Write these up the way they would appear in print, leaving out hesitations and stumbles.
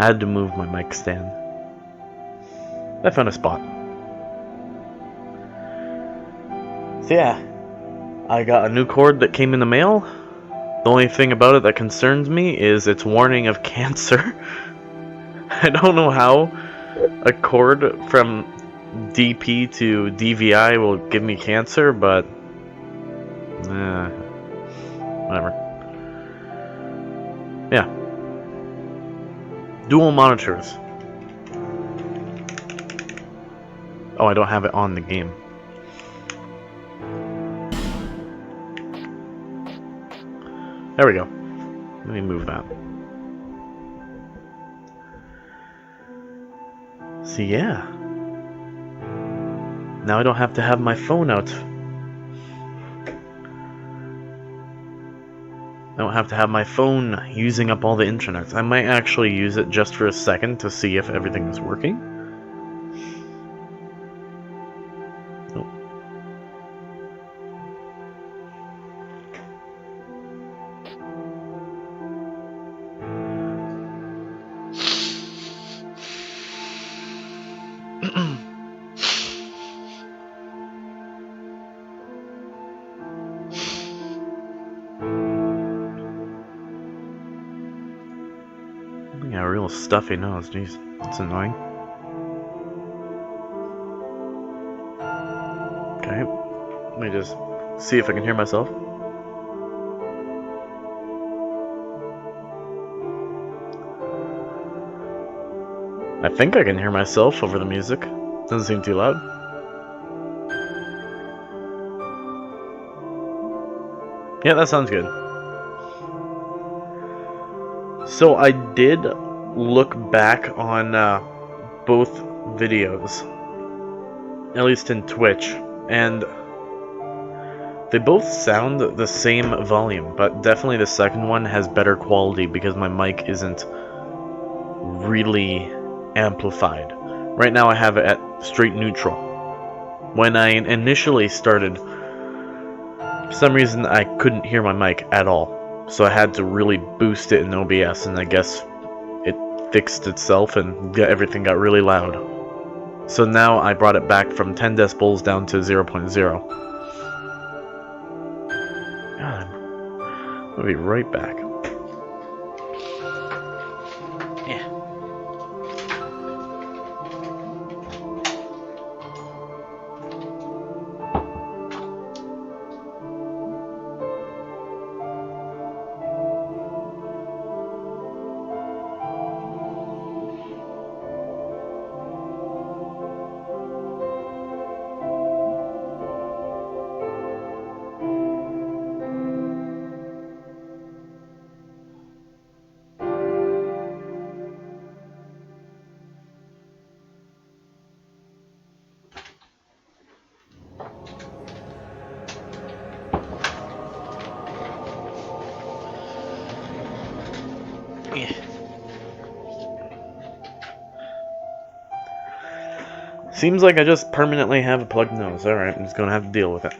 I had to move my mic stand. I found a spot. So yeah, I got a new cord that came in the mail. The only thing about it that concerns me is its warning of cancer. I don't know how a cord from DP to DVI will give me cancer, but whatever. Yeah. Dual monitors. Oh, I don't have it on the game. There we go. Let me move that. So yeah. Now I don't have to have my phone out. I don't have to have my phone using up all the internet. I might actually use it just for a second to see if everything is working. Oh. Yeah, a real stuffy nose, jeez. That's annoying. Okay, let me just see if I can hear myself. I think I can hear myself over the music. Doesn't seem too loud. Yeah, that sounds good. So I did look back on both videos, at least in Twitch, and they both sound the same volume, but definitely the second one has better quality because my mic isn't really amplified. Right now I have it at straight neutral. When I initially started, for some reason I couldn't hear my mic at all. So I had to really boost it in OBS, and I guess it fixed itself and everything got really loud. So now I brought it back from 10 decibels down to 0.0. God, I'll be right back. Yeah. Yeah. Seems like I just permanently have a plugged nose. Alright, I'm just gonna have to deal with it.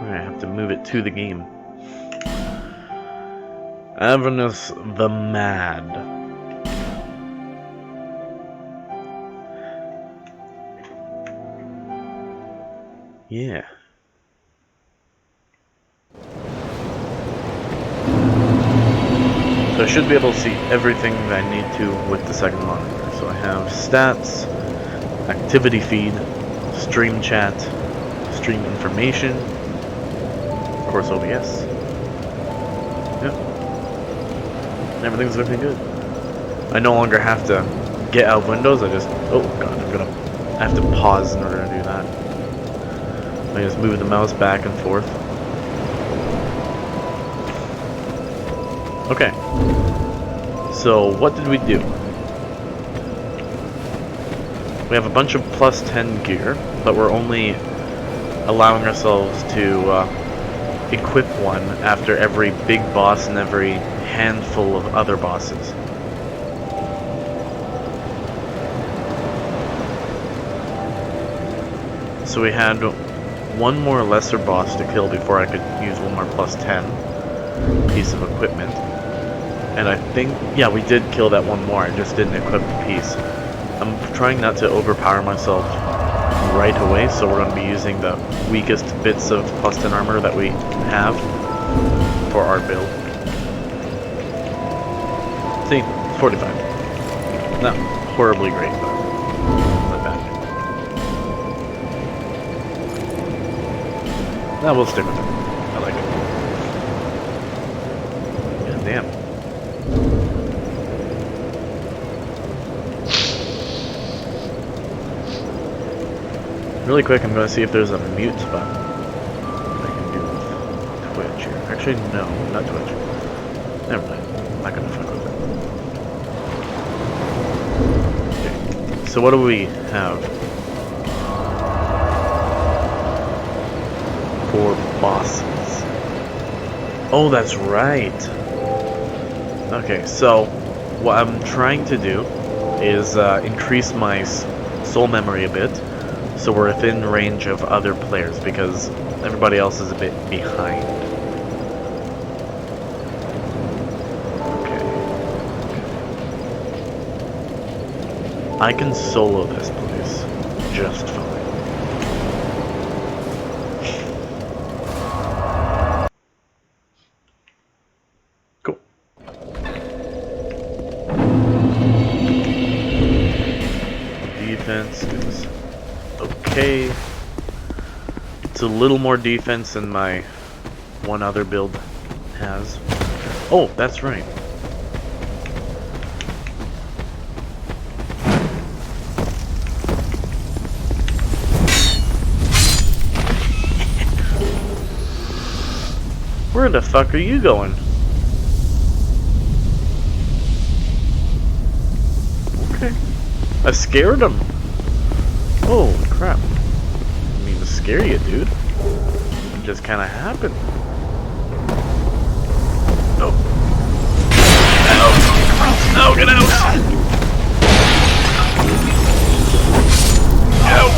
I have to move it to the game. Avernus the Mad. Yeah. So I should be able to see everything that I need to with the second monitor. So I have stats, activity feed, stream chat, stream information, of course OBS. Yep. Everything's looking good. I no longer have to get out of Windows, I just, oh god, I have to pause in order to do that. I just move the mouse back and forth. Okay, so what did we do? We have a bunch of plus 10 gear, but we're only allowing ourselves to equip one after every big boss and every handful of other bosses. So we had one more lesser boss to kill before I could use one more plus 10 piece of equipment. And I think, yeah, we did kill that one more. I just didn't equip the piece. I'm trying not to overpower myself right away, so we're going to be using the weakest bits of plus 10 armor that we have for our build. See, 45. Not horribly great, but not bad. No, we'll stick with it. I like it. God damn. Really quick, I'm going to see if there's a mute button I can do with Twitch here. Actually, no, not Twitch. Never mind. I'm not going to fuck with it. Okay. So what do we have for bosses? Oh, that's right. Okay, so what I'm trying to do is increase my soul memory a bit, so we're within range of other players, because everybody else is a bit behind. Okay. I can solo this place just fine. Cool. Defense is okay. It's a little more defense than my one other build has. Oh, that's right. Where the fuck are you going? Okay. I scared him. Oh, crap. I mean to scare you, dude. It just kind of happened. Oh. No, get out! Ow!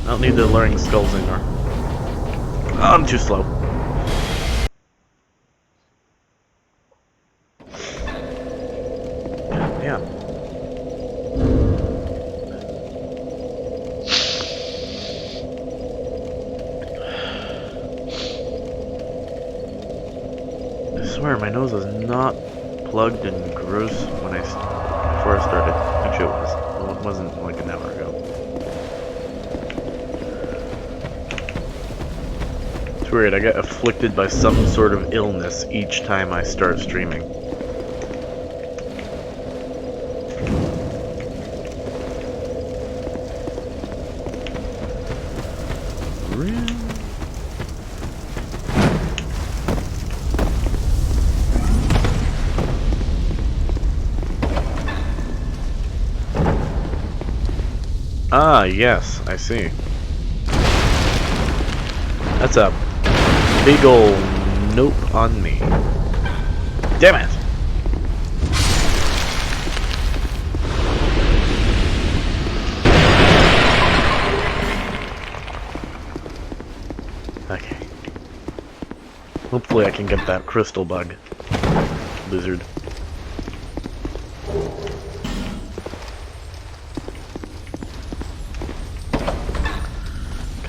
I don't need the luring skulls anymore. Oh, I'm too slow. Yeah. I swear my nose was not plugged and gross when before I started. Actually, it was. Well, it wasn't like an hour ago. It's weird. I get afflicted by some sort of illness each time I start streaming. Ah, yes, I see. That's a big ol' nope on me. Damn it! Okay. Hopefully I can get that crystal bug. Lizard.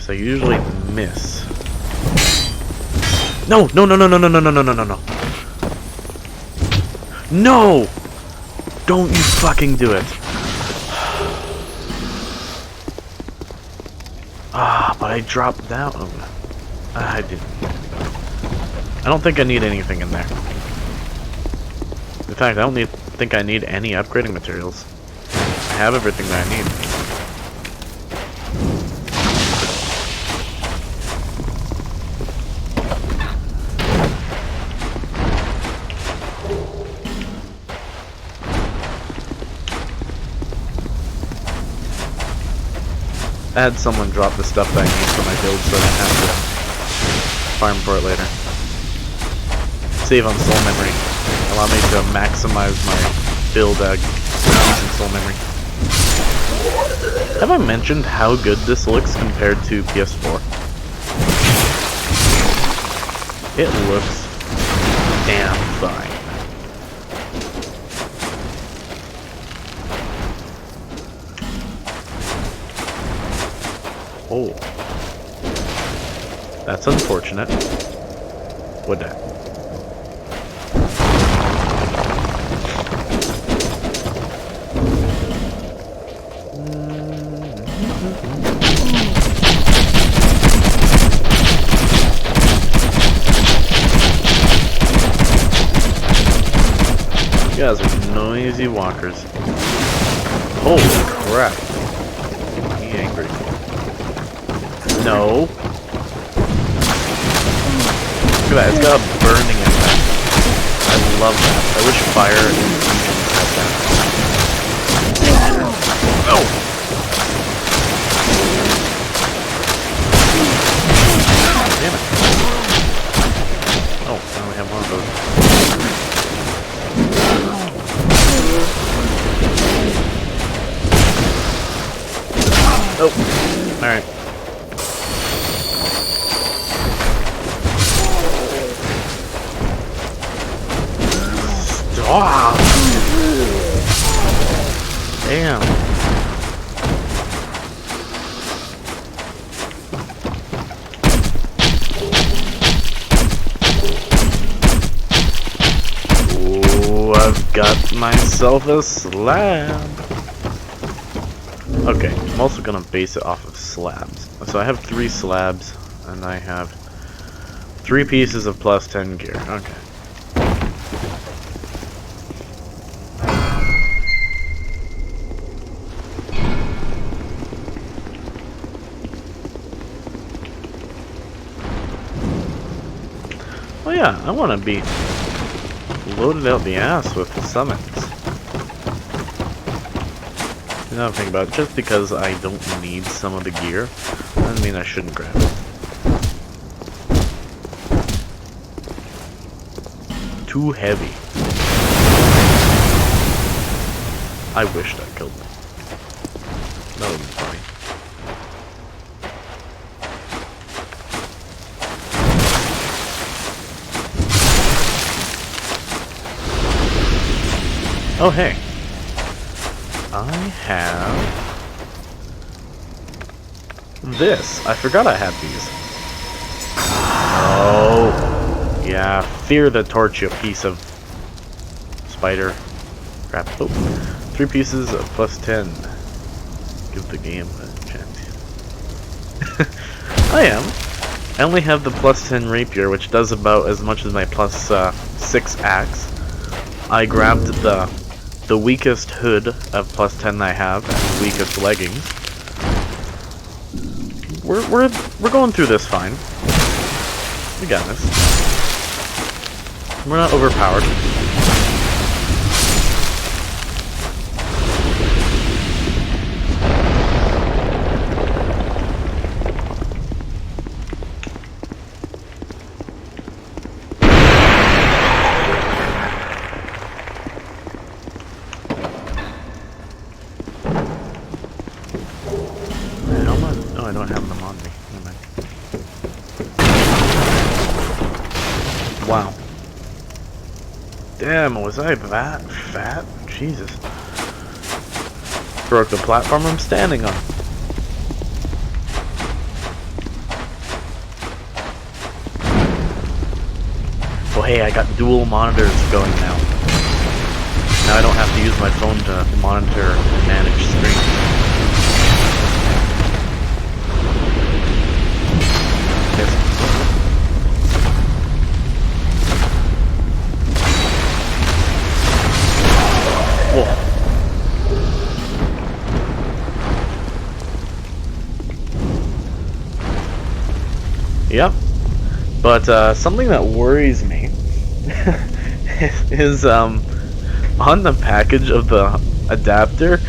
I usually miss. No! No, no, no, no, no, no, no, no, no, no, no. No! Don't you fucking do it. Ah, but I dropped down. I didn't. I don't think I need anything in there. In fact, I don't think I need any upgrading materials. I have everything that I need. I had someone drop the stuff that I need for my build so I don't have to farm for it later. Save on soul memory. Allow me to maximize my build using soul memory. Have I mentioned how good this looks compared to PS4? It looks damn fine. Oh. That's unfortunate. Would that? You guys are noisy walkers. Holy crap. Be angry. No. Look at that, it's got a burning effect. I love that. I wish fire and had that. No! Damn it. Oh, now we have one of those. Oh, alright. Stop! Damn. Oh, I've got myself a slab. Okay, I'm also gonna base it off of slabs. So I have 3 slabs, and I have 3 pieces of plus 10 gear. Okay. Oh yeah, I want to be loaded out the ass with summons. Now think about it, just because I don't need some of the gear, doesn't mean I shouldn't grab it. Too heavy. I wished I killed them. That would be funny. Oh hey. I have this. I forgot I had these. Oh, yeah. Fear the torch, you piece of spider crap. Oh, 3 pieces of plus 10. Give the game a chance. I am. I only have the plus 10 rapier, which does about as much as my plus 6 axe. I grabbed the weakest hood of plus 10 I have, and the weakest leggings. We're going through this fine. We got this. We're not overpowered. Oh, I don't have them on me. Never mind. Wow. Damn, was I that fat? Jesus. Broke the platform I'm standing on. Oh hey, I got dual monitors going now. Now I don't have to use my phone to monitor and manage stream. Yep. But something that worries me is on the package of the adapter,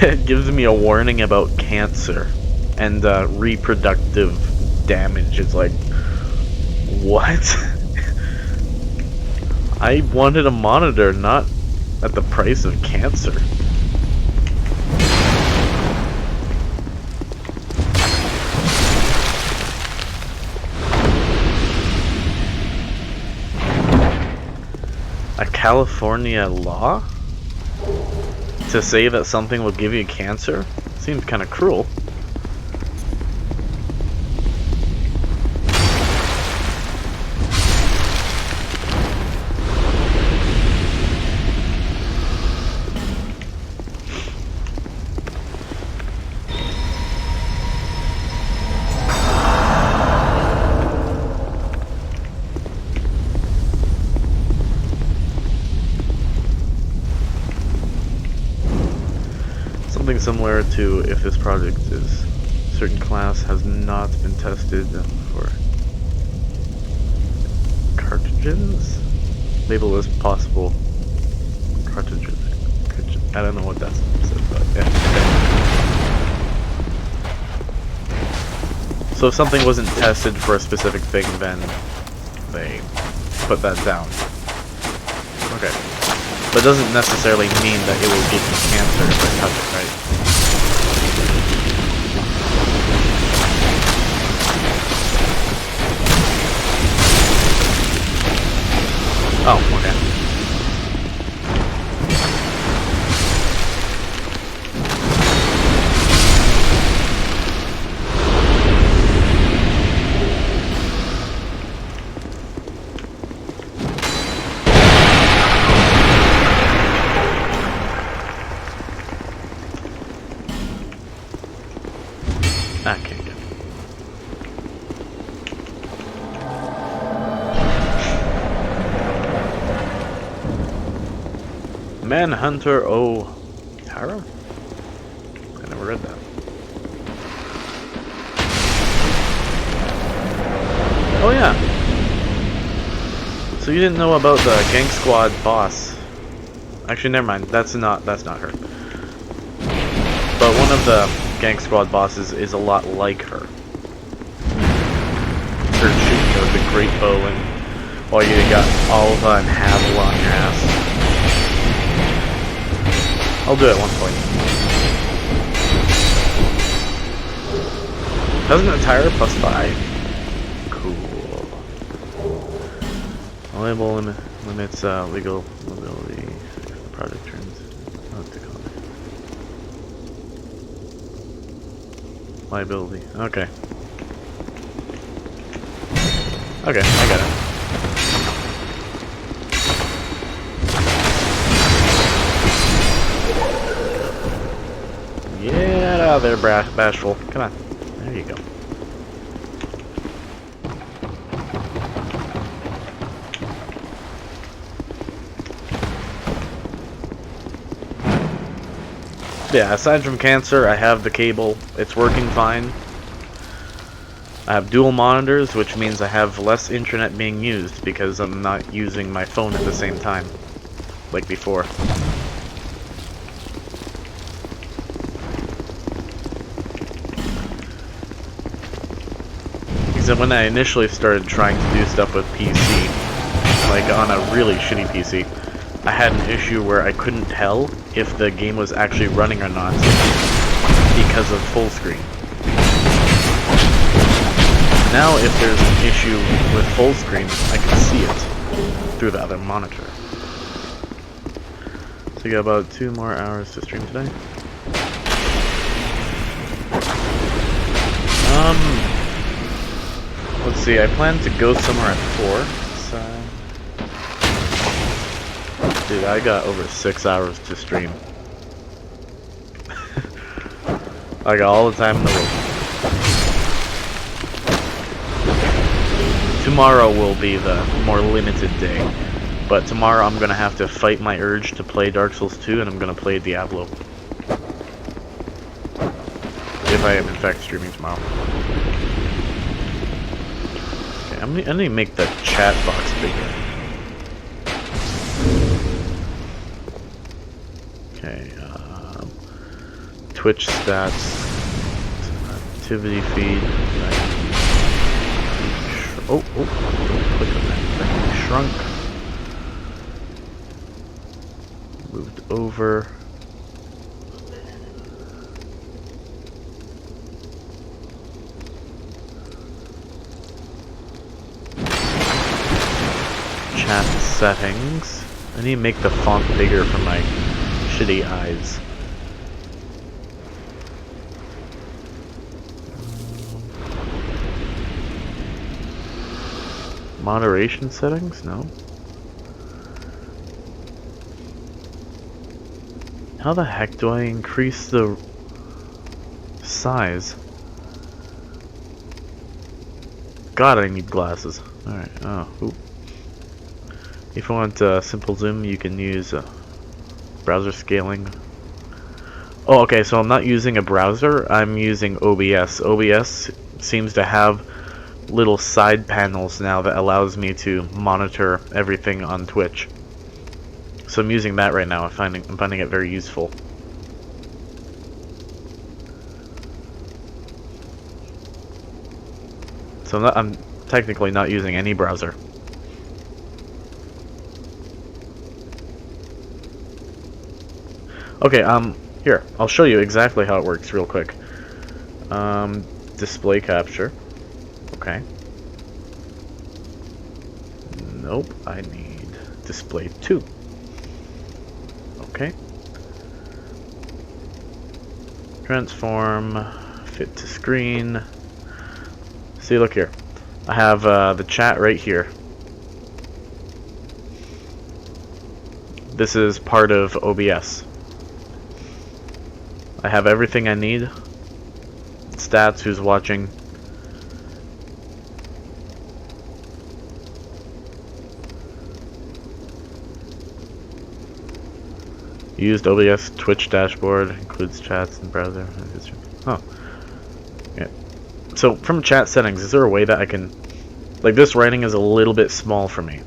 it gives me a warning about cancer and reproductive damage. It's like, what? I wanted a monitor, not at the price of cancer. California law to say that something will give you cancer? Seems kind of cruel. Something similar to if this project is certain class has not been tested for cartridges. Label as possible cartridges. I don't know what that says, but yeah. Okay. So if something wasn't tested for a specific thing, then they put that down. Okay. But it doesn't necessarily mean that it will give you cancer if I touch it, right? Oh, okay. Okay, good. Manhunter O. Tara? I never read that. Oh yeah. So you didn't know about the Gang Squad boss. Actually, never mind. That's not her. But one of the Gang Squad bosses is a lot like her. Her shooting her with a great bow, and while you got Alva and Havel on your ass. I'll do it at one point. Doesn't it tire +5? Cool. Label limits legal mobility if the project turns out to come. Liability. Okay. Okay, I got it. Get out of there, Bashful. Come on. There you go. Yeah, aside from cancer, I have the cable. It's working fine. I have dual monitors, which means I have less internet being used because I'm not using my phone at the same time, like before. Because when I initially started trying to do stuff with PC, like on a really shitty PC, I had an issue where I couldn't tell if the game was actually running or not because of full screen. Now if there's an issue with full screen, I can see it through the other monitor. So you got about 2 more hours to stream today. Let's see, I plan to go somewhere at 4, so... Dude, I got over 6 hours to stream. I got all the time in the world. Tomorrow will be the more limited day, but tomorrow I'm gonna have to fight my urge to play Dark Souls 2, and I'm gonna play Diablo. If I am in fact streaming tomorrow. Okay, I need to make the chat box bigger. Okay, Twitch stats, activity feed. Oh, don't click on that thing. Shrunk. Moved over. Chat settings. I need to make the font bigger for my shitty eyes. Moderation settings? No. How the heck do I increase the size? God, I need glasses. Alright, oh, oop. If you want simple zoom, you can use browser scaling. Oh, okay, so I'm not using a browser, I'm using OBS. OBS seems to have little side panels now that allows me to monitor everything on Twitch. So I'm using that right now. I'm finding it very useful. So I'm technically not using any browser. Okay, here, I'll show you exactly how it works real quick. Display capture. Okay. Nope, I need display 2. Okay. Transform, fit to screen. See, look here. I have the chat right here. This is part of OBS. I have everything I need. Stats, who's watching. Used OBS Twitch dashboard, includes chats and browser. Huh. Yeah. So from chat settings, is there a way that I can, like, this writing is a little bit small for me.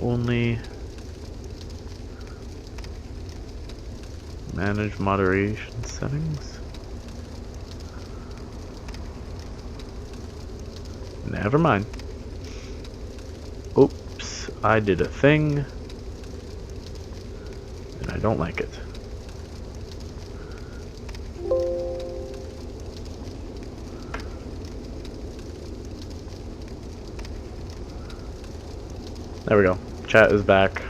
Only manage moderation settings. Never mind. Oops, I did a thing, and I don't like it. There we go. Chat is back.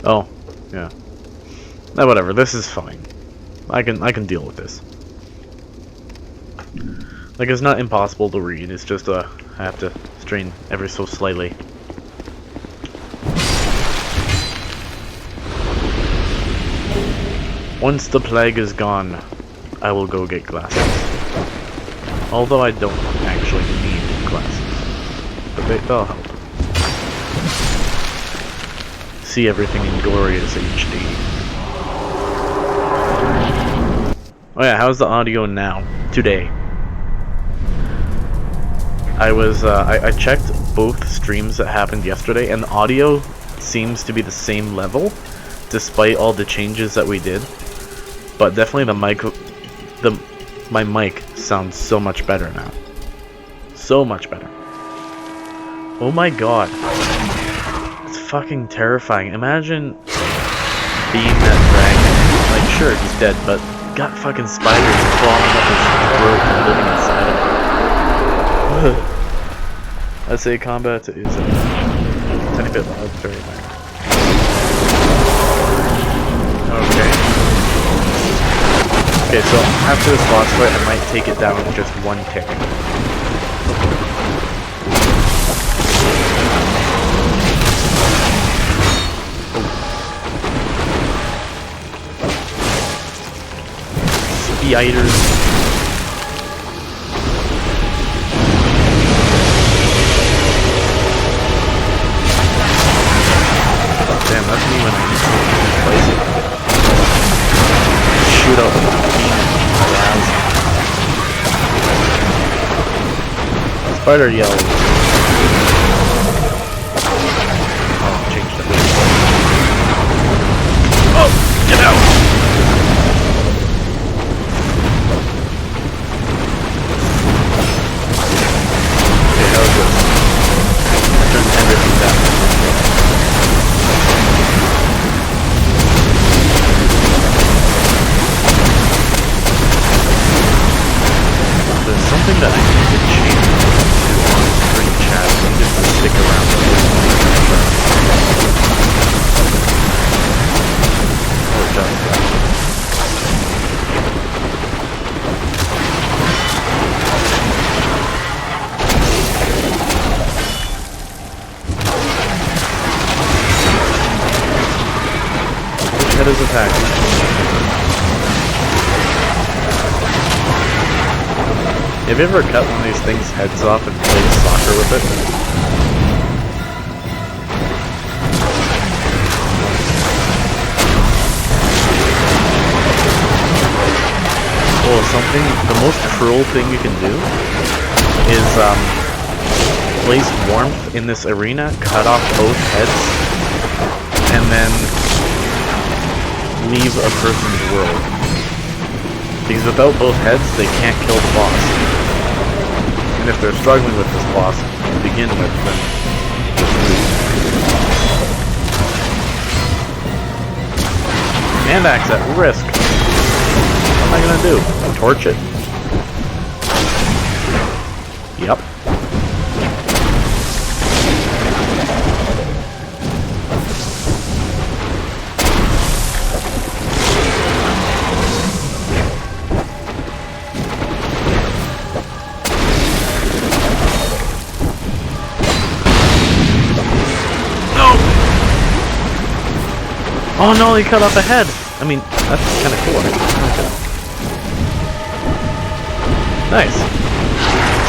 Oh, yeah. No, whatever. This is fine. I can deal with this. Like, it's not impossible to read. It's just I have to strain ever so slightly. Once the plague is gone, I will go get glasses. Although I don't actually need glasses, but they'll help. See everything in glorious HD. Oh yeah, how's the audio now? Today. I checked both streams that happened yesterday, and the audio seems to be the same level, despite all the changes that we did. But definitely my mic sounds so much better now. So much better. Oh my god. It's fucking terrifying. Imagine being that dragon. Like, sure, he's dead, but got fucking spiders crawling up his throat and living inside of him. I'd say combat is a tiny bit loud, very loud. Okay. Okay, so after this boss fight, I might take it down with just one tick. Spiders. Oh, damn, that's me when I place it. Shoot up around. Spider yells. Oh, changed it. Oh, get out! Okay, how is this? I turned everything down. something that I need to change to on-screen chat. So I'm just gonna stick around with this one. Oh, just which head is attacking? Have you ever cut one of these things' heads off and played soccer with it? Oh, the most cruel thing you can do is place warmth in this arena, cut off both heads, and then leave a person's world. Because without both heads, they can't kill the boss. And if they're struggling with this boss to begin with, then just lose. Hand axe at risk. What am I gonna do? Torch it? Yep. Oh no, he cut off a head! I mean, that's kinda cool. Okay. Nice.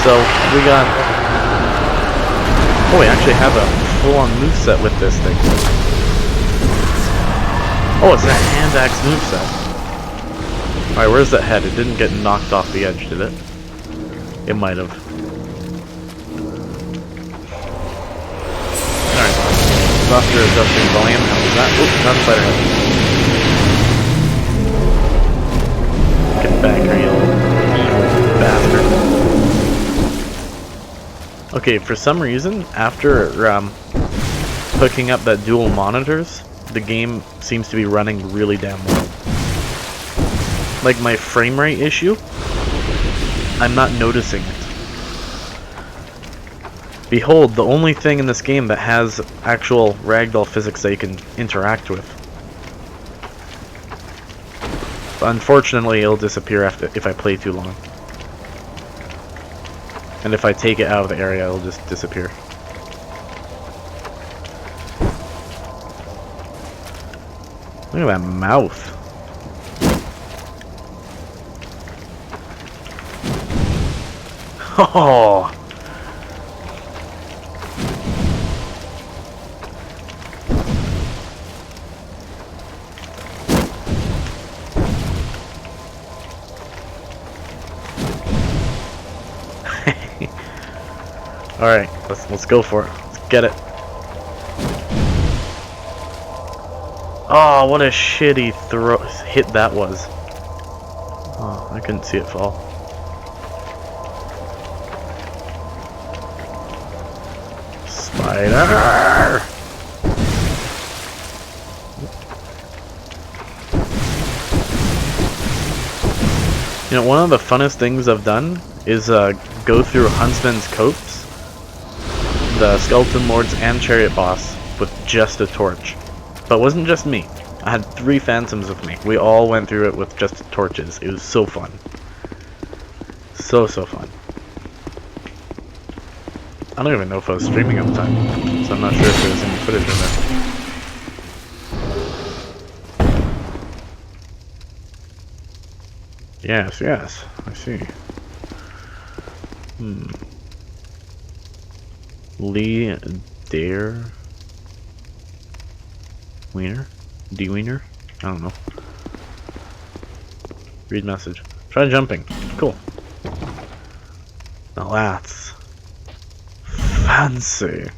So, we got... Oh, we actually have a full-on moveset with this thing. Oh, it's a hand axe moveset. Alright, where's that head? It didn't get knocked off the edge, did it? It might have. After adjusting volume, how was that? Oops, not spider head. Get back here, you little bastard. Okay, for some reason, after hooking up that dual monitors, the game seems to be running really damn well. Like my frame rate issue, I'm not noticing it. Behold, the only thing in this game that has actual ragdoll physics that you can interact with. But unfortunately, it'll disappear if I play too long. And if I take it out of the area, it'll just disappear. Look at that mouth. Oh! Alright, let's go for it. Let's get it. Oh, what a shitty hit that was. Oh, I couldn't see it fall. Spider! You know, one of the funnest things I've done is go through Huntsman's Copse, the Skeleton Lords and Chariot Boss with just a torch. But it wasn't just me. I had 3 Phantoms with me. We all went through it with just torches. It was so fun. So fun. I don't even know if I was streaming at the time, so I'm not sure if there was any footage of it. Yes, I see. Lee Dare Wiener? D Wiener? I don't know. Read message. Try jumping. Cool. Now that's fancy.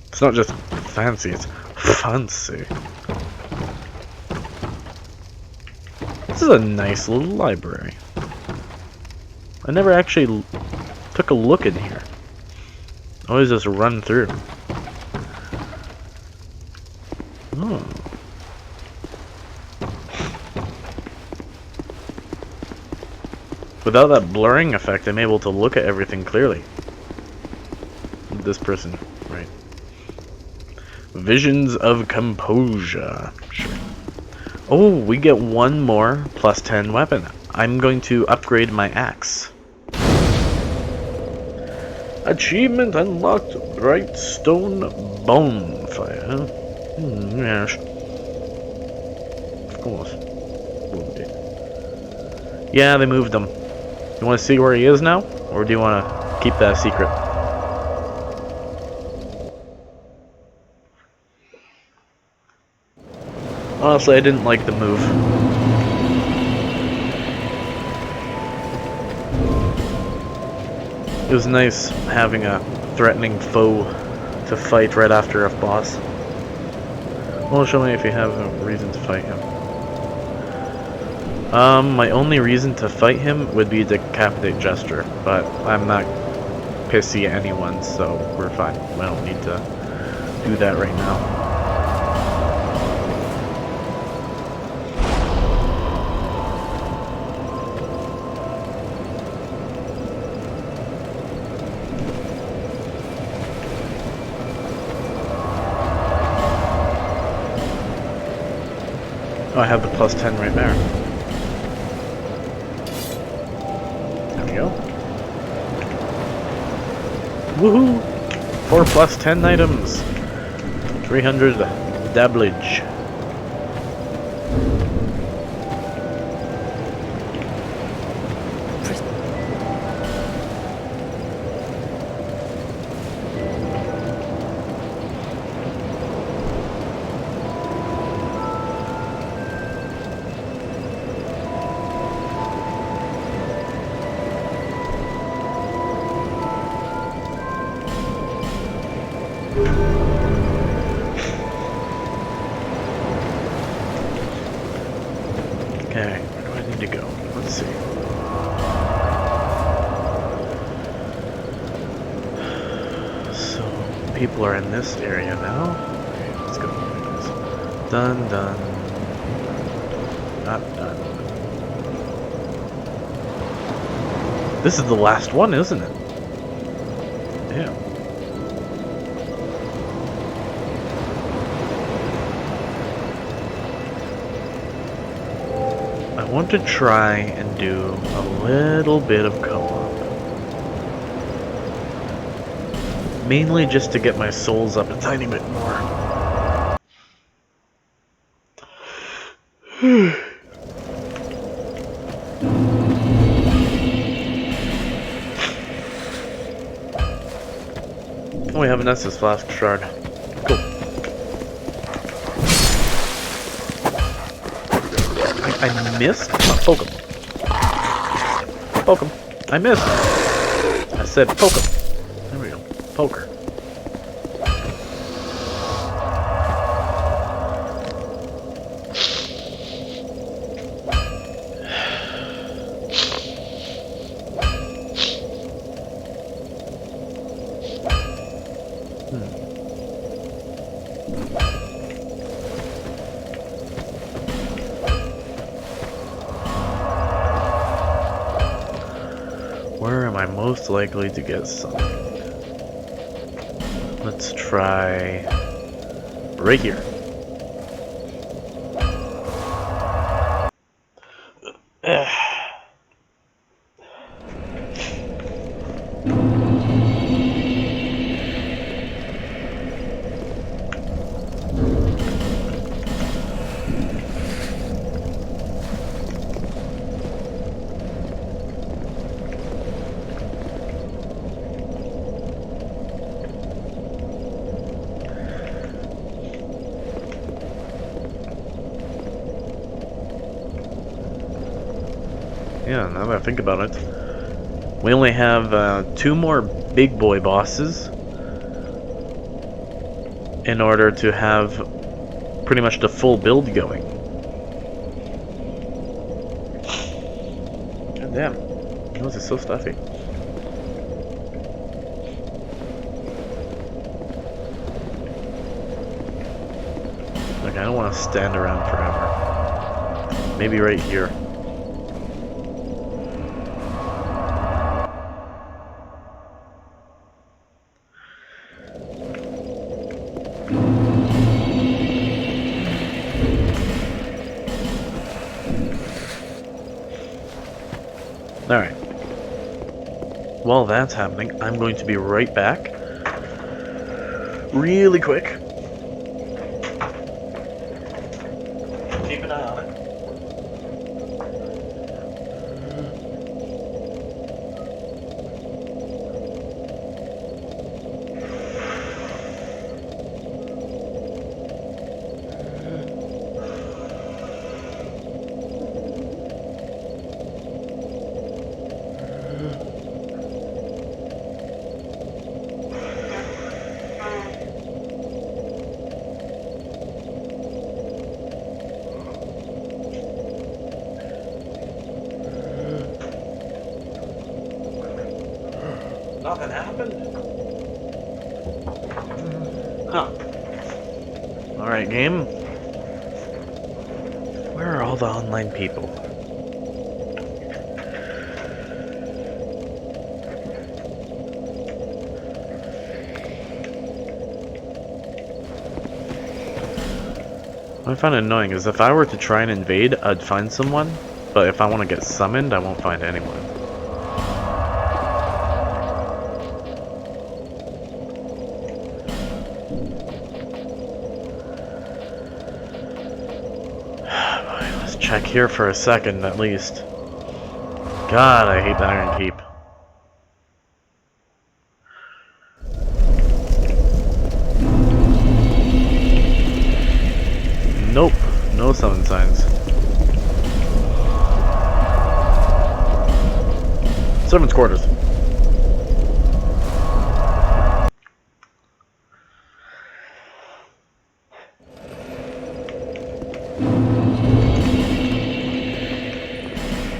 It's not just fancy, it's fancy. This is a nice little library. I never actually took a look in here. I always just run through. Oh. But Without that blurring effect, I'm able to look at everything clearly. This person, right. Visions of composure. Sure. Oh, we get one more plus 10 weapon. I'm going to upgrade my axe. Achievement unlocked, bright stone bonfire. Yes. Of course. Yeah, they moved him. You want to see where he is now? Or do you want to keep that a secret? Honestly, I didn't like the move. It was nice having a threatening foe to fight right after a boss. Well, show me if you have a reason to fight him. My only reason to fight him would be Decapitate Jester, but I'm not pissy at anyone, so we're fine. We don't need to do that right now. Oh, I have the plus 10 right there. There we go. Woohoo! 4 plus 10 items. 300 dabblage. Okay, where do I need to go? Let's see. So, people are in this area now. Okay, let's go. Done, done. Not done. This is the last one, isn't it? Yeah. I want to try and do a little bit of co-op. Mainly just to get my souls up a tiny bit more. Oh, we have an Estus Flask Shard. Cool. I missed? Oh, poke him. Poke him. I missed. I said poke him. There we go. Poker. Where am I most likely to get something? Let's try right here. Yeah, now that I think about it, we only have 2 more big boy bosses in order to have pretty much the full build going. God damn, this is so stuffy. Like, I don't want to stand around forever. Maybe right here. while that's happening, I'm going to be right back. Really quick. Keep an eye on it. Nothing happened? Huh. Alright, game. Where are all the online people? What I find annoying is if I were to try and invade, I'd find someone, but if I want to get summoned, I won't find anyone. Let's check here for a second, at least. God, I hate the Iron Keep. Nope, no summon signs. Servants' quarters.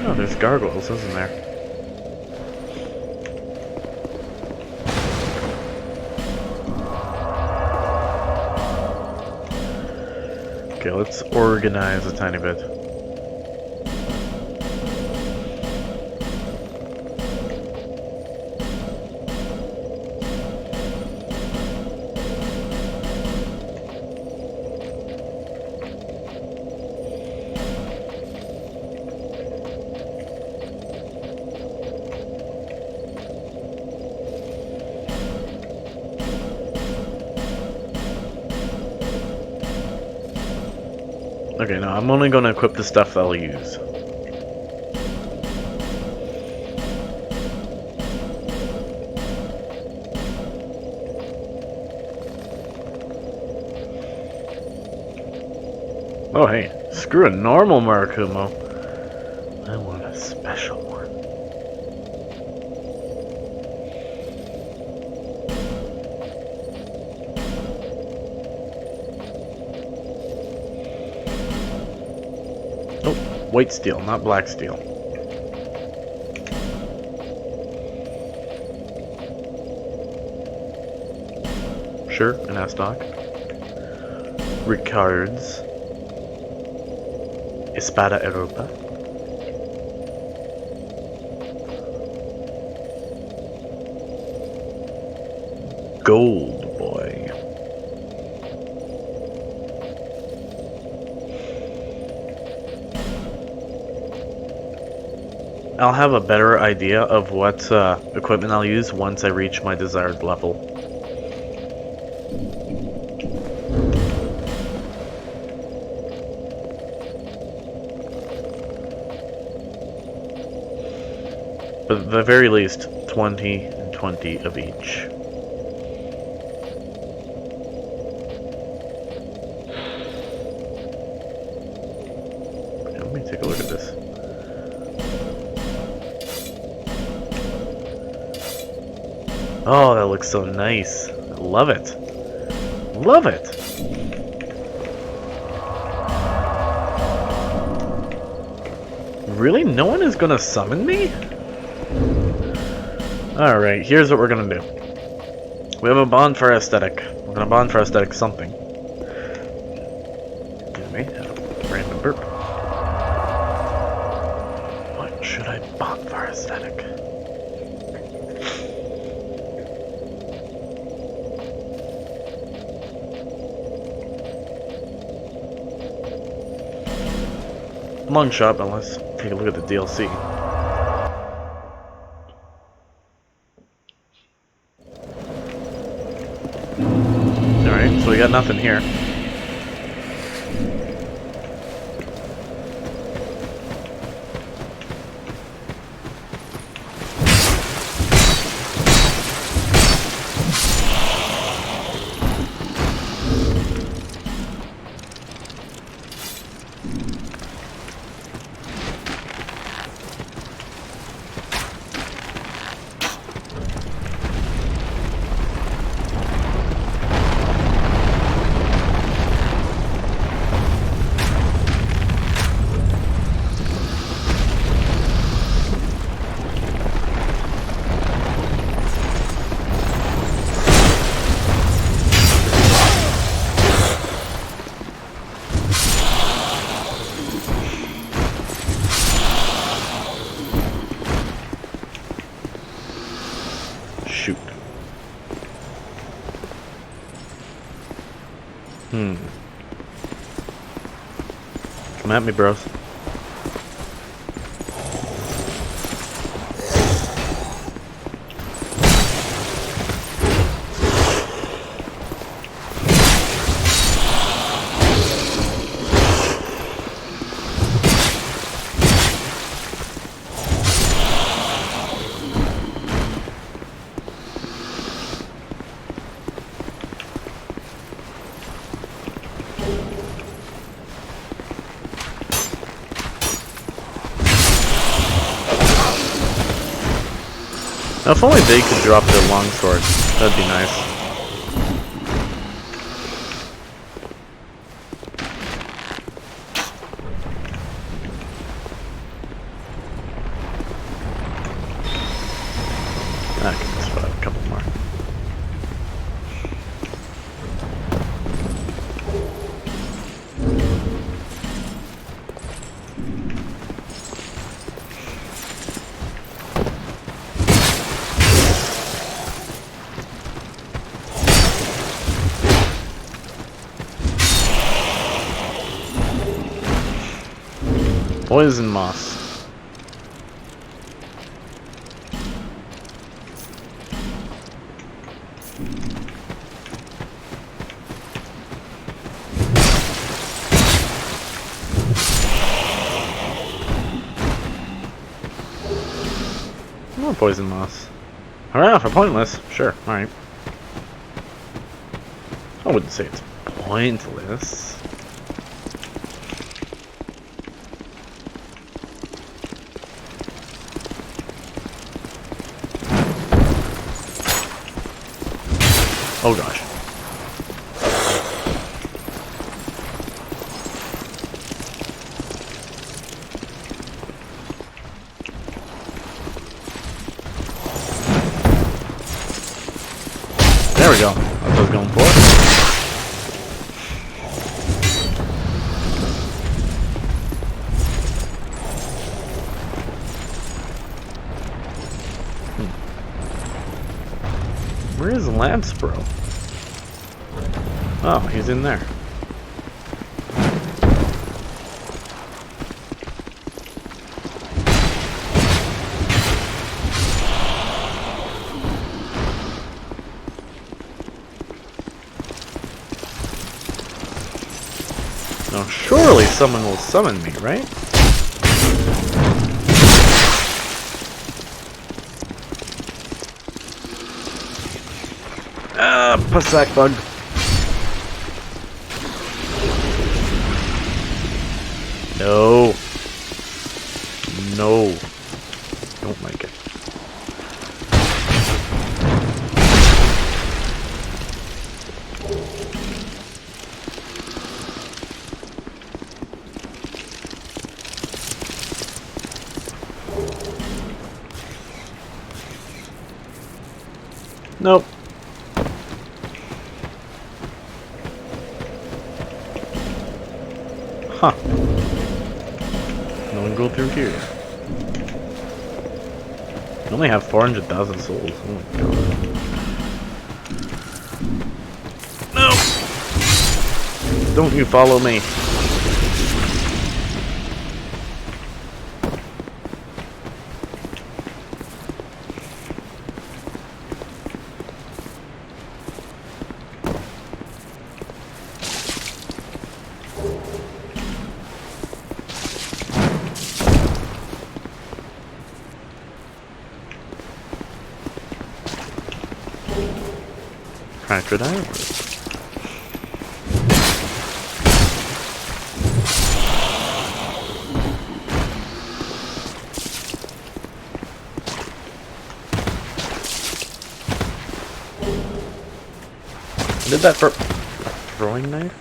Oh, there's gargoyles, isn't there? Okay, let's organize a tiny bit. Okay, no, I'm only going to equip the stuff that I'll use. Oh, hey, screw a normal Marakumo. I want a special one. Oh, white steel, not black steel. Sure, an S-Stock. Ricard's. Espada Europa. Gold boy. I'll have a better idea of what equipment I'll use once I reach my desired level. But at the very least, 20 and 20 of each. Let me take a look at this. Oh, that looks so nice. I love it. Love it! Really? No one is gonna summon me? Alright, here's what we're gonna do. We have a bonfire aesthetic. We're gonna bonfire aesthetic something. Excuse me, random burp. What should I bonfire aesthetic? Long shot, but let's take a look at the DLC. So we got nothing here. Shoot. Come at me, bros. Now, if only they could drop their longsword, that'd be nice. I can just survive a couple more. Poison moss. More poison moss. Alright, for pointless. Sure, alright. I wouldn't say it's pointless. Oh gosh. There we go. That's what I was going for. Where is Lance, bro? Oh, he's in there. Now, surely someone will summon me, right? Ah, Passac bug. No. No. Don't like it. Nope. Huh. No one go through here. We only have 400,000 souls. Oh my god. No! Don't you follow me. Tractor diapers. I did that for a throwing knife?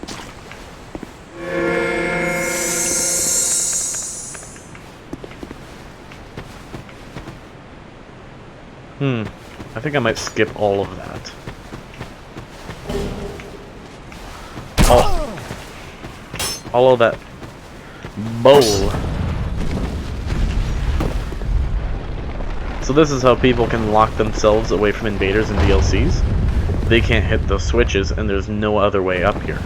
I think I might skip all of that. All of that bowl. So this is how people can lock themselves away from invaders and DLCs. They can't hit those switches, and there's no other way up here.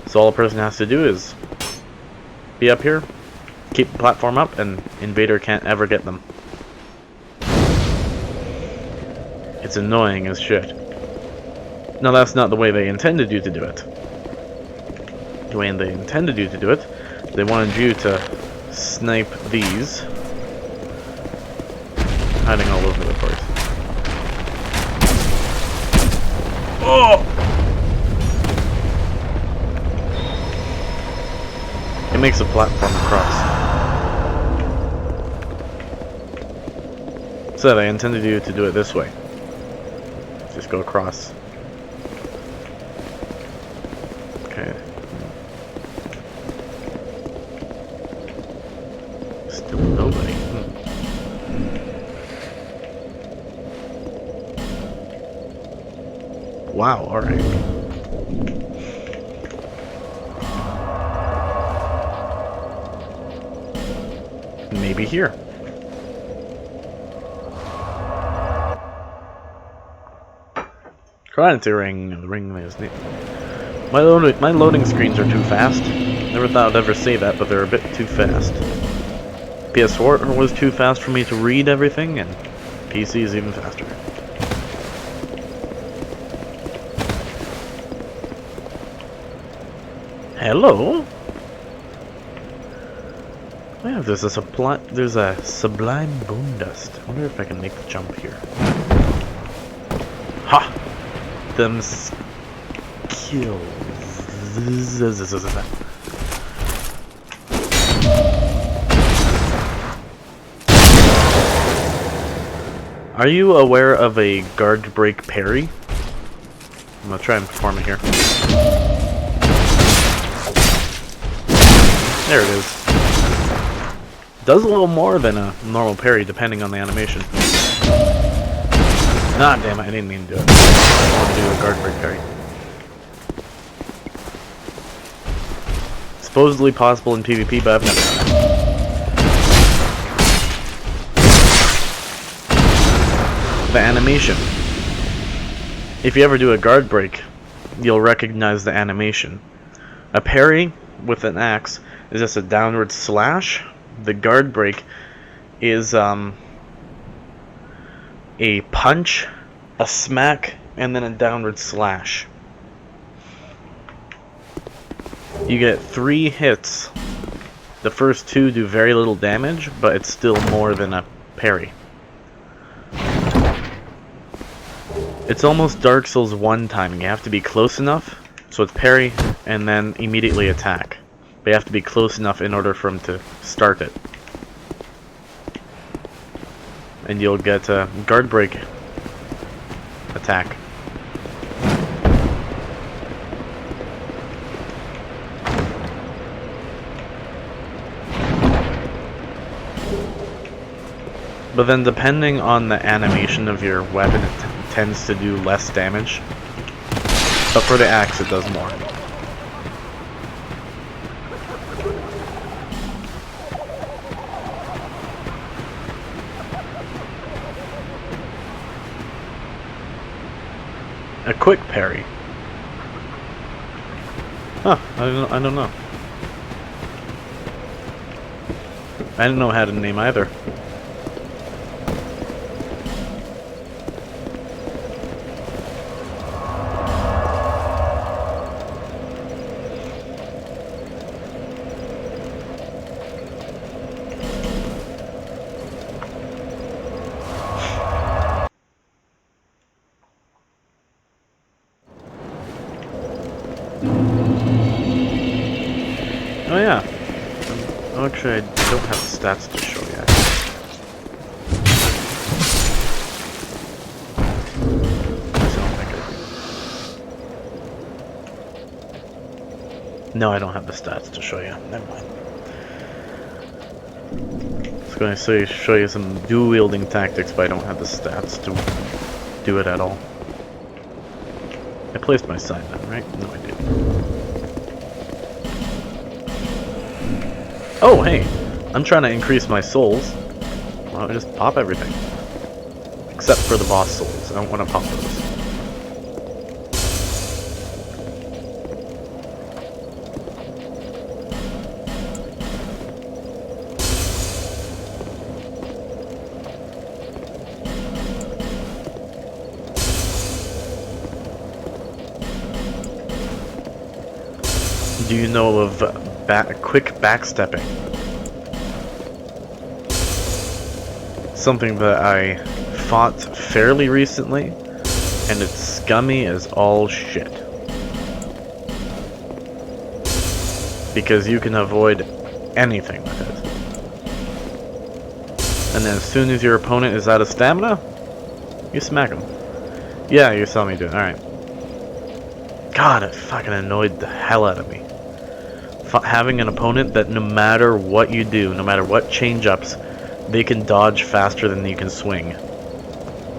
So all a person has to do is be up here, keep the platform up, and invader can't ever get them. It's annoying as shit. Now that's not the way they intended you to do it. The way they intended you to do it, they wanted you to snipe these, hiding all over the place. Oh! It makes a platform across. So they intended you to do it this way. Just go across. Okay. Still nobody. Wow, alright. Maybe here. Trying to ring is neat. My loading screens are too fast. Never thought I'd ever say that, but they're a bit too fast. PS4 was too fast for me to read everything, and PC is even faster. Hello? Yeah, there's a sublime bone dust. I wonder if I can make the jump here. Ha! Them skills. Are you aware of a guard break parry? I'm gonna try and perform it here. There it is. Does a little more than a normal parry depending on the animation. Ah, damn it, I didn't mean to do it. I want to do a guard break parry. Supposedly possible in PvP, but I've never done it. The animation. If you ever do a guard break, you'll recognize the animation. A parry with an axe is just a downward slash. The guard break is a punch, a smack, and then a downward slash. You get 3 hits. The first 2 do very little damage, but it's still more than a parry. It's almost Dark Souls 1 timing. You have to be close enough, so it's parry, and then immediately attack. But you have to be close enough in order for him to start it. And you'll get a guard break attack. But then depending on the animation of your weapon, it tends to do less damage. But for the axe, it does more. A quick parry. Huh, I don't know. I didn't know how to name either. Actually, I don't have stats to show yet. No, I don't have the stats to show you. Never mind. I was going to show you some dual-wielding tactics, but I don't have the stats to do it at all. I placed my sign down, right? No, I didn't. Oh, hey! I'm trying to increase my souls. Why don't I just pop everything? Except for the boss souls. I don't want to pop those. Do you know of quick backstepping? Something that I fought fairly recently, and it's scummy as all shit. Because you can avoid anything with it. And then as soon as your opponent is out of stamina, you smack him. Yeah, you saw me do it. Alright. God, it fucking annoyed the hell out of me. Having an opponent that no matter what you do, no matter what change-ups, they can dodge faster than you can swing.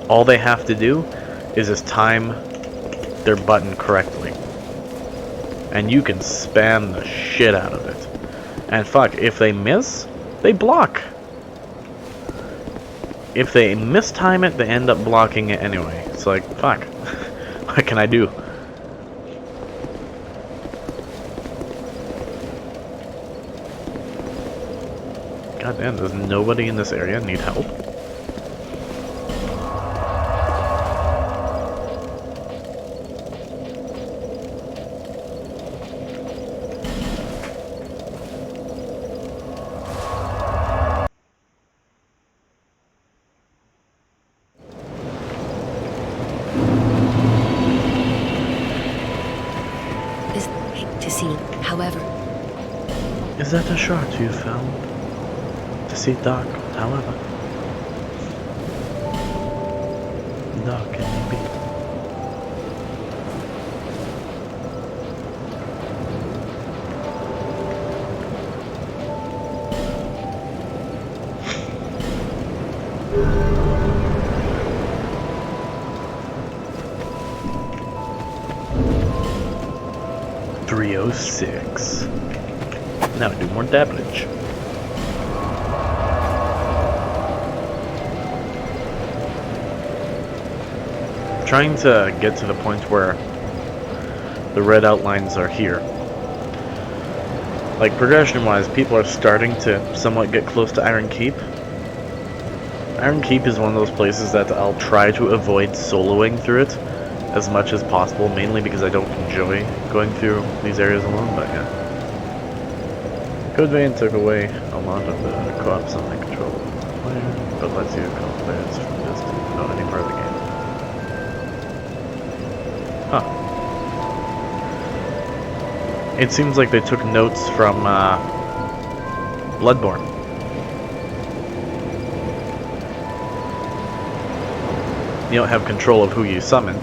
All they have to do is just time their button correctly. And you can spam the shit out of it. And fuck, if they miss, they block. If they mistime it, they end up blocking it anyway. It's like, fuck. What can I do? God damn, does nobody in this area need help? To see, however. Is that the shard you found? To see dark, however. Dark can it be? .306. Now do more damage. Trying to get to the point where the red outlines are here. Like, progression-wise, people are starting to somewhat get close to Iron Keep. Iron Keep is one of those places that I'll try to avoid soloing through it as much as possible, mainly because I don't enjoy going through these areas alone, but yeah. Code Vein took away a lot of the co-op sonic control of the player, but lets you call players from distance without any part of the game. Huh. It seems like they took notes from Bloodborne. You don't have control of who you summon,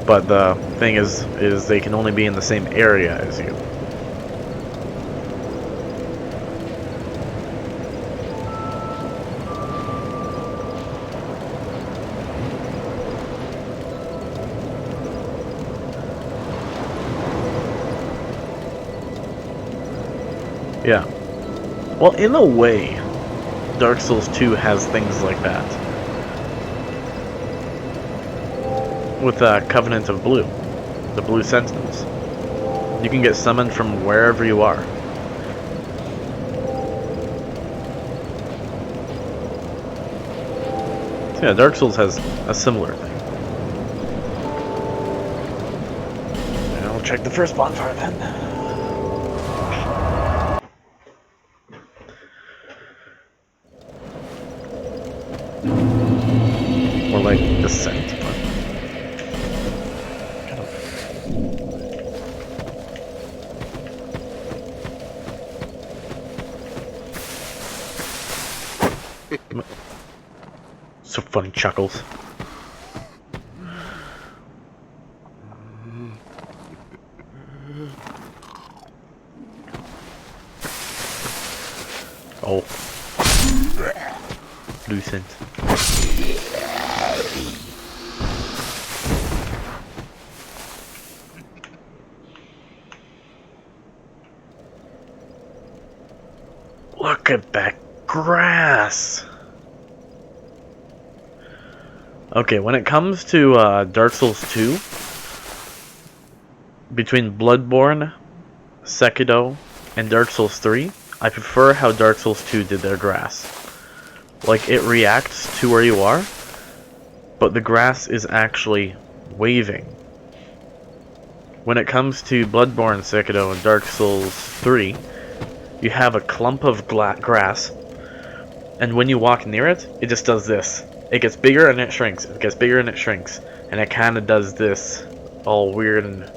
but the thing is they can only be in the same area as you. Yeah. Well, in a way, Dark Souls 2 has things like that. With Covenant of Blue, the Blue Sentinels. You can get summoned from wherever you are. So yeah, Dark Souls has a similar thing. And I'll check the first bonfire then. More like Descent, but kind of. So funny, Chuckles. Oh. Lucent. Look at that grass! Okay, when it comes to Dark Souls 2, between Bloodborne, Sekiro, and Dark Souls 3, I prefer how Dark Souls 2 did their grass. Like, it reacts to where you are, but the grass is actually waving. When it comes to Bloodborne, Sekiro, and Dark Souls 3, you have a clump of grass, and when you walk near it, it just does this. It gets bigger and it shrinks, it gets bigger and it shrinks, and it kind of does this, all weird and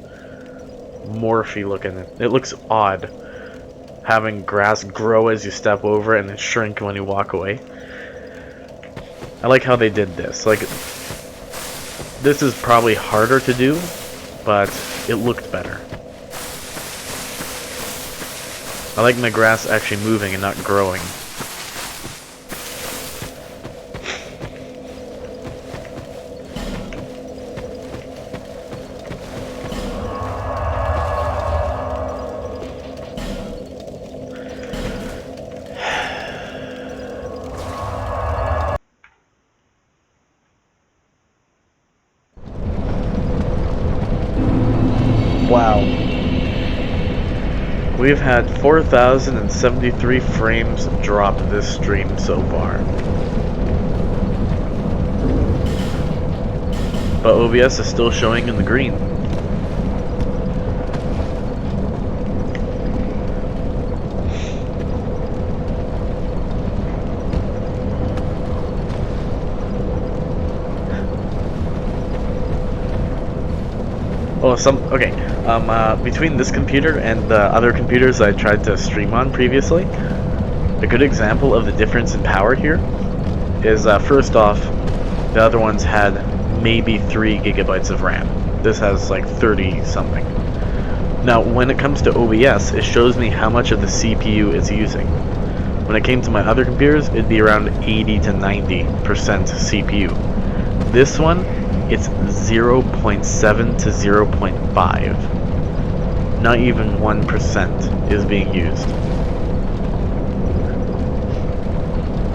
morphy looking. It looks odd, having grass grow as you step over it and then shrink when you walk away. I like how they did this. Like, this is probably harder to do, but it looked better. I like my grass actually moving and not growing. Wow. We've had 4,073 frames drop this stream so far. But OBS is still showing in the green. Oh, okay. Between this computer and the other computers I tried to stream on previously, a good example of the difference in power here is, first off, the other ones had maybe 3 gigabytes of RAM. This has like 30 something. Now, when it comes to OBS, it shows me how much of the CPU it's using. When it came to my other computers, it'd be around 80 to 90% CPU. This one, it's 0.7 to 0.5. Not even 1% is being used.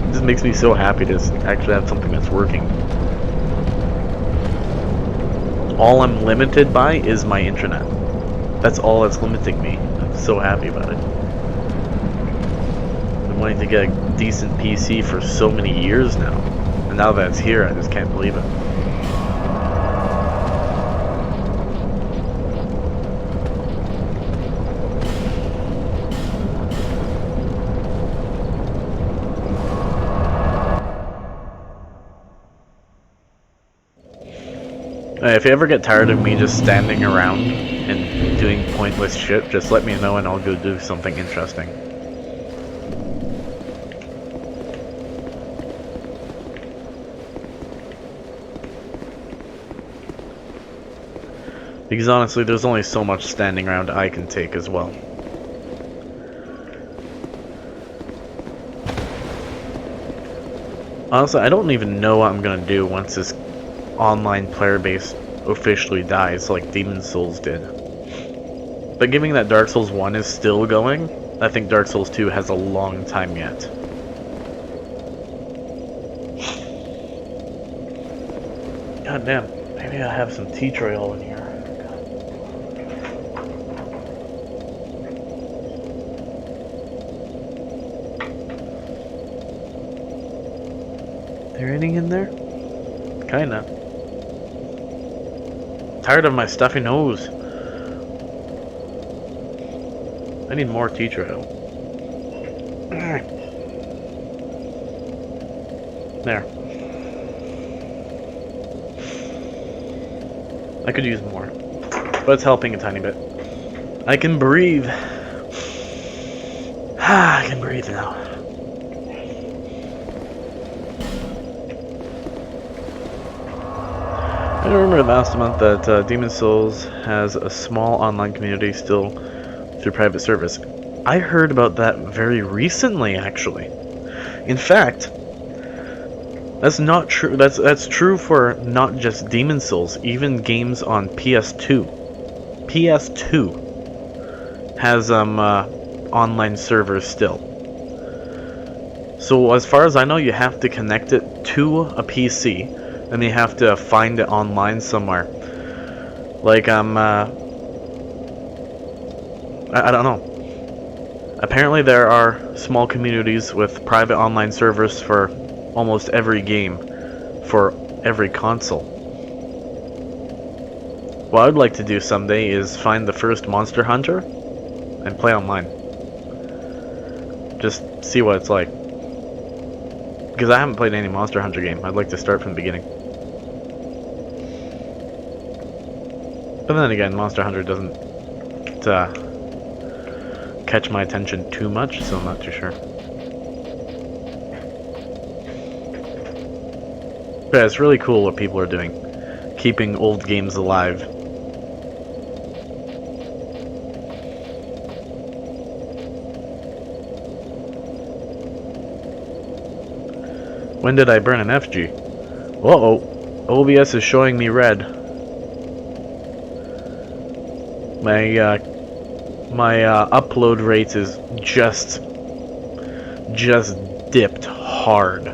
It just makes me so happy to actually have something that's working. All I'm limited by is my internet. That's all that's limiting me. I'm so happy about it. I've been wanting to get a decent PC for so many years now. And now that it's here, I just can't believe it. If you ever get tired of me just standing around and doing pointless shit, just let me know and I'll go do something interesting. Because honestly, there's only so much standing around I can take as well. Honestly, I don't even know what I'm gonna do once this online player base officially dies like Demon Souls did. But given that Dark Souls 1 is still going, I think Dark Souls 2 has a long time yet. God damn, maybe I have some tea tree all in here. There anything in there? Kinda. Tired of my stuffy nose. I need more tea tree. There. I could use more, but it's helping a tiny bit. I can breathe. I can breathe now. I remember last month that Demon Souls has a small online community still through private service. I heard about that very recently, actually. In fact, that's not true. That's true for not just Demon Souls, even games on PS2. PS2 has online servers still. So as far as I know, you have to connect it to a PC, and you have to find it online somewhere. Like I don't know. Apparently there are small communities with private online servers for almost every game, for every console. What I'd like to do someday is find the first Monster Hunter and play online. Just see what it's like. Because I haven't played any Monster Hunter game. I'd like to start from the beginning. But then again, Monster Hunter doesn't catch my attention too much, so I'm not too sure. But yeah, it's really cool what people are doing. Keeping old games alive. When did I burn an FG? Uh-oh. OBS is showing me red. My upload rate is just dipped hard.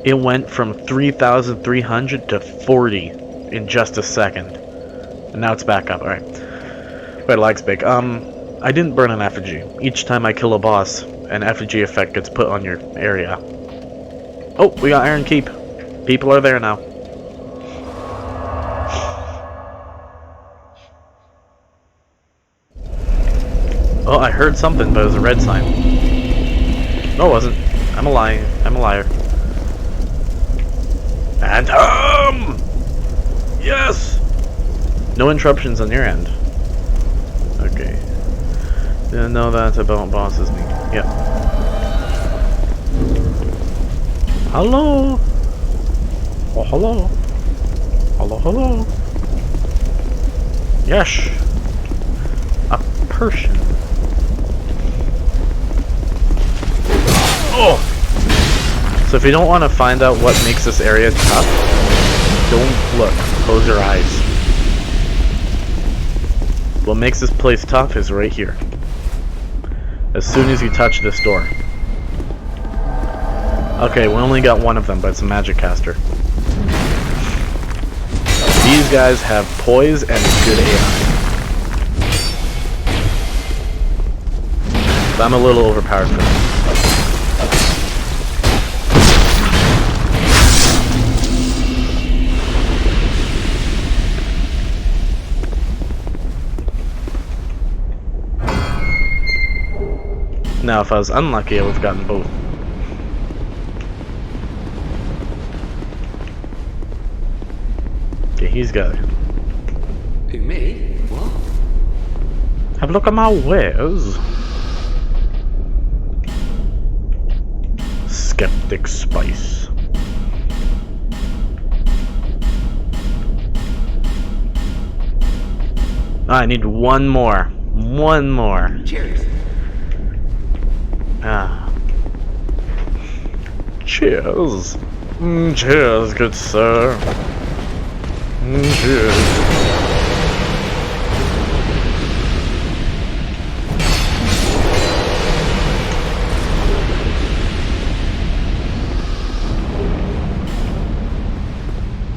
It went from 3,300 to 40 in just a second. And now it's back up. Alright. Wait, lag's big. I didn't burn an effigy. Each time I kill a boss, an effigy effect gets put on your area. Oh, we got Iron Keep. People are there now. Oh, I heard something, but it was a red sign. No, it wasn't. I'm a liar. I'm a liar. Phantom! Yes! No interruptions on your end. Okay. Didn't know that about bosses. Yep. Hello? Oh, hello. Hello, hello. Yes. A person. Oh! So if you don't want to find out what makes this area tough, don't look. Close your eyes. What makes this place tough is right here. As soon as you touch this door. Okay, we only got one of them, but it's a magic caster. These guys have poise and good AI. But I'm a little overpowered for them. Now, if I was unlucky, I would have gotten both. Okay, he's got it. Who, me? What? Have a look at my wares. Skeptic Spice. I need one more. One more. Cheers. Ah. Cheers. Cheers, good sir. Cheers.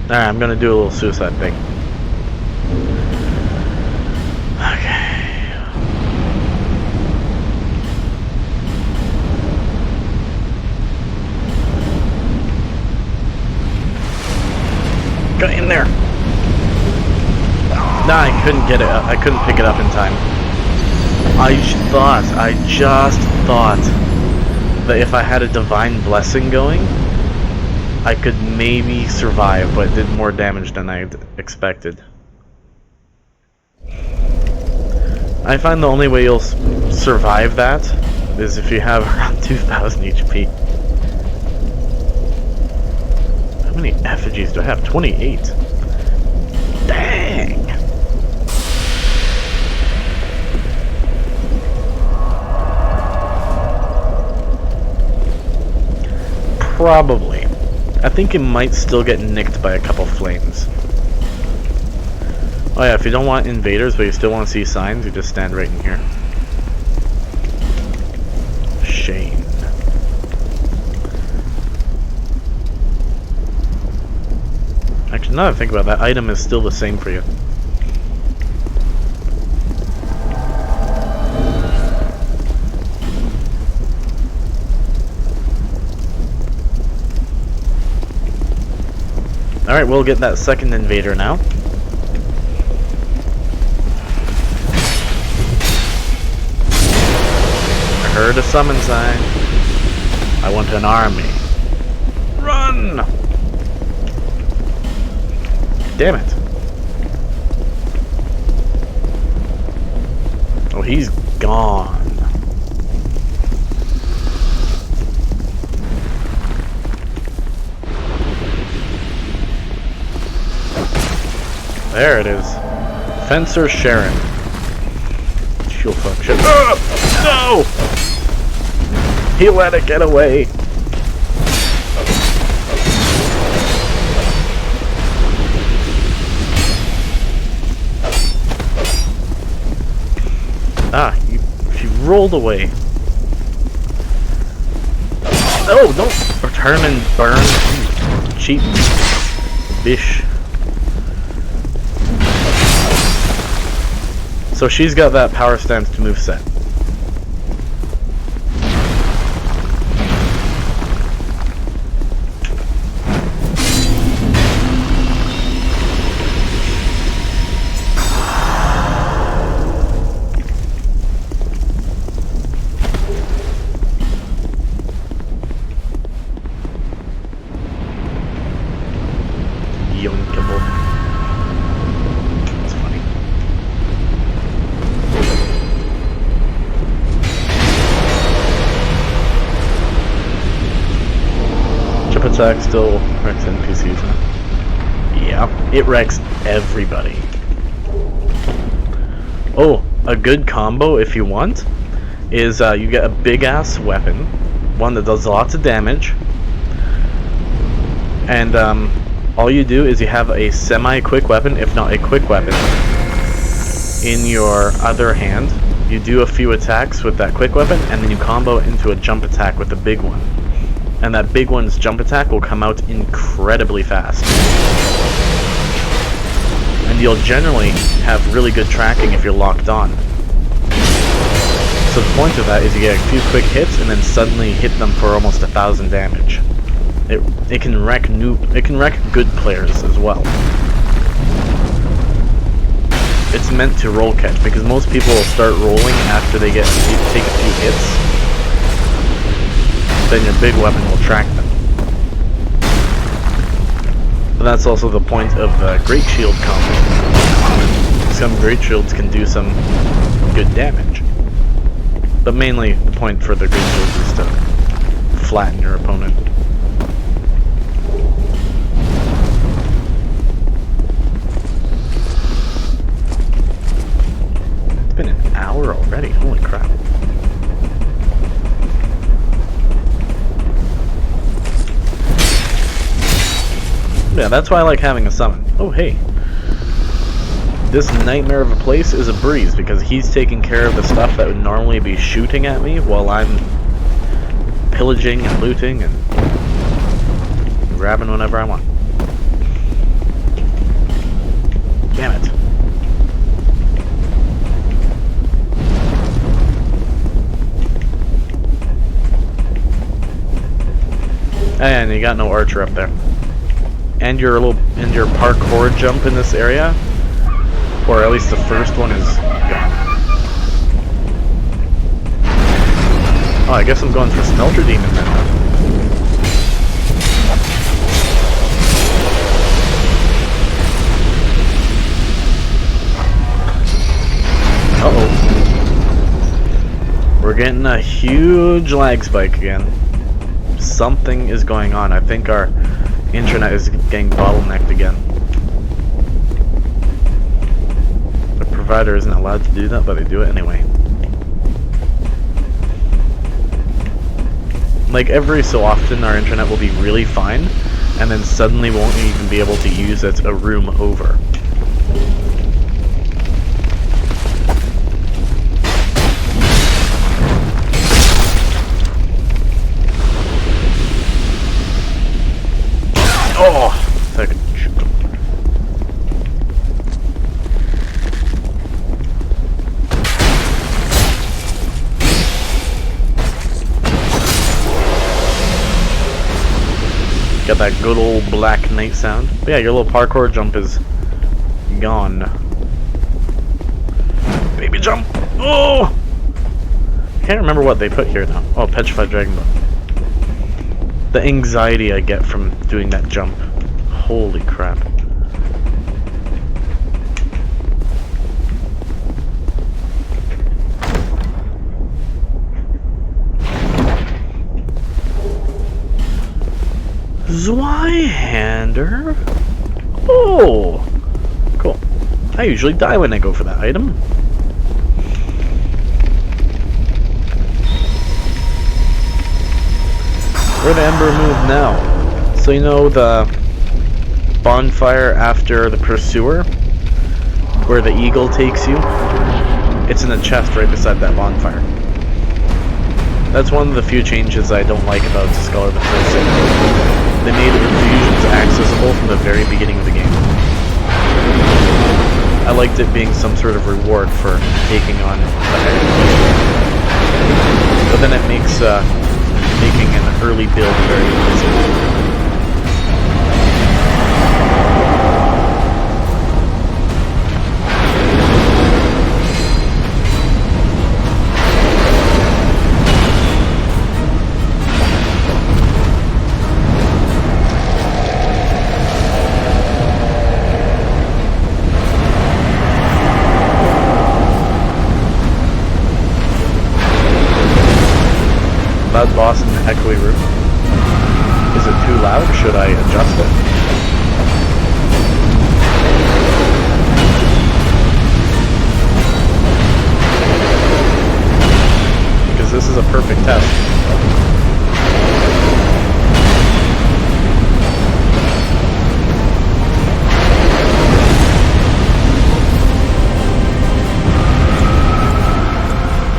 Alright, I'm gonna do a little suicide thing. Okay. Get in there! Nah, I couldn't get it. I couldn't pick it up in time. I just thought that if I had a divine blessing going, I could maybe survive, but it did more damage than I expected. I find the only way you'll survive that is if you have around 2,000 HP. How many effigies do I have? 28. Probably. I think it might still get nicked by a couple flames. Oh yeah, if you don't want invaders but you still want to see signs, you just stand right in here. Shane. Actually, now that I think about that, item is still the same for you. Alright, we'll get that second invader now. I heard a summon sign. I want an army. Run! Damn it. Oh, he's gone. There it is. Fencer Sharon. She'll fuck shit. No! He let it get away. Ah, she rolled away. Oh, don't return and burn. Cheap bish. So she's got that power stance to move set. Yoinkable. That's funny. Chip attack still wrecks NPCs, huh? Yeah, it wrecks everybody. Oh, a good combo if you want is you get a big ass weapon, one that does lots of damage, and all you do is you have a semi-quick weapon, if not a quick weapon, in your other hand. You do a few attacks with that quick weapon, and then you combo into a jump attack with the big one. And that big one's jump attack will come out incredibly fast. And you'll generally have really good tracking if you're locked on. So the point of that is you get a few quick hits and then suddenly hit them for almost 1,000 damage. It can wreck good players as well. It's meant to roll catch because most people will start rolling after they take a few hits. Then your big weapon will track them. But that's also the point of Great Shield combo. Some Great Shields can do some good damage. But mainly the point for the Great Shields is to flatten your opponent. It's been an hour already, holy crap. Yeah, that's why I like having a summon. Oh, hey. This nightmare of a place is a breeze because he's taking care of the stuff that would normally be shooting at me while I'm pillaging and looting and grabbing whenever I want. Damn it. And you got no archer up there. And your parkour jump in this area, or at least the first one, is gone. Oh, I guess I'm going for Smelter Demon then. Uh-oh. We're getting a huge lag spike again. Something is going on. I think our internet is getting bottlenecked again. The provider isn't allowed to do that, but they do it anyway. Like, every so often our internet will be really fine, and then suddenly won't even be able to use it a room over. Oh! Second. Got that good old black knight sound. But yeah, your little parkour jump is gone. Baby jump! Oh! Can't remember what they put here now. Oh, petrified dragon bone. The anxiety I get from doing that jump. Holy crap. Zweihander? Oh! Cool. I usually die when I go for that item. Where the Ember move now? So you know the bonfire after the Pursuer? Where the eagle takes you? It's in a chest right beside that bonfire. That's one of the few changes I don't like about Skull of the First. They made infusions accessible from the very beginning of the game. I liked it being some sort of reward for taking on the heavy. But then it makes making an early build very easy. Loud boss in the echoey room. Is it too loud or should I adjust it? Because this is a perfect test.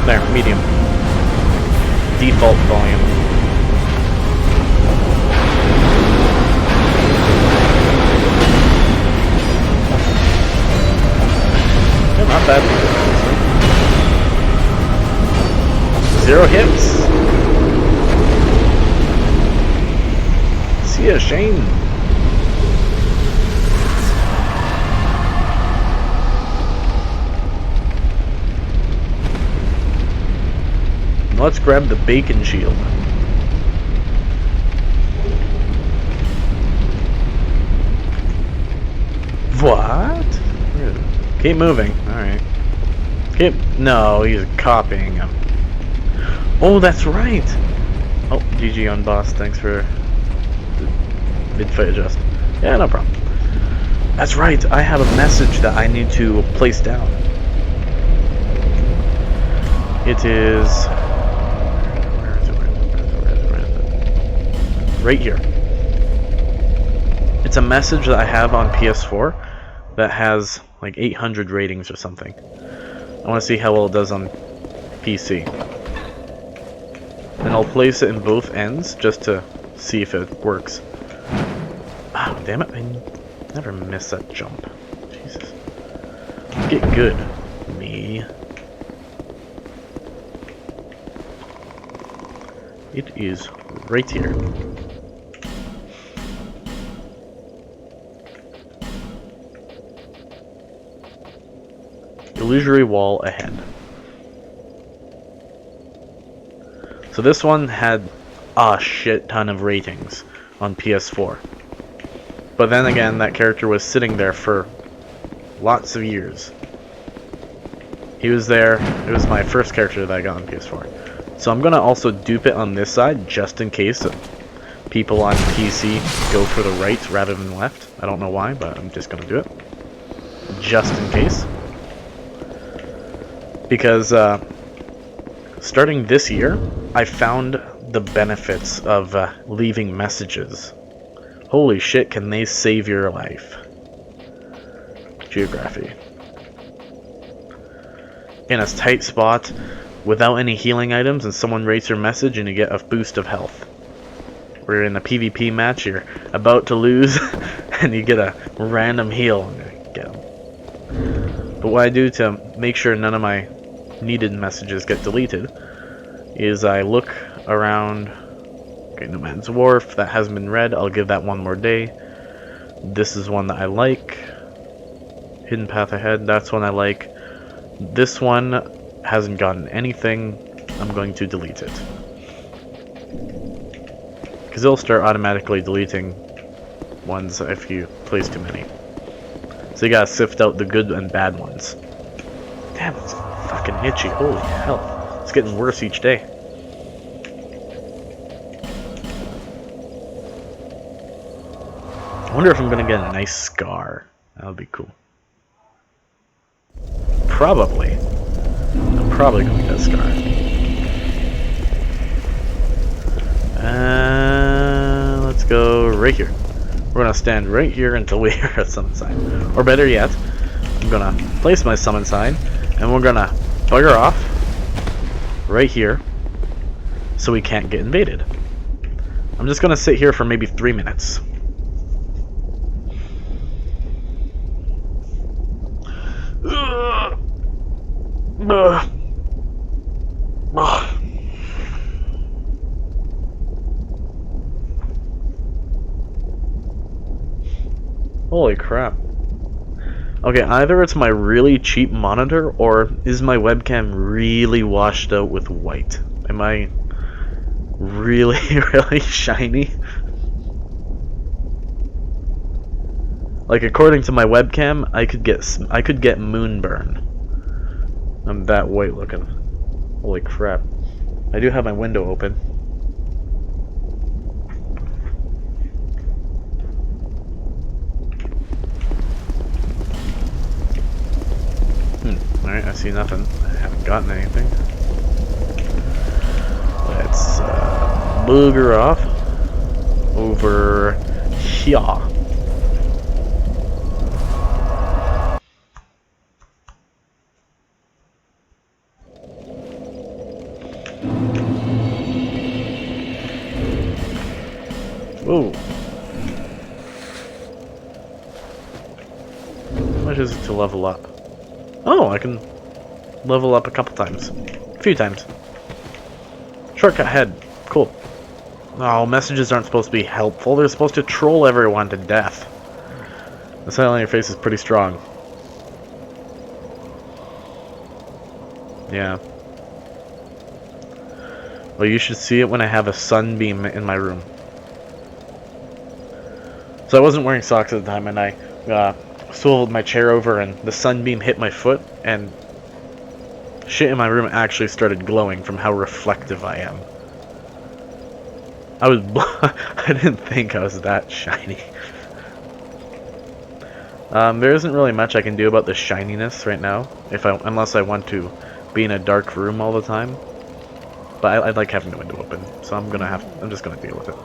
There, medium. Default volume. Yeah, not bad. 0 hits. See ya, Shane. Let's grab the bacon shield. What? Keep moving. Alright. Keep. No, he's copying him. Oh, that's right! Oh, GG on boss. Thanks for the mid-fight adjust. Yeah, no problem. That's right. I have a message that I need to place down. It is... right here. It's a message that I have on PS4 that has like 800 ratings or something. I want to see how well it does on PC. And I'll place it in both ends just to see if it works. Ah, damn it, I never miss that jump. Jesus. Get good, me. It is right here. Illusory wall ahead. So this one had a shit ton of ratings on PS4. But then again, that character was sitting there for lots of years. He was there. It was my first character that I got on PS4. So I'm going to also dupe it on this side just in case people on PC go for the right rather than left. I don't know why, but I'm just going to do it. Just in case. Because starting this year, I found the benefits of leaving messages. Holy shit, can they save your life? Geography. In a tight spot, without any healing items, and someone rates your message and you get a boost of health. We're in a PvP match, you're about to lose, and you get a random heal and get them. But what I do to make sure none of my needed messages get deleted is I look around. Okay, No Man's Wharf, that hasn't been read, I'll give that one more day. This is one that I like. Hidden Path Ahead, that's one I like. This one hasn't gotten anything, I'm going to delete it. Because it'll start automatically deleting ones if you place too many. So you gotta sift out the good and bad ones. Damn, it's fucking itchy, holy hell. It's getting worse each day. I wonder if I'm gonna get a nice scar. That would be cool. Probably. I'm probably gonna get a scar. Let's go right here. We're gonna stand right here until we hear a summon sign. Or better yet, I'm gonna place my summon sign, and we're gonna bugger off right here so we can't get invaded. I'm just gonna sit here for maybe 3 minutes. Holy crap. Okay, either it's my really cheap monitor, or is my webcam really washed out with white? Am I really, really shiny? Like, according to my webcam, I could get moonburn. I'm that white looking. Holy crap. I do have my window open. Alright, I see nothing. I haven't gotten anything. Let's booger off over here. Whoa. How much is it to level up? Oh, I can level up a couple times. A few times. Shortcut head. Cool. Oh, messages aren't supposed to be helpful. They're supposed to troll everyone to death. The smile on your face is pretty strong. Yeah. Well, you should see it when I have a sunbeam in my room. So I wasn't wearing socks at the time, and I swiveled my chair over, and the sunbeam hit my foot, and shit in my room actually started glowing from how reflective I am. I didn't think I was that shiny. There isn't really much I can do about the shininess right now, unless I want to be in a dark room all the time. But I'd like having the window open, so I'm just gonna deal with it.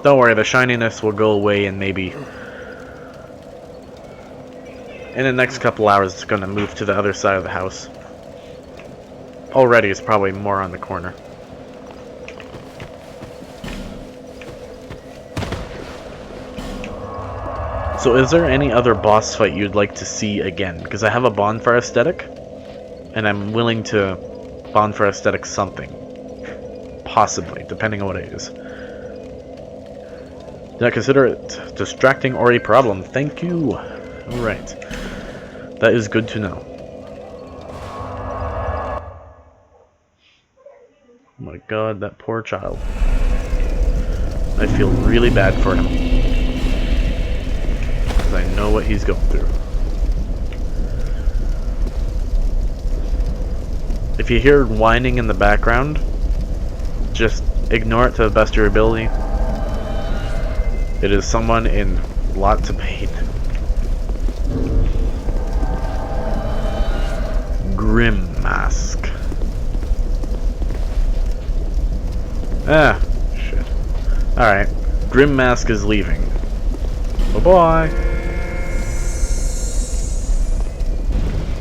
Don't worry, the shininess will go away, and maybe in the next couple hours it's gonna move to the other side of the house. Already it's probably more on the corner. So is there any other boss fight you'd like to see again? Because I have a bonfire aesthetic, and I'm willing to bonfire aesthetic something. Possibly, depending on what it is. Do not consider it distracting or a problem. Thank you. Alright. That is good to know. Oh my god, that poor child. I feel really bad for him. Because I know what he's going through. If you hear whining in the background, just ignore it to the best of your ability. It is someone in lots of pain. Grim Mask. Ah, shit. Alright. Grim Mask is leaving. Bye-bye.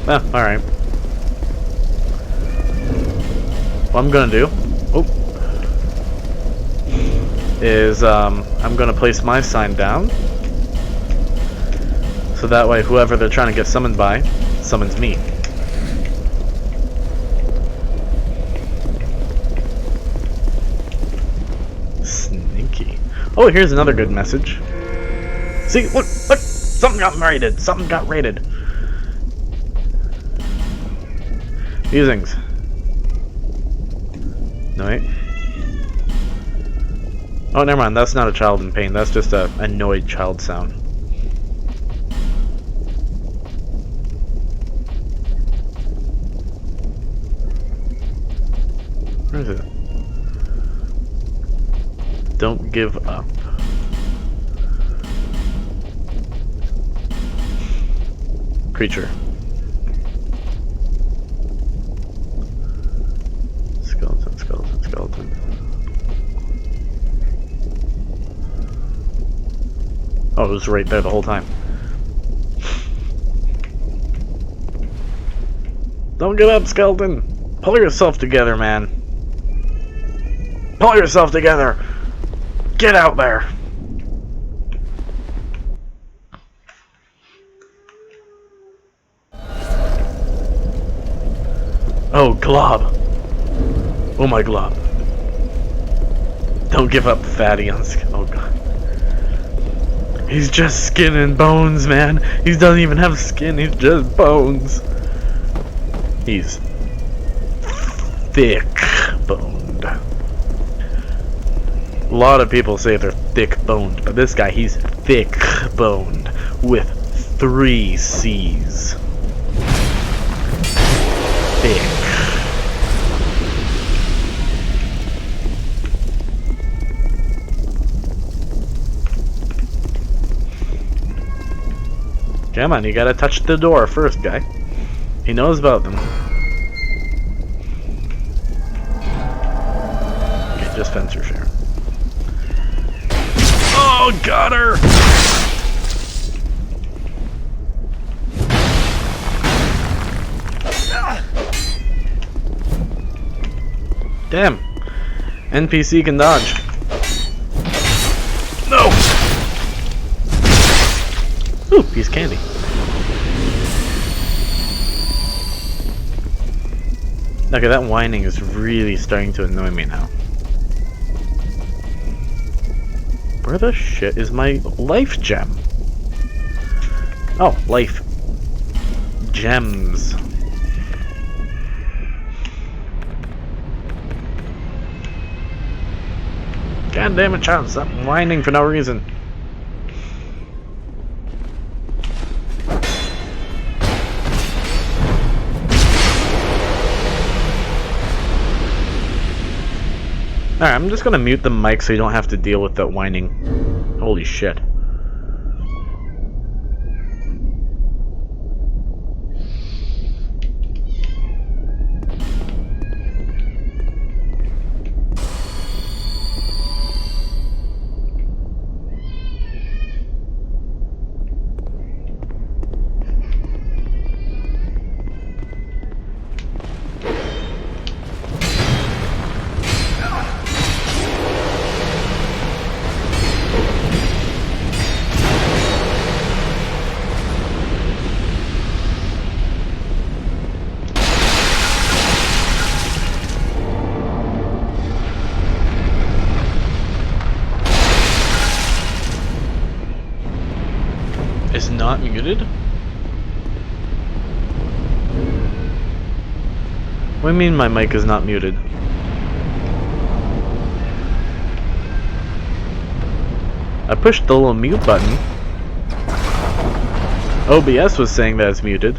Ah, alright. What I'm gonna do... is, I'm gonna place my sign down. So that way, whoever they're trying to get summoned by, summons me. Sneaky. Oh, here's another good message. See, look! Something got raided! Something got raided! Musings. No, wait. Oh, never mind. That's not a child in pain. That's just a annoyed child sound. Where is it? Don't give up. Creature. Skeleton, skeleton, skeleton. Oh, it was right there the whole time. Don't give up, skeleton! Pull yourself together, man. Pull yourself together! Get out there! Oh, glob! Oh my glob. Don't give up, fatty on oh god. He's just skin and bones, man. He doesn't even have skin, he's just bones. He's thick boned. A lot of people say they're thick boned, but this guy, he's thick boned with 3 C's. Thick. Come on, you gotta touch the door first, guy. He knows about them. Okay, just fence share. Oh, got her! Damn. NPC can dodge. No! Ooh, piece of candy. Okay, that whining is really starting to annoy me now. Where the shit is my life gem? Oh, life gems. God damn it, child, stop whining for no reason. Alright, I'm just gonna mute the mic so you don't have to deal with that whining. Holy shit. It's not muted? What do you mean my mic is not muted? I pushed the little mute button. OBS was saying that it's muted.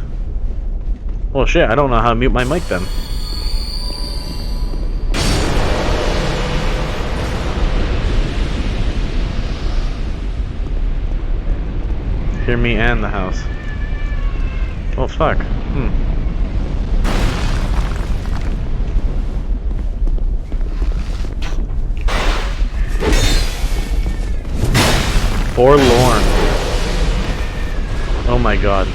Well shit, I don't know how to mute my mic then. Hear me and the house. Oh fuck. Forlorn. Oh my god.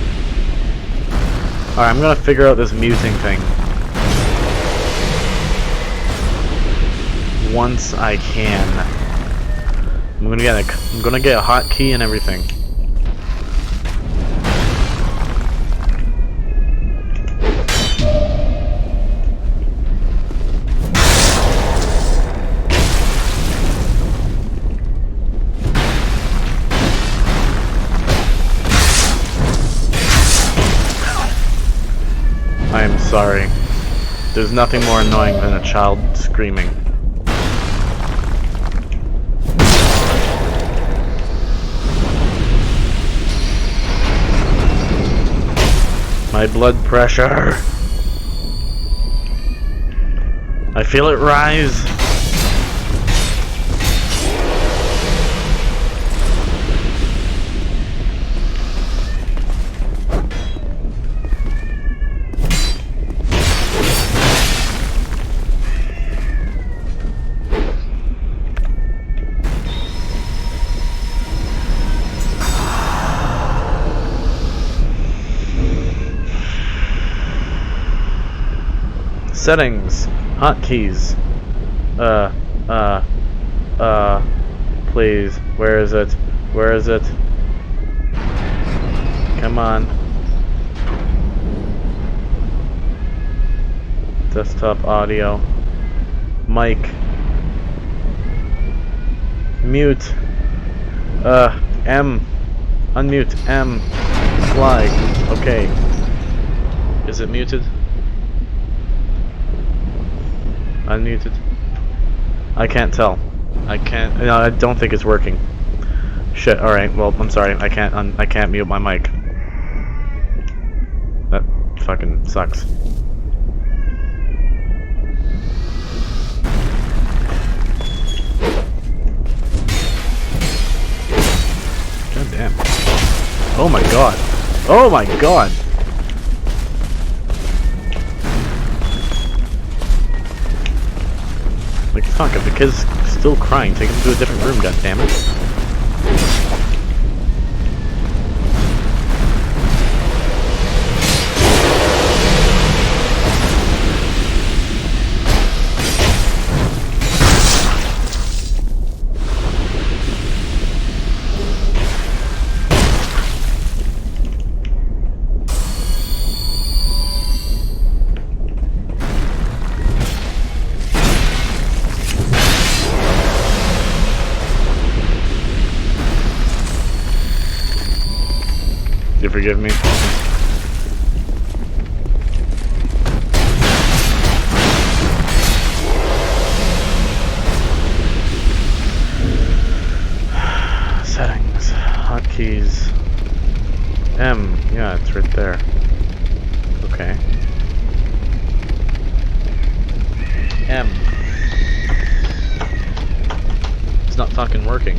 Alright, I'm gonna figure out this muting thing. Once I can. I'm gonna get a hotkey and everything. I am sorry. There's nothing more annoying than a child screaming. My blood pressure. I feel it rise. Settings, hotkeys. Please. Where is it? Where is it? Come on. Desktop audio. Mic. Mute. M. Unmute. M. Flag. Okay. Is it muted? Unmuted. I can't tell. I can't. No, I don't think it's working. Shit. All right. Well, I'm sorry. I can't mute my mic. That fucking sucks. God damn. Oh my god. Oh my god. Like, fuck, if the kid's still crying, take him to a different room, goddammit. You forgive me? Settings, hotkeys, M, yeah, it's right there. Okay. M. It's not fucking working.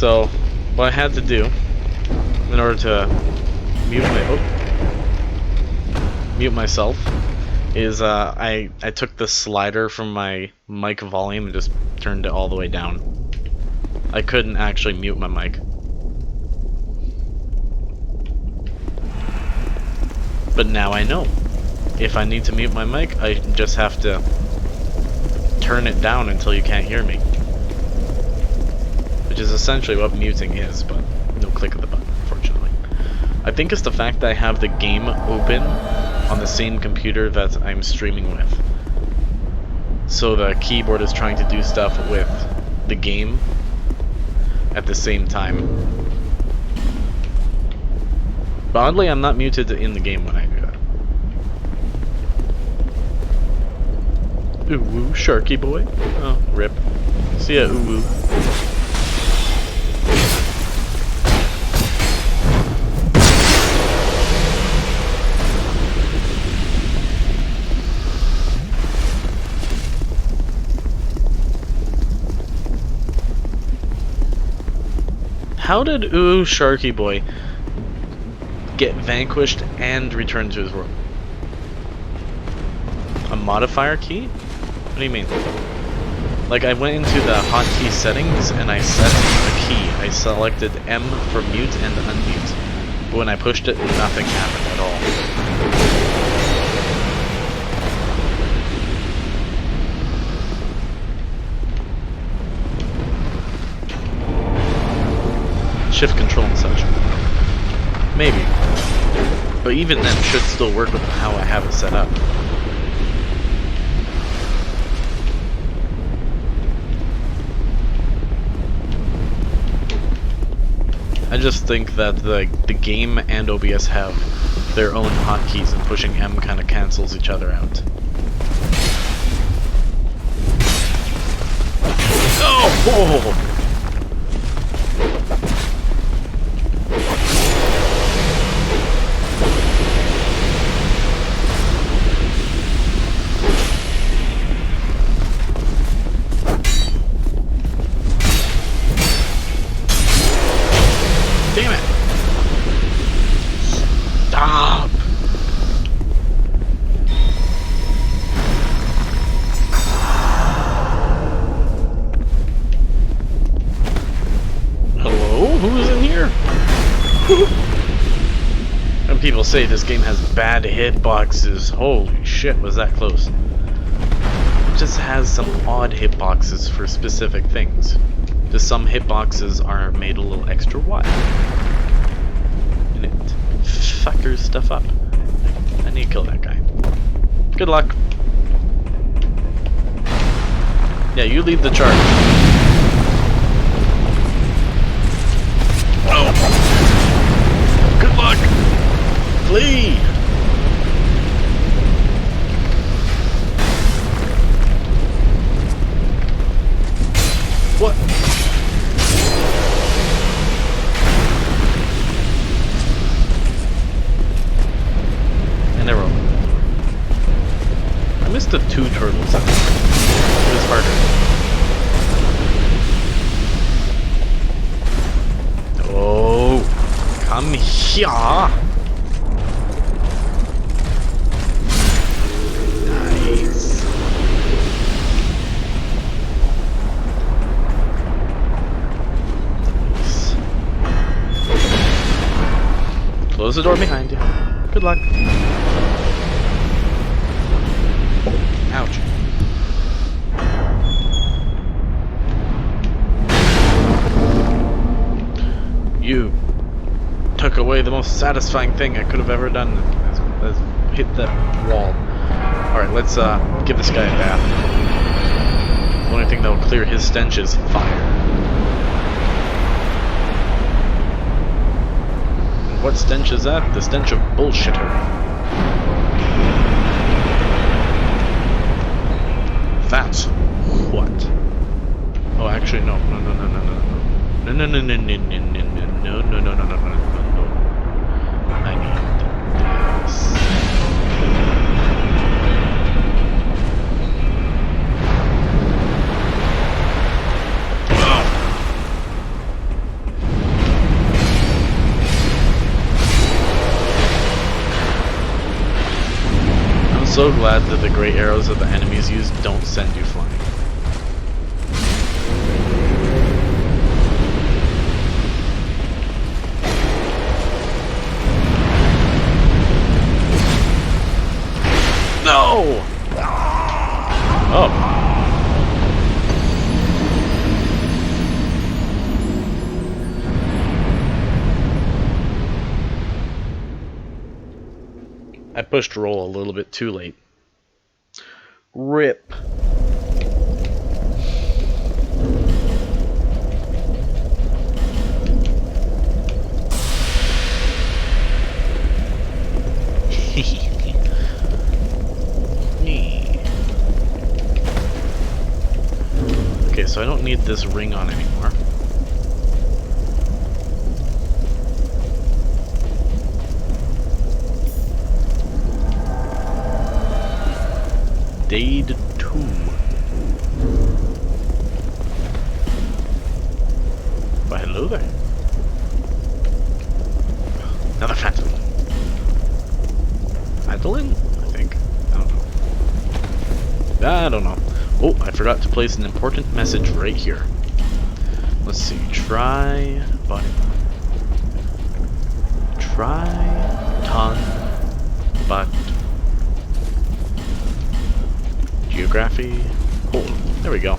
So, what I had to do in order to mute myself is I took the slider from my mic volume and just turned it all the way down. I couldn't actually mute my mic. But now I know. If I need to mute my mic, I just have to turn it down until you can't hear me. Which is essentially what muting is, but no click of the button, unfortunately. I think it's the fact that I have the game open on the same computer that I'm streaming with. So the keyboard is trying to do stuff with the game at the same time. But oddly, I'm not muted in the game when I do that. Ooh woo, Sharky boy. Oh, rip. See ya, ooh woo. How did Ooh Sharky Boy get vanquished and return to his world? A modifier key? What do you mean? Like, I went into the hotkey settings and I set a key. I selected M for mute and unmute. But when I pushed it, nothing happened at all. Shift control and such. Maybe. But even then, it should still work with how I have it set up. I just think that the game and OBS have their own hotkeys, and pushing M kind of cancels each other out. Oh! Whoa! Damn it! Stop! Hello? Who's in here? And people say this game has bad hitboxes. Holy shit, was that close? It just has some odd hitboxes for specific things. Just some hitboxes are made a little extra wide. And it fuckers stuff up. I need to kill that guy. Good luck. Yeah, you lead the charge. Oh! Good luck! Flee! What? And they're over. I missed the two turtles. It was harder. Oh, come here. Nice. Close the door behind you. Good luck. Ouch. You took away the most satisfying thing I could have ever done. Let's hit that wall. Alright, let's give this guy a bath. The only thing that will clear his stench is fire. And what stench is that? The stench of bullshitter. That's what? Oh, actually, no. No. I need this. so glad that the great arrows that the enemies use don't send you flying. No! Oh. I pushed roll a little bit too late. RIP. Okay, so I don't need this ring on anymore. Ds2. Why, hello there. Another phantom. Madeline? I think. I don't know. Oh, I forgot to place an important message right here. Let's see. Try body. Try ton but geography. Oh, there we go.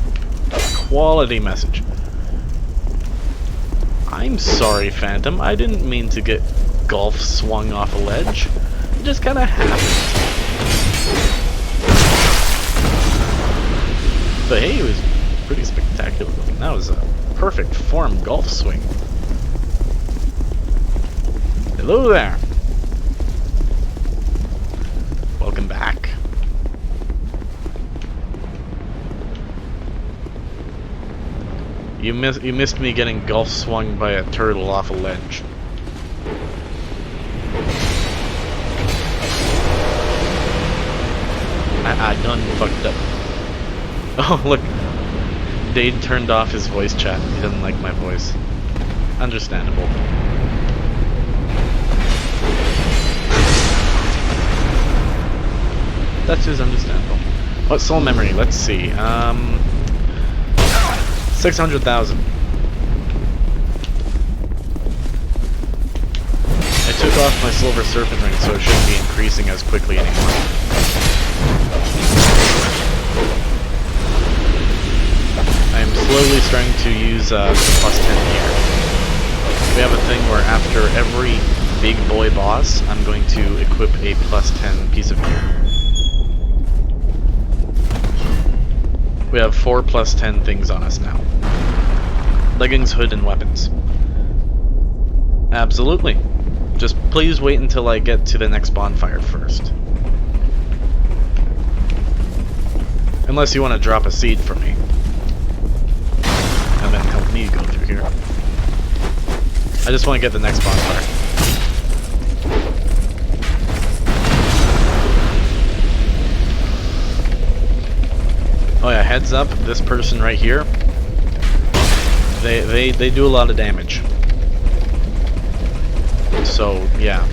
Quality message. I'm sorry, Phantom. I didn't mean to get golf swung off a ledge. It just kind of happened. But hey, it was pretty spectacular looking. That was a perfect form golf swing. Hello there. Welcome back. You missed me getting golf swung by a turtle off a ledge. I done fucked up. Oh, look. Dade turned off his voice chat. He doesn't like my voice. Understandable. That is understandable. What soul memory? Let's see. 600,000. I took off my silver serpent ring, so it shouldn't be increasing as quickly anymore. I'm slowly starting to use plus 10 gear. We have a thing where after every big boy boss, I'm going to equip a plus 10 piece of gear. We have 4 plus 10 things on us now. Leggings, hood, and weapons. Absolutely. Just please wait until I get to the next bonfire first. Unless you want to drop a seed for me. And then help me go through here. I just want to get the next bonfire. Oh yeah, heads up, this person right here, they do a lot of damage. So, yeah.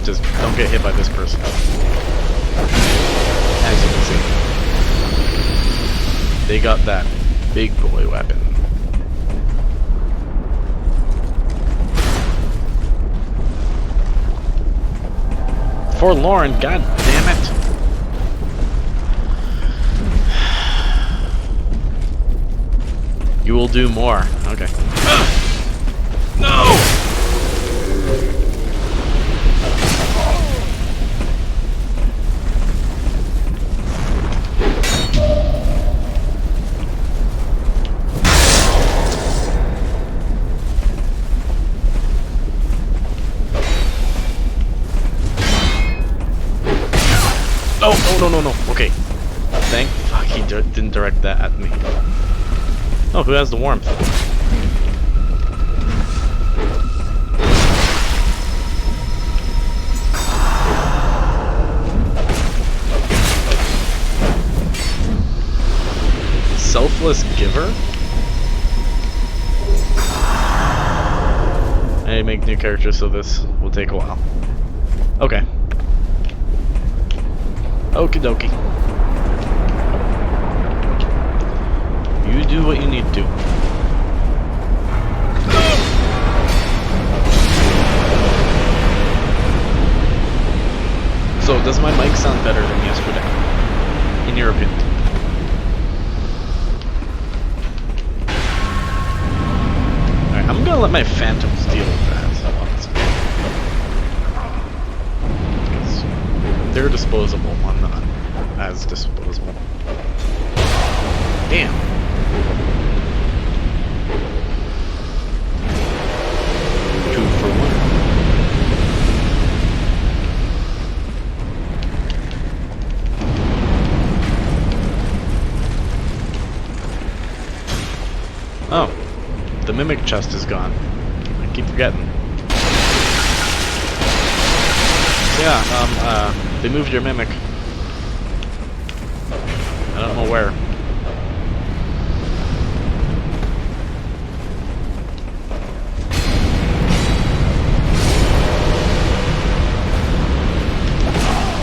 Just don't get hit by this person. As you can see. They got that big boy weapon. Forlorn, god damn it! You will do more. Okay. No! No. Okay. Thank fuck he didn't direct that at me. Oh, who has the warmth? Selfless giver? I make new characters, so this will take a while. Okay. Okie dokie. You do what you need to. So, does my mic sound better than yesterday? In your opinion? Alright, I'm gonna let my phantoms deal with that, honestly. Because they're disposable, I'm not as disposable. Damn. Two for one. Oh, the mimic chest is gone. I keep forgetting. So yeah, they moved your mimic. I don't know where.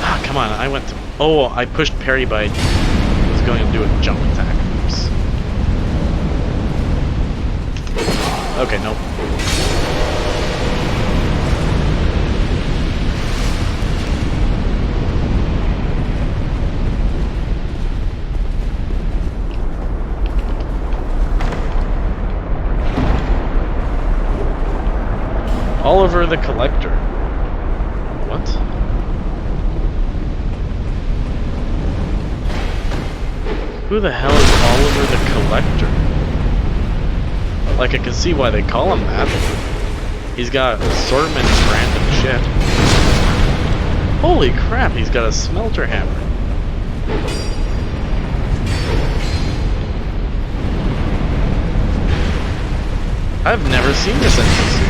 Ah, come on, I went to... Oh, I pushed parry by... I was going to do a jump attack. Oops. Okay, nope. Oliver the Collector. What? Who the hell is Oliver the Collector? Like, I can see why they call him that. He's got an assortment of random shit. Holy crap, he's got a smelter hammer. I've never seen this NPC.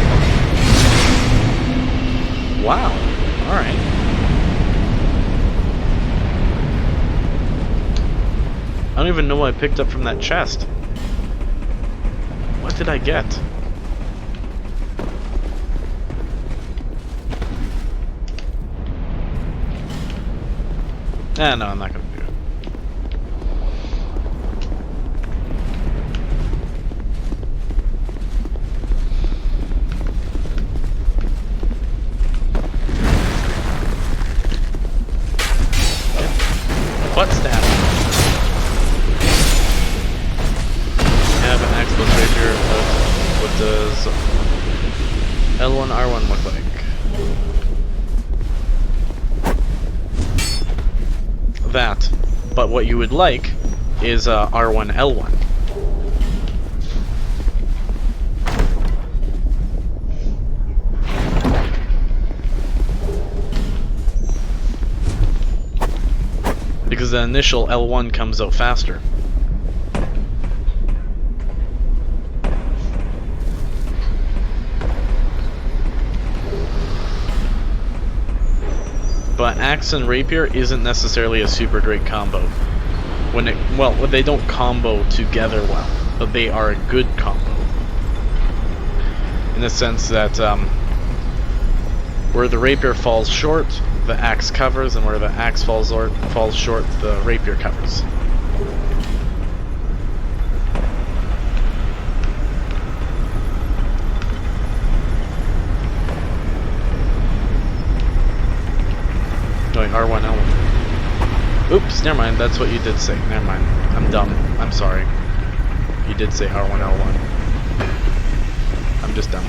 Wow. Alright. I don't even know what I picked up from that chest. What did I get? Ah, no, I'm not gonna do it. Butt stab. Have an axe plus rapier, but what does L1 R1 look like? That. But what you would like is R1 L1. Because the initial L1 comes out faster. But axe and rapier isn't necessarily a super great combo. Well, they don't combo together well, but they are a good combo. In the sense that where the rapier falls short, the axe covers, and where the axe falls short, the rapier covers. Wait, R1, L1. Oops, never mind, that's what you did say. Never mind. I'm dumb. I'm sorry. You did say R1, L1. I'm just dumb.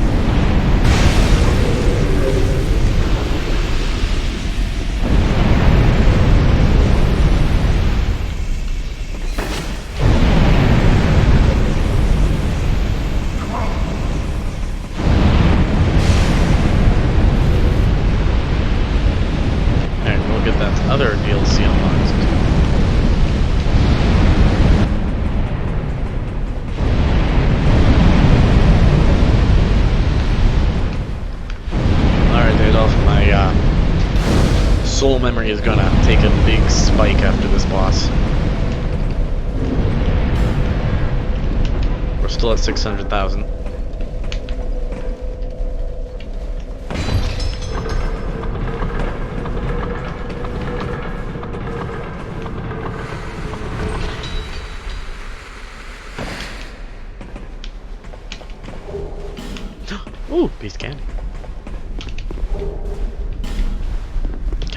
Get that other DLC unlocked. Alright, dude, off my soul memory is gonna take a big spike after this boss. We're still at 600,000.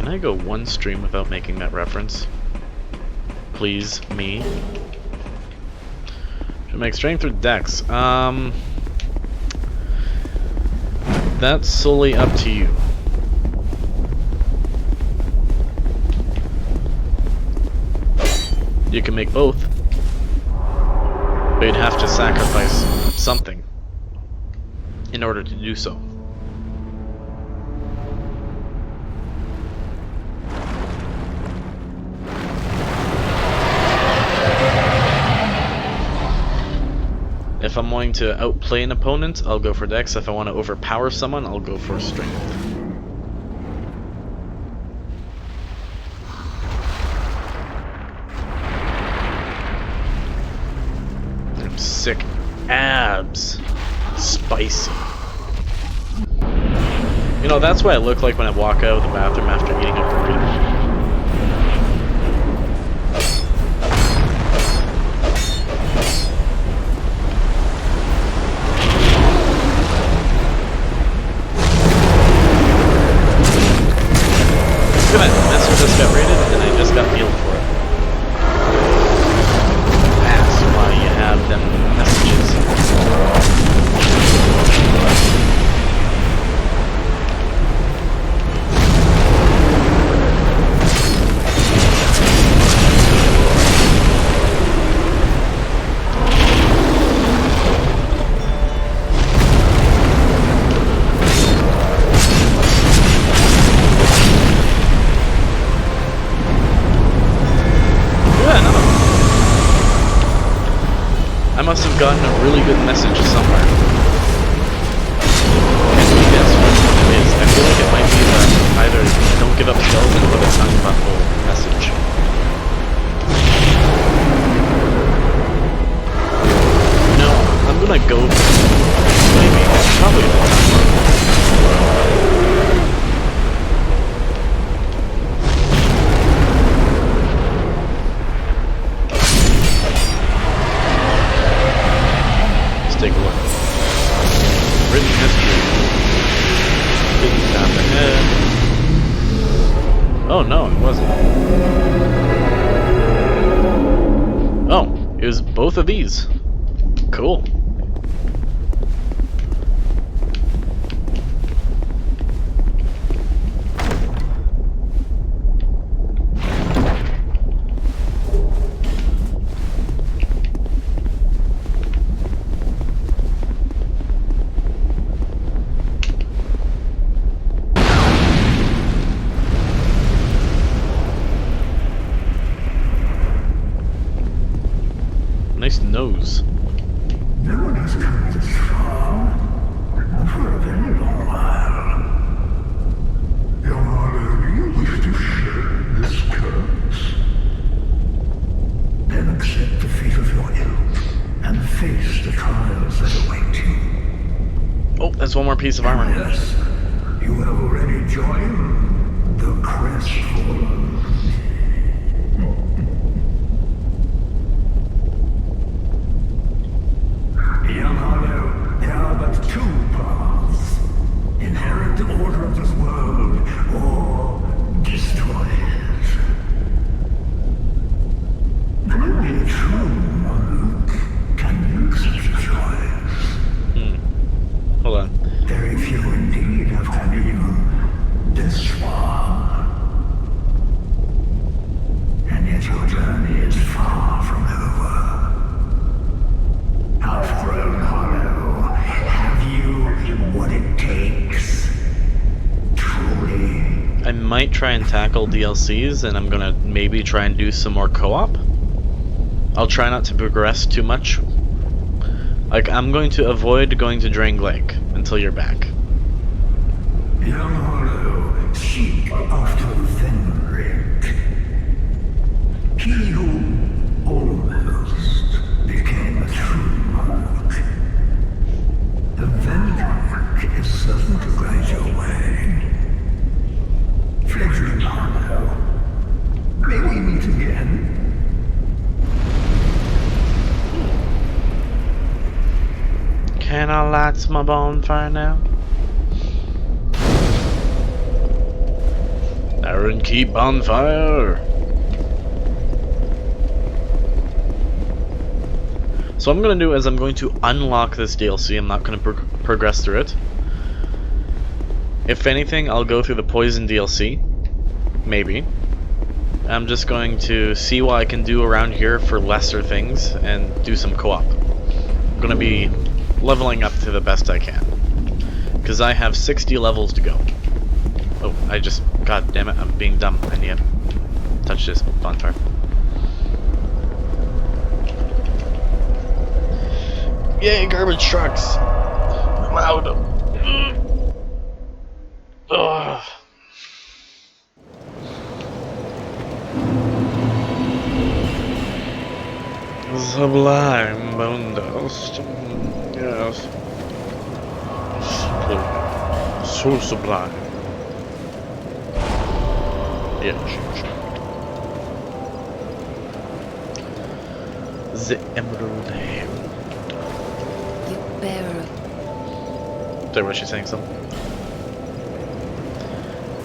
Can I go one stream without making that reference? Please, me. Should make strength through Dex. That's solely up to you. You can make both, but you'd have to sacrifice something in order to do so. If I'm wanting to outplay an opponent, I'll go for Dex. If I want to overpower someone, I'll go for Strength. I'm sick. Abs. Spicy. You know, that's what I look like when I walk out of the bathroom after eating a burrito. Look at that, message just got rated and I just got healed for it. That's why you have them messages. I must have gotten a really good message somewhere. Can you guess what it is? I feel like it might be the either don't give up skeleton or the tongue butthole message. No, I'm gonna go maybe probably the tongue butthole. Take a look. Written history. Hidden path ahead. Oh no, it wasn't. Oh, it was both of these. Cool. Nice nose. No one has come this far for a very long while. Your Honor, do you wish to share this curse? Then accept the fate of your ilk and face the trials that await you. Oh, that's one more piece of armor. Yes, you have already joined the Crestfallen. Young Hollow, there are but two paths. Inherit the order of this world, or destroy it. Only a true monk can make such a choice. Hold on. Very few indeed have come even this far. And yet your journey is far from over. Outgrown Hollow, have you what it takes? Truly? I might try and tackle DLCs, and I'm gonna maybe try and do some more co-op. I'll try not to progress too much. Like, I'm going to avoid going to Drang Lake until you're back. Young Hollow, seek after Fenric. He who almost became a true monk. The Fenric is certain to guide your way. Fledgling Hollow, may we meet again? Can I light my bonfire now? There fire and keep on fire. So what I'm going to do is I'm going to unlock this DLC. I'm not going to progress through it. If anything, I'll go through the Poison DLC. Maybe. I'm just going to see what I can do around here for lesser things and do some co-op. I'm going to be leveling up to the best I can. Because I have 60 levels to go. Oh, god damn it, I'm being dumb. I need to touch this bonfire. Yay, garbage trucks! Loud. Ugh. Sublime bone dust. Yes. So sublime. Yes. The Emerald Hand. You bearer. Sorry, was she saying something?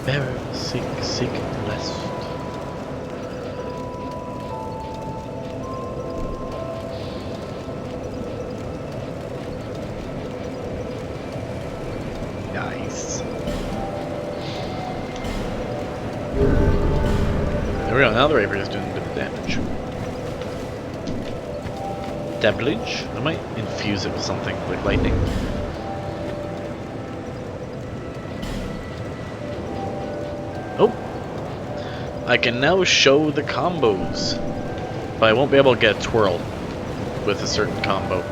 Bearer, seek, blessed. Nice. There we go, now the Rapier is doing a bit of damage. Devilish? I might infuse it with something like lightning. Oh! I can now show the combos. But I won't be able to get a twirl with a certain combo.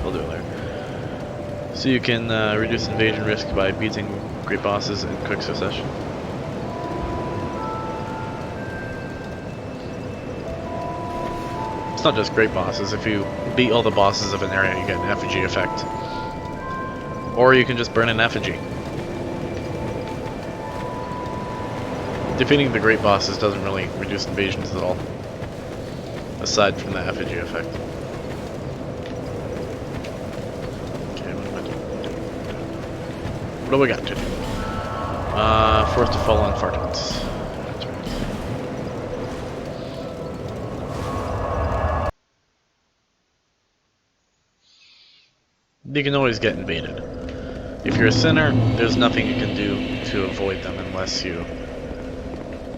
I'll do it later. So you can reduce invasion risk by beating great bosses in quick succession. It's not just great bosses. If you beat all the bosses of an area, you get an effigy effect. Or you can just burn an effigy. Defeating the great bosses doesn't really reduce invasions at all. Aside from the effigy effect. Okay, what do we got to do? Forced to fall on fartons. You can always get invaded. If you're a sinner, there's nothing you can do to avoid them unless you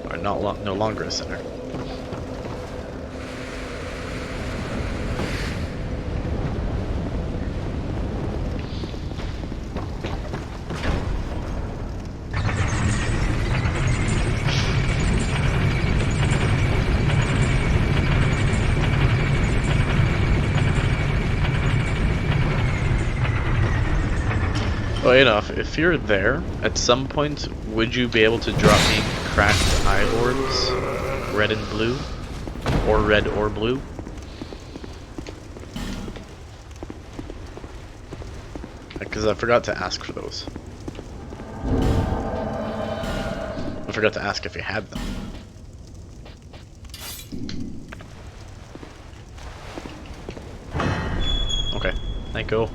are no longer a sinner. Oh, Adolf, if you're there, at some point, would you be able to drop me cracked eye orbs? Red and blue? Or red or blue? Because I forgot to ask for those. I forgot to ask if you had them. Okay, thank you.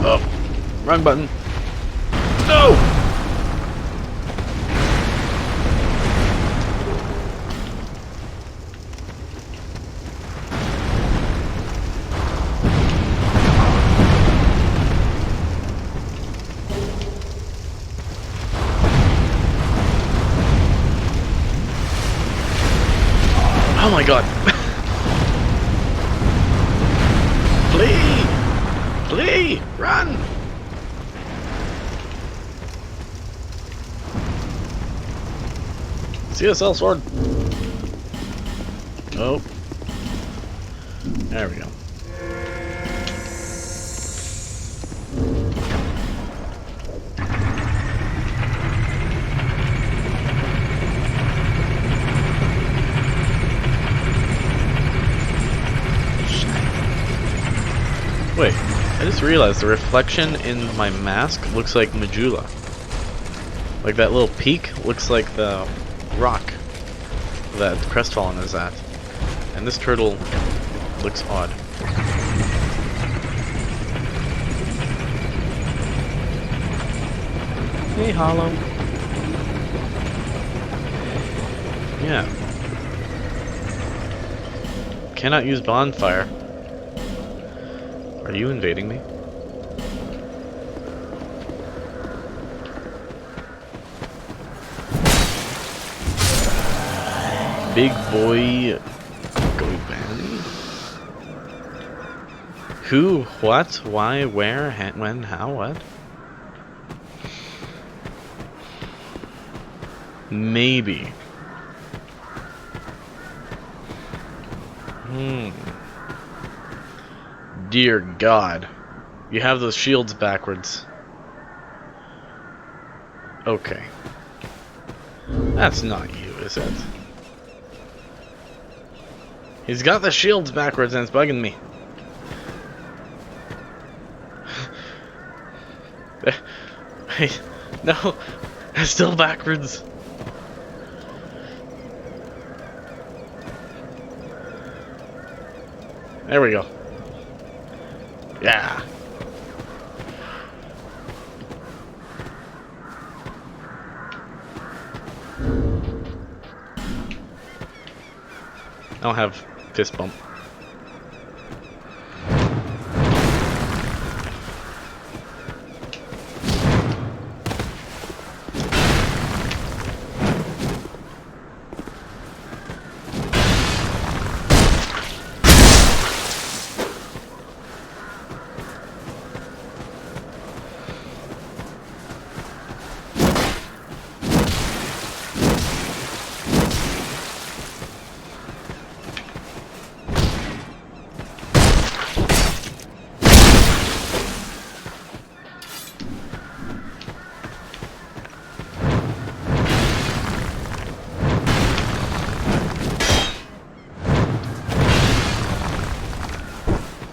Oh, wrong button. No! Oh my god. Flee! Flee! Run! CSL sword! Oh. There we go. Wait, I just realized the reflection in my mask looks like Majula. Like that little peak looks like the rock that Crestfallen is at. And this turtle looks odd. Hey, Hollow. Yeah. Cannot use bonfire. Are you invading me? Big boy go band. Who? What? Why? Where? When? How? What? Maybe. Dear God. You have those shields backwards. Okay. That's not you, is it? He's got the shields backwards and it's bugging me. Wait, no, it's still backwards. There we go. Yeah. I don't have fist bump.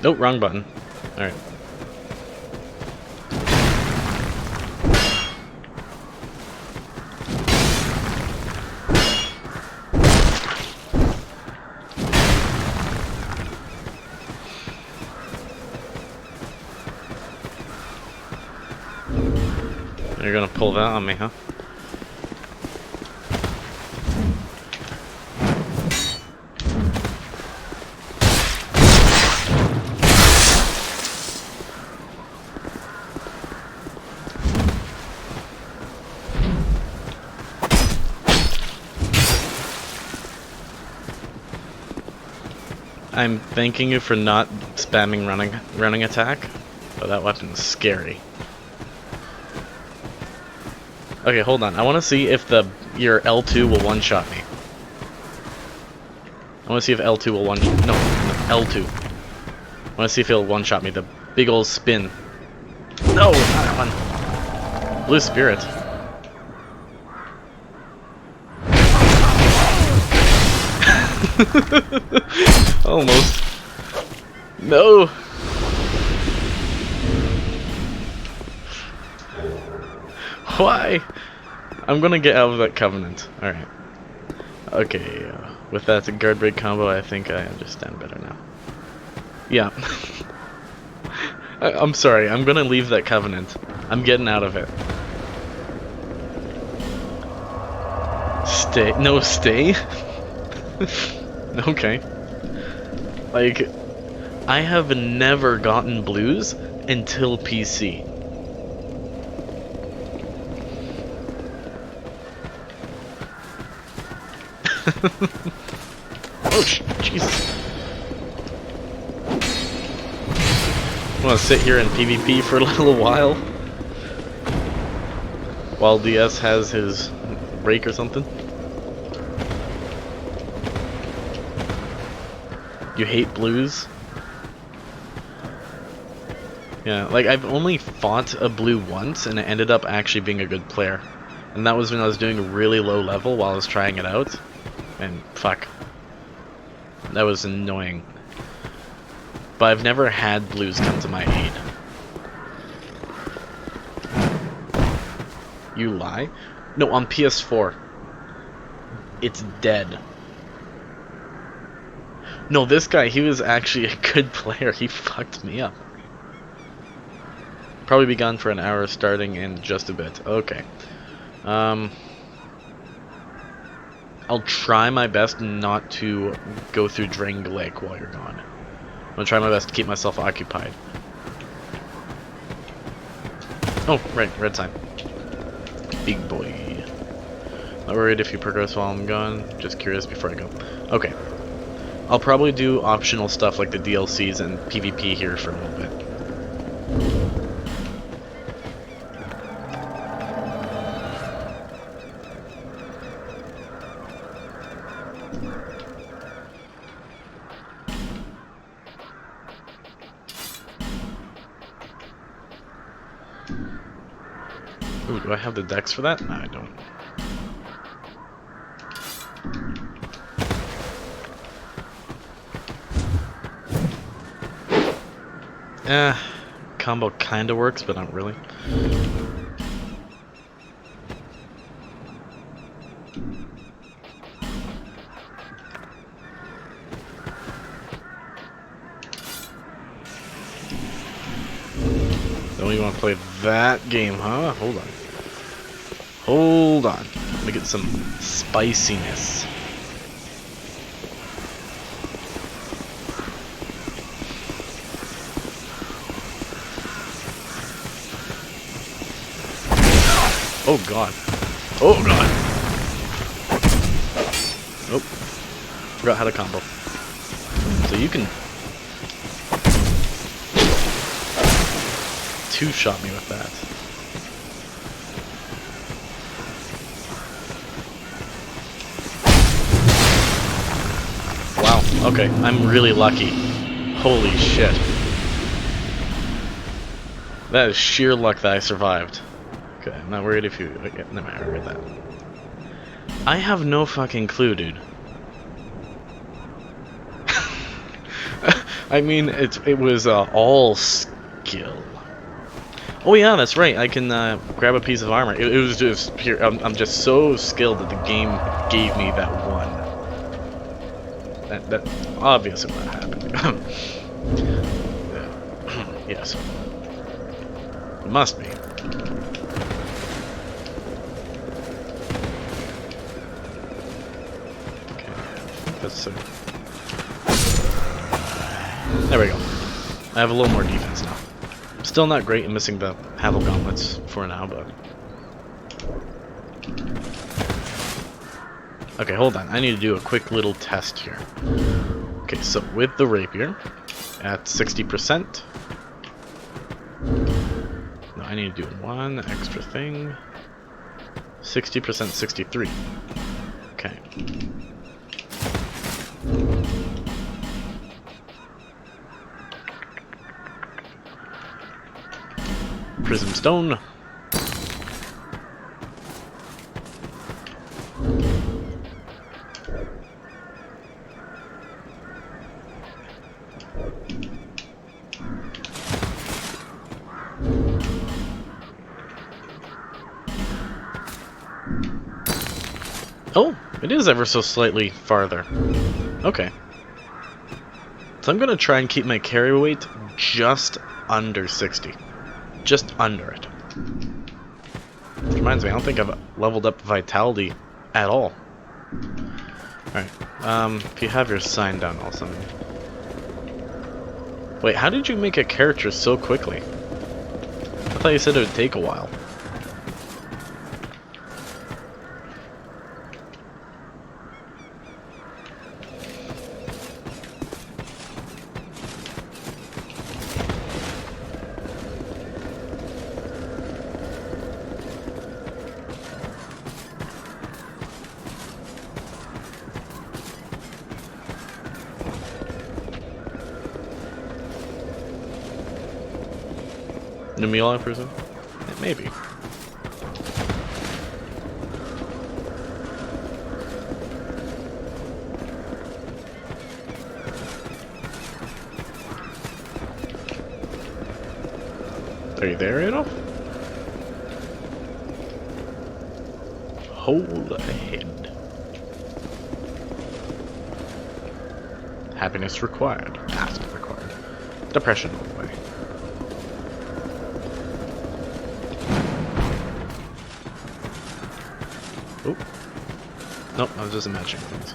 Nope, wrong button. Alright. You're gonna pull that on me, huh? I'm thanking you for not spamming running attack, but that weapon's scary. Okay, hold on. I want to see if your L2 will one-shot me. I want to see if L2 will no, L2. I want to see if it'll one-shot me. The big old spin. No, not that one. Blue Spirit. Almost. No. Why? I'm gonna get out of that covenant. Alright. Okay, with that guard break combo, I think I understand better now. Yeah. I'm sorry, I'm gonna leave that covenant. I'm getting out of it. Stay? No, stay? Okay. Like, I have never gotten blues until PC. Oh, Jesus. I'm gonna sit here in PvP for a little while DS has his break or something. You hate blues? Yeah, like I've only fought a blue once and it ended up actually being a good player. And that was when I was doing really low level while I was trying it out. And fuck. That was annoying. But I've never had blues come to my aid. You lie? No, on PS4. It's dead. No, this guy, he was actually a good player. He fucked me up. Probably be gone for an hour starting in just a bit. Okay. I'll try my best not to go through Drang Lake while you're gone. I'm gonna try my best to keep myself occupied. Oh, right, red sign. Big boy. Not worried if you progress while I'm gone. Just curious before I go. Okay. I'll probably do optional stuff like the DLCs and PvP here for a little bit. Ooh, do I have the dex for that? No, I don't. Combo kinda works, but not really. Don't you want to play that game, huh? Hold on. Hold on. Let me get some spiciness. Oh god. Oh god. Oh. Forgot how to combo. So you can two-shot me with that. Wow. Okay. I'm really lucky. Holy shit. That is sheer luck that I survived. Okay, I'm not worried if you... Okay, never mind, I read that. I have no fucking clue, dude. I mean, it was all skill. Oh yeah, that's right. I can grab a piece of armor. It was just pure... I'm just so skilled that the game gave me that one. That obviously what happened. Yes. It must be. So, there we go. I have a little more defense now. Still not great in missing the Havel gauntlets for now, but... Okay, hold on. I need to do a quick little test here. Okay, so with the rapier, at 60%... No, I need to do one extra thing. 60%, 63. Okay. Prism stone. Oh, it is ever so slightly farther. Okay. So I'm gonna try and keep my carry weight just under 60. Just under it. Which reminds me, I don't think I've leveled up Vitality at all. Alright, if you have your sign down also. Wait, how did you make a character so quickly? I thought you said it would take a while. Numila, I presume? Maybe. Are you there, Adolf? Hold ahead. Happiness required. Task required. Depression away. Oop. Nope, I was just imagining things.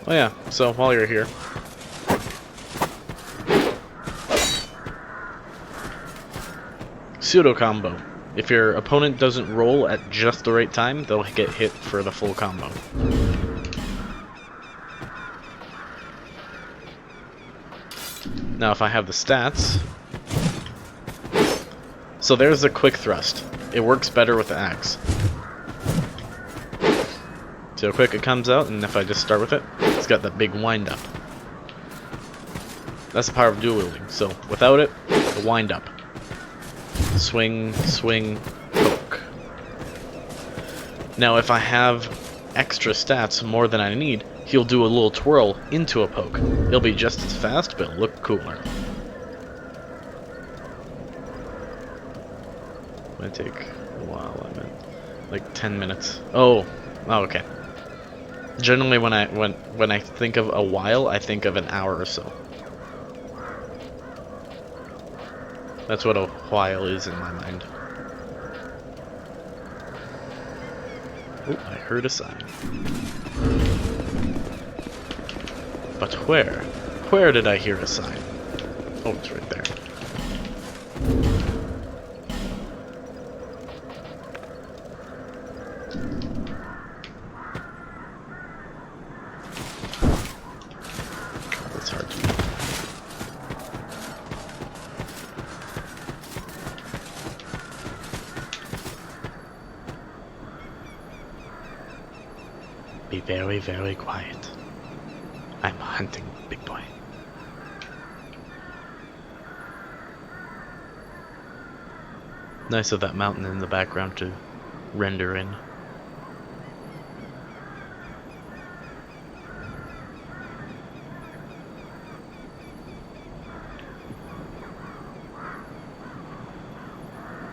Oh yeah, so while you're here, pseudo combo. If your opponent doesn't roll at just the right time, they'll get hit for the full combo. Now if I have the stats, so there's the quick thrust. It works better with the axe. See how quick it comes out, and if I just start with it, it's got that big wind up. That's the power of dual wielding. So without it, the wind up. Swing, swing, poke. Now if I have extra stats, more than I need, he'll do a little twirl into a poke. It'll be just as fast, but it'll look cooler. Might take a while, I meant like 10 minutes. Oh, okay. Generally when I think of a while, I think of an hour or so. That's what a while is in my mind. Oh, I heard a sign. But where? Where did I hear a sign? Oh, it's right there. That's hard to do. Be very, very quiet. I'm hunting, big boy. Nice of that mountain in the background to render in.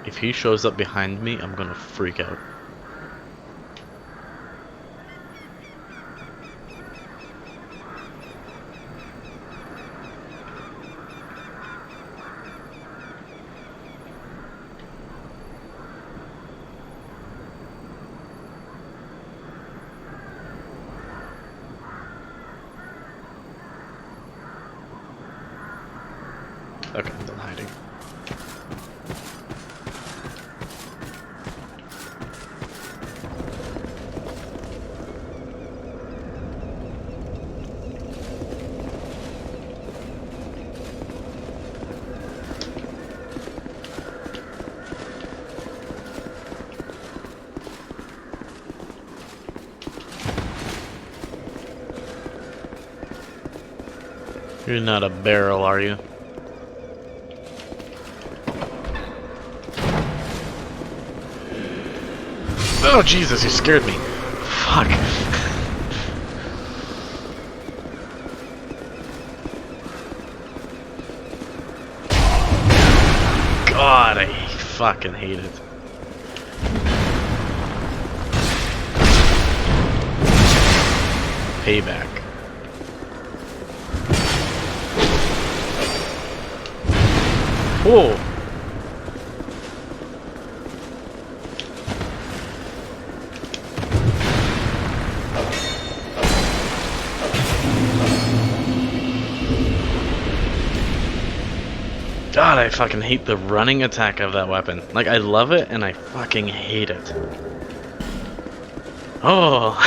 If he shows up behind me, I'm gonna freak out. Okay, I'm done hiding. You're not a barrel, are you? Oh Jesus, you scared me. Fuck. God, I fucking hate it. Payback. Whoa. God, I fucking hate the running attack of that weapon. Like, I love it, and I fucking hate it. Oh!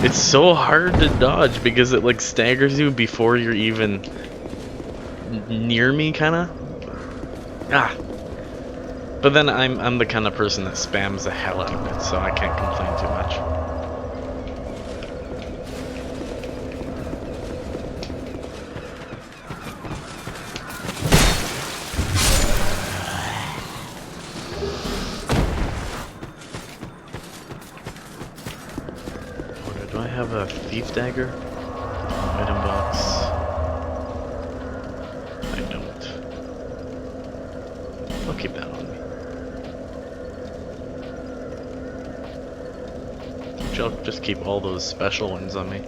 It's so hard to dodge because it, like, staggers you before you're even near me, kinda. Ah. But then I'm the kind of person that spams the hell out of it, so I can't complain too much. have a thief dagger? Item box. I don't. I'll keep that on me. I'll just keep all those special ones on me.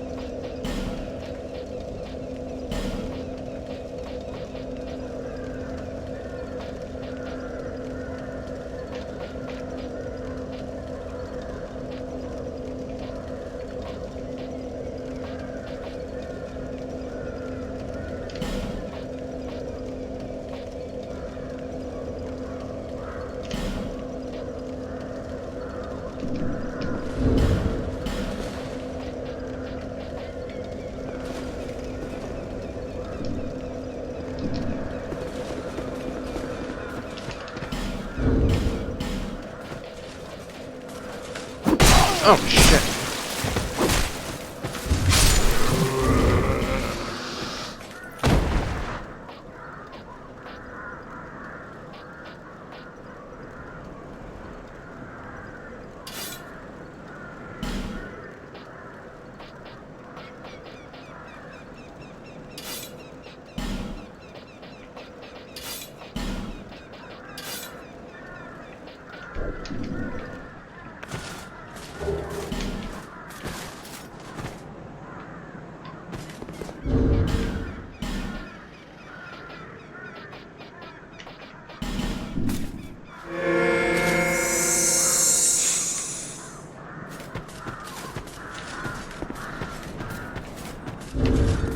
Oh shit.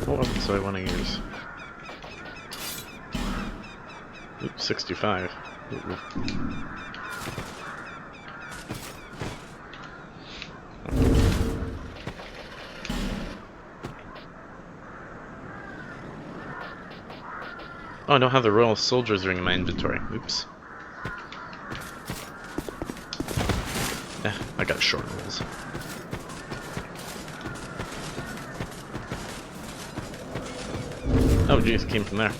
What weapons do I want to use? Oops, 65. Ooh. Oh, I don't have the Royal Soldiers ring in my inventory. Oops. I got short rolls. Oh geez, it came from there.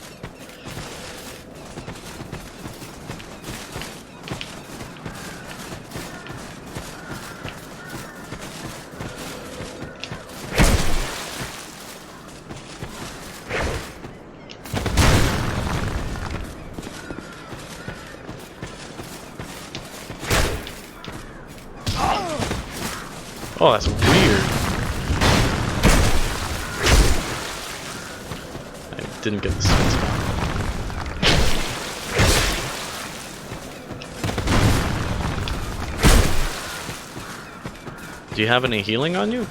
Oh, that's weird. I didn't get the sweet spot. Do you have any healing on you?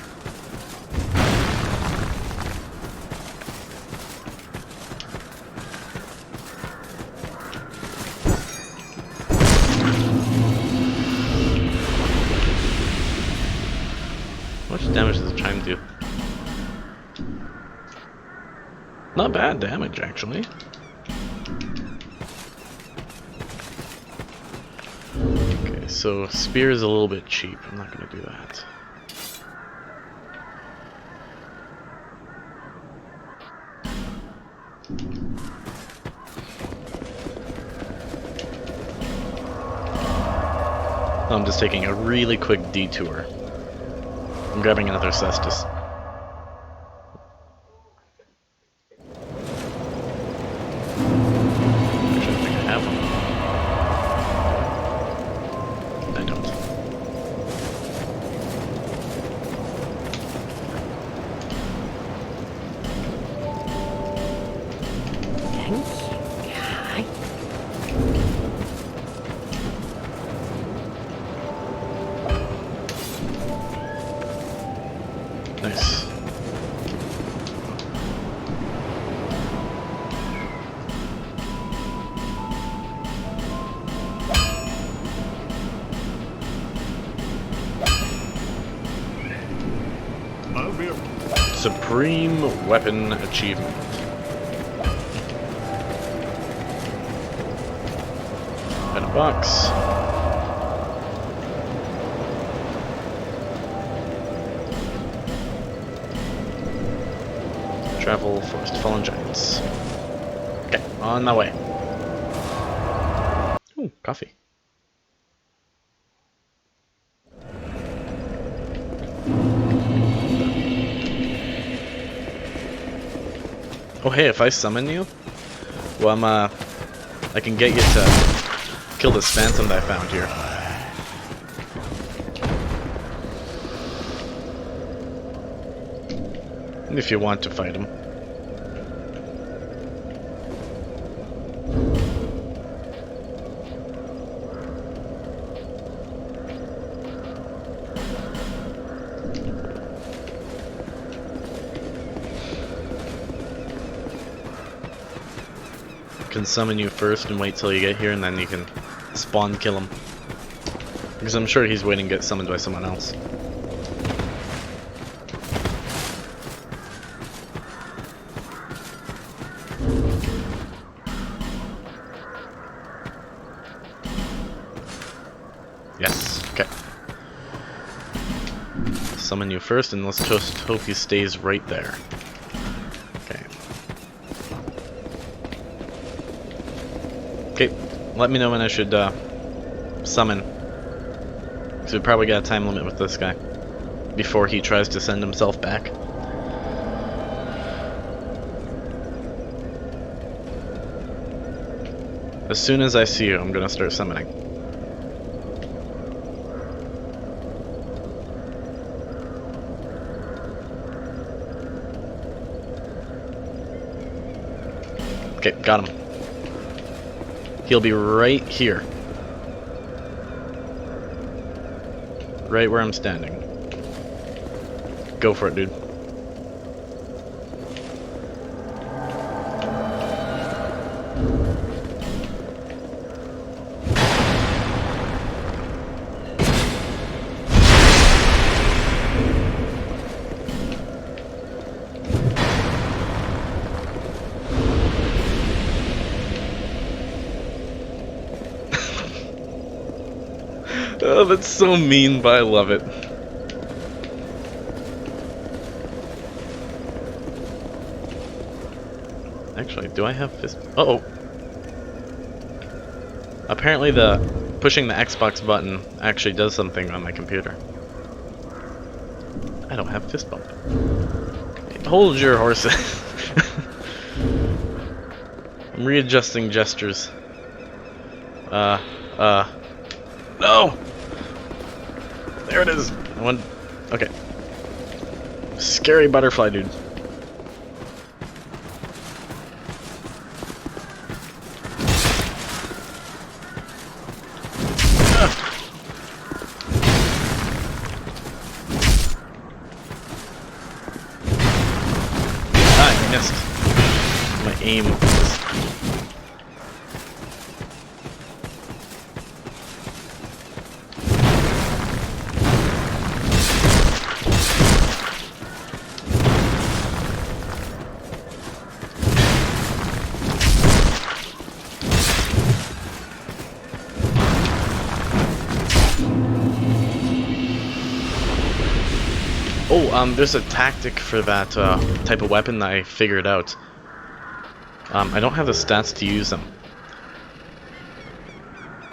How much damage does the chime do? Not bad damage, actually. Okay, so spear is a little bit cheap. I'm not gonna do that. I'm just taking a really quick detour. I'm grabbing another cestus. Actually, I think I have one. I don't. Nice. Supreme Weapon Achievement. And a box. Travel Forest Fallen Giants. Okay, on my way. Ooh, coffee. Oh hey, if I summon you, well I can get you to kill this phantom that I found here. If you want to fight him. Can summon you first and wait till you get here, and then you can spawn kill him. Because I'm sure he's waiting to get summoned by someone else. Yes, okay. Summon you first, and let's just hope he stays right there. Okay. Okay, let me know when I should summon. Because we probably got a time limit with this guy before he tries to send himself back. As soon as I see you, I'm gonna start summoning. Okay, got him. He'll be right here. Right where I'm standing. Go for it, dude. Oh, that's so mean, but I love it. Actually, do I have fist? Uh-oh. Apparently pushing the Xbox button actually does something on my computer. I don't have fist bump. Hold your horses. I'm readjusting gestures. No! There it is. Okay. Scary butterfly, dude. I missed. My aim was... Oh, there's a tactic for that type of weapon that I figured out. I don't have the stats to use them.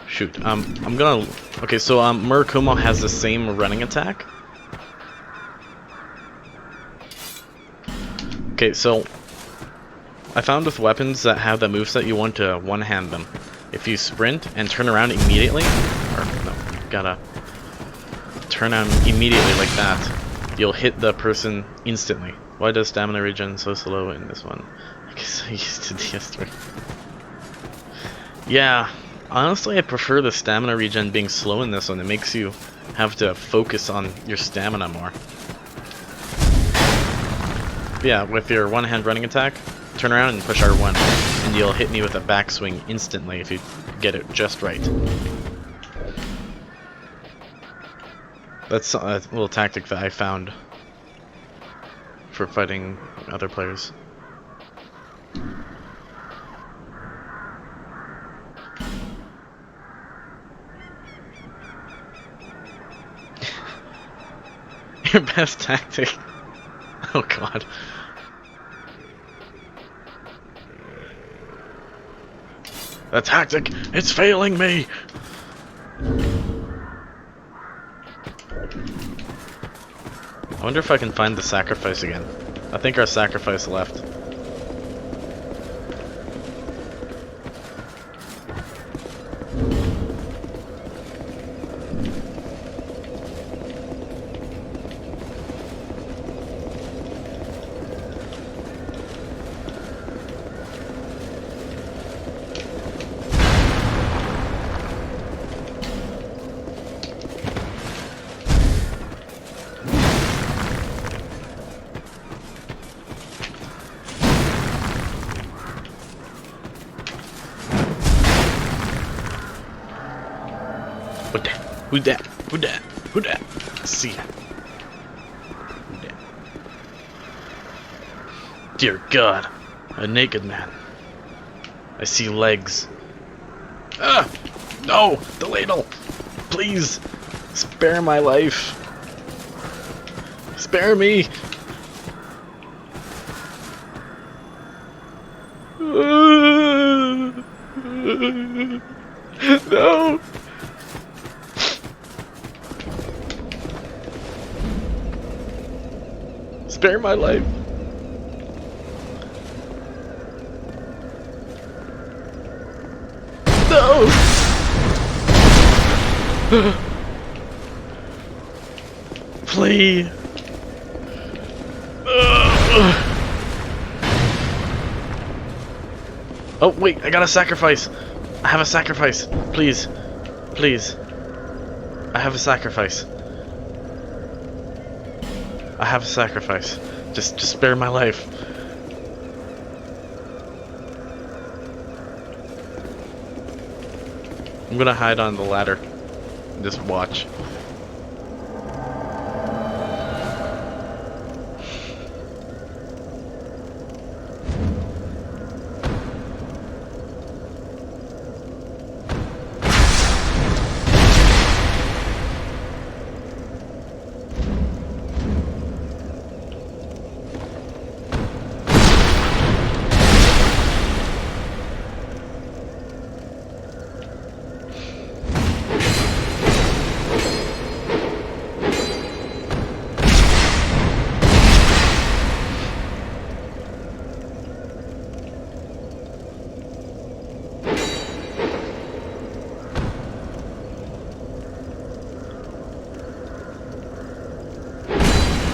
Shoot, I'm gonna... Okay, so Murakumo has the same running attack. Okay, so I found with weapons that have the moveset, you want to one-hand them. If you sprint and turn around immediately, or no, you gotta turn around immediately like that, you'll hit the person instantly. Why does stamina regen so slow in this one? I guess I used to Ds2. Yeah, honestly I prefer the stamina regen being slow in this one. It makes you have to focus on your stamina more. But yeah, with your one-hand running attack, turn around and push R1, and you'll hit me with a backswing instantly if you get it just right. That's a little tactic that I found for fighting other players. Your best tactic. Oh god. The tactic, it's failing me! I wonder if I can find the sacrifice again. I think our sacrifice left. that? Who that? Who that? Who that? I see it. Who that? Dear God, a naked man. I see legs. Ah! No! The ladle! Please! Spare my life! Spare me! No! Spare my life! No! Please! Oh wait, I got a sacrifice. I have a sacrifice. Please, please. I have a sacrifice. I have a sacrifice. Just spare my life. I'm gonna hide on the ladder. And just watch.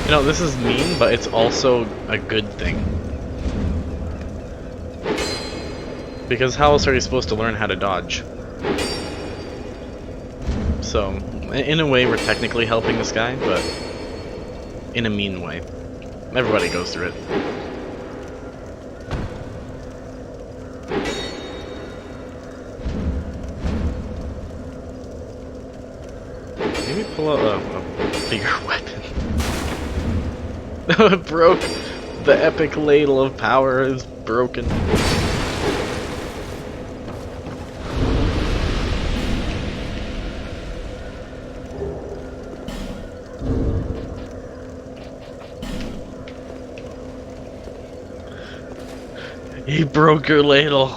You know, this is mean, but it's also a good thing. Because how else are you supposed to learn how to dodge? So, in a way, we're technically helping this guy, but in a mean way. Everybody goes through it. Maybe pull out a bigger weapon. It broke. The epic ladle of power is broken. He broke your ladle.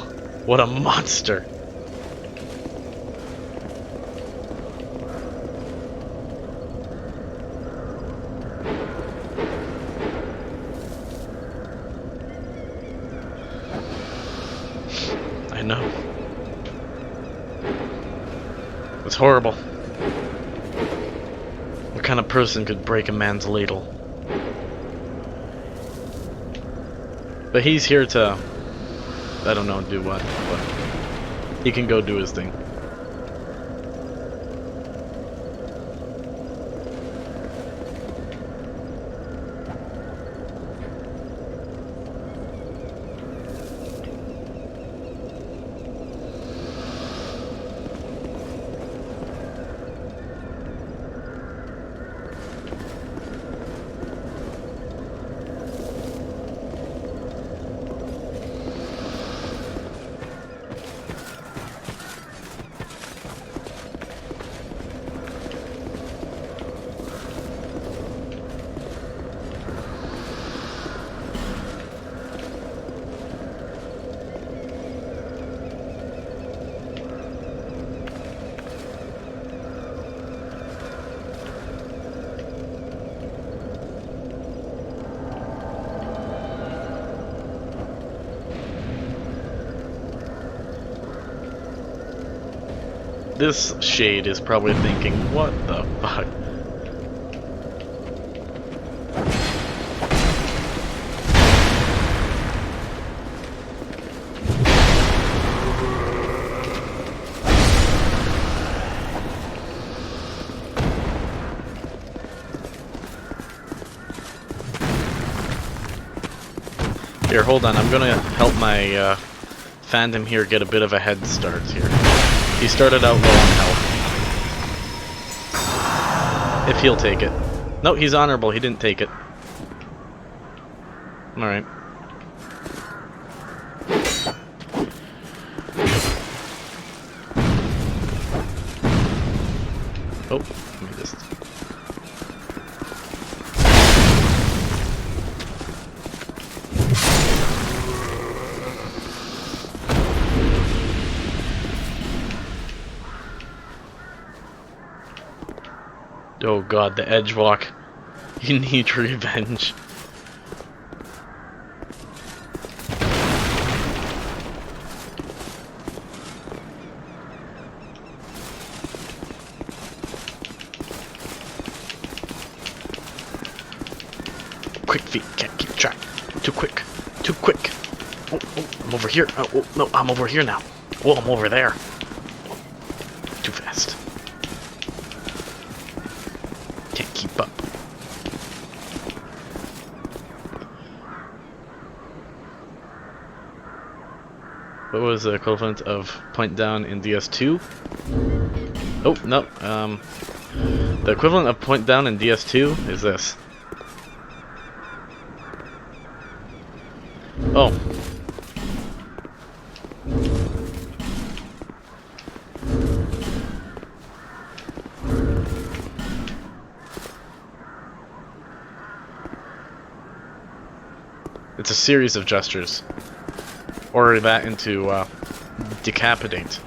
What a monster. I know. It's horrible. What kind of person could break a man's ladle? But he's here to, I don't know, do what, but he can go do his thing. This shade is probably thinking, what the fuck? Here, hold on, I'm gonna help my Phantom here get a bit of a head start here. He started out low on health. If he'll take it. No, he's honorable. He didn't take it. Alright. Oh, let me just... Oh god, the edge walk. You need revenge. Quick feet, can't keep track. Too quick, too quick. Oh, I'm over here. Oh, no, I'm over here now. Oh, I'm over there. Too fast. Can't keep up. What was the equivalent of point down in DS2? Oh, no. The equivalent of point down in DS2 is this. Oh. It's a series of gestures. Or that into decapitate.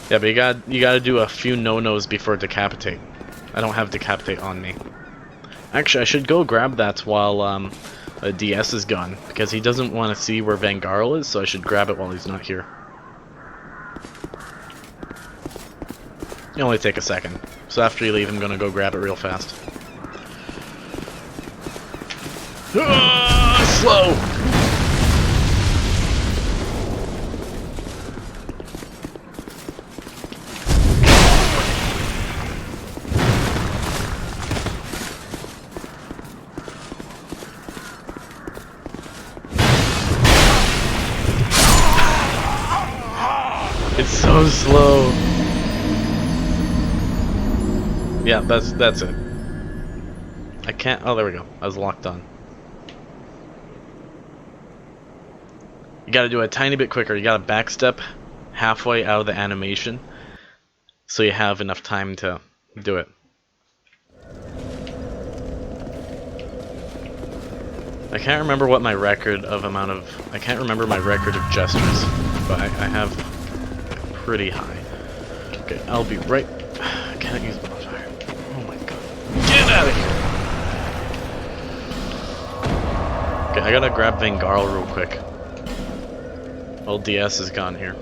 Yeah, but you gotta do a few no-nos before decapitate. I don't have decapitate on me. Actually, I should go grab that while DS is gone, because he doesn't want to see where Vangarl is, so I should grab it while he's not here. It'll only take a second. So after you leave, I'm gonna go grab it real fast. Slow! It's so slow. Yeah, that's it. I can't. Oh, there we go. I was locked on. You gotta do it a tiny bit quicker. You gotta backstep halfway out of the animation so you have enough time to do it. I can't remember what my record of amount of... I can't remember my record of gestures, but I have pretty high. Okay, I'll be right... I can't use bonfire. Oh my god. Get out of here! Okay, I gotta grab Vangarl real quick. Old DS is gone here.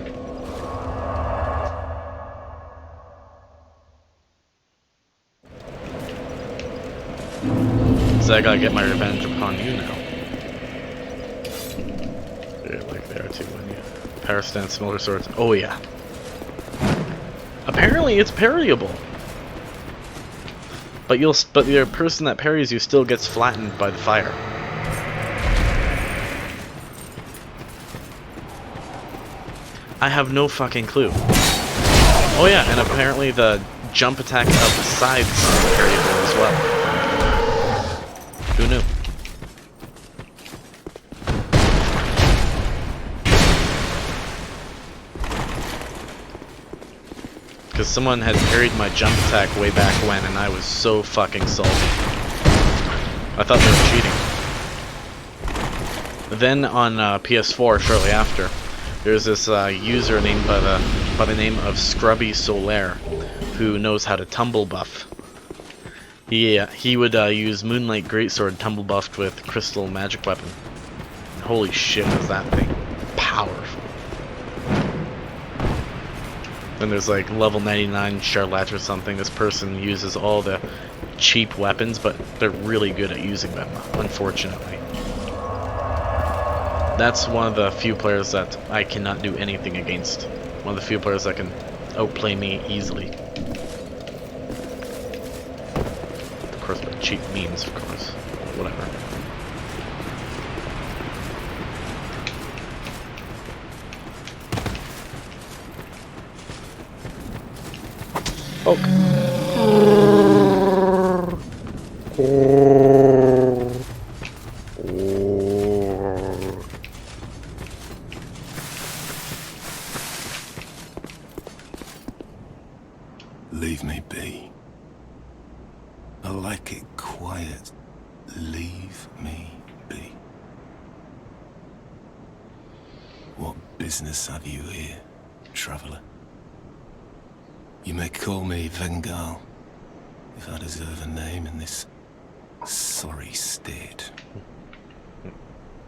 So I gotta get my revenge upon you now. Yeah, like there too when you power stance, smaller swords. Oh yeah. Apparently it's parryable. But the person that parries you still gets flattened by the fire. I have no fucking clue. Oh yeah, and apparently the jump attack of the sides is parryable as well. Who knew? Because someone had parried my jump attack way back when, and I was so fucking salty. I thought they were cheating. Then on PS4, shortly after, there's this user named by the name of Scrubby Solaire, who knows how to tumble buff. He would use Moonlight Greatsword tumble buffed with Crystal Magic Weapon. And holy shit, is that thing powerful. Then there's like level 99 Charlotte or something. This person uses all the cheap weapons, but they're really good at using them, unfortunately. That's one of the few players that I cannot do anything against. One of the few players that can outplay me easily. course, with cheap means, of course. Whatever. Leave me be. I like it quiet. Leave me be. What business have you here, traveller? You may call me Vengal, if I deserve a name in this sorry state.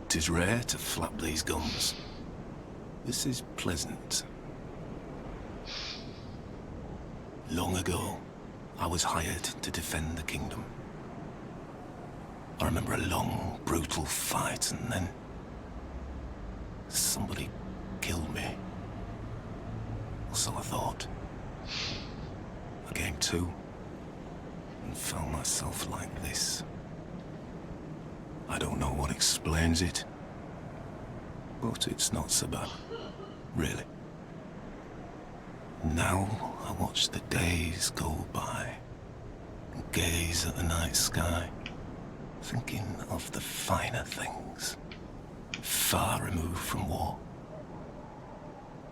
'Tis rare to flap these gums. This is pleasant. Long ago, I was hired to defend the kingdom. I remember a long, brutal fight, and then somebody killed me. Or so I thought. I came to and found myself like this. I don't know what explains it, but it's not so bad, really. Now I watch the days go by and gaze at the night sky, thinking of the finer things, far removed from war.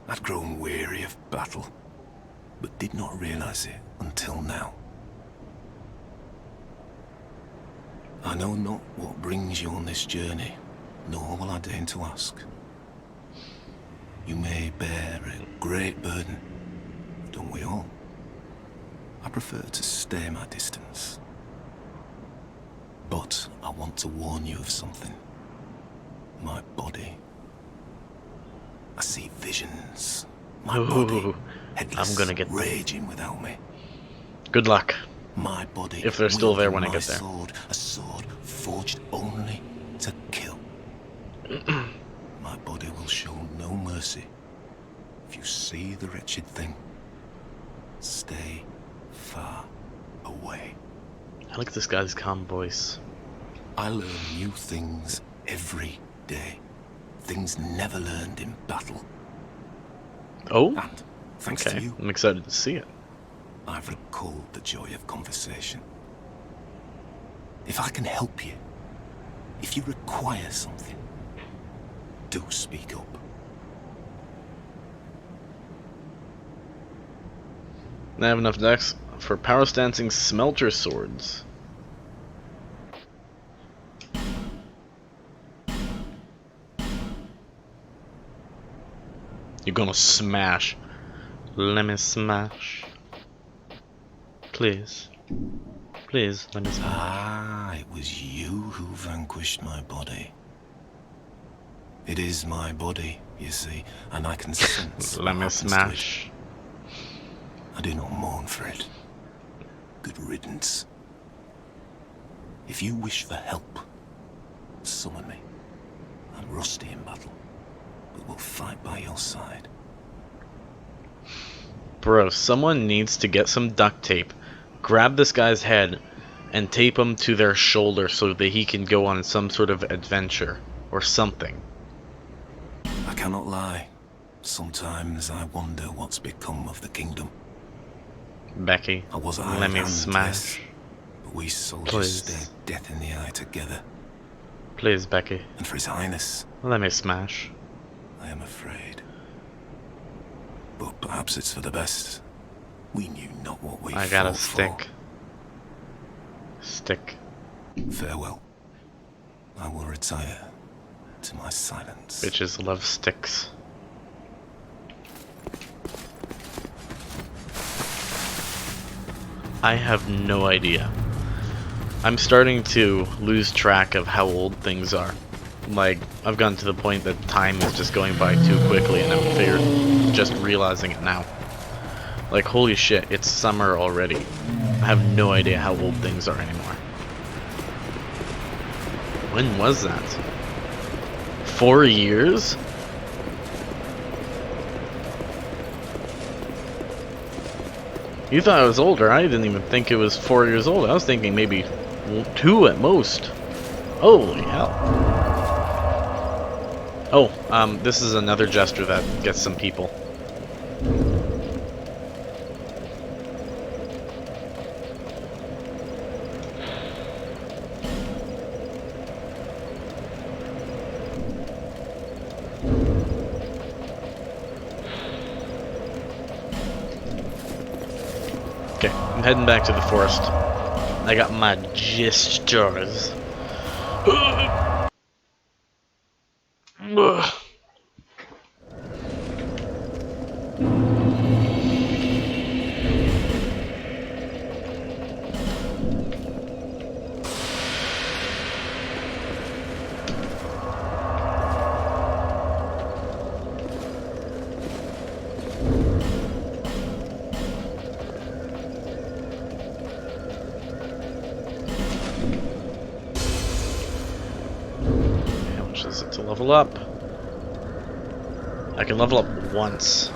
I'd grown weary of battle, but did not realize it until now. I know not what brings you on this journey, nor will I deign to ask. You may bear a great burden, don't we all? I prefer to stay my distance. But I want to warn you of something. My body. I see visions. My body, headless, I'm gonna get raging without me. Good luck. My body, If they're still there when I wielding get there. my sword, a sword forged only to kill. My body will show no mercy. If you see the wretched thing, stay far away. I like this guy's calm voice. I learn new things every day. Things never learned in battle. Oh? And thanks to Okay, you, I'm excited to see it. I've recalled the joy of conversation. If I can help you, if you require something, do speak up. I have enough decks for power stancing smelter swords. You're gonna smash. Let me smash. Please. Please, let me smash. Ah, it was you who vanquished my body. It is my body, you see, and I can sense Let what me happens to it. smash. I do not mourn for it. Good riddance. If you wish for help, summon me. I'm rusty in battle, but will fight by your side. Bro, someone needs to get some duct tape, grab this guy's head, and tape him to their shoulder so that he can go on some sort of adventure or something. I cannot lie. Sometimes I wonder what's become of the kingdom. Becky, I was a let hired me hand, smash. yes, but we soldiers Please. stared death in the eye together. Please, Becky, And for his highness, let me smash. I am afraid. But perhaps it's for the best. We knew not what we I got a fought stick. Stick. for. Farewell. I will retire to my silence. Bitches love sticks. I have no idea. I'm starting to lose track of how old things are. Like, I've gotten to the point that time is just going by too quickly, and I'm just realizing it now. Like, holy shit, it's summer already. I have no idea how old things are anymore. When was that? 4 years? You thought I was older. I didn't even think it was 4 years old. I was thinking maybe Well, 2 at most. Holy hell. Oh, this is another jester that gets some people. Okay, I'm heading back to the forest. I got my gestures. How much is it to level up? I can level up once.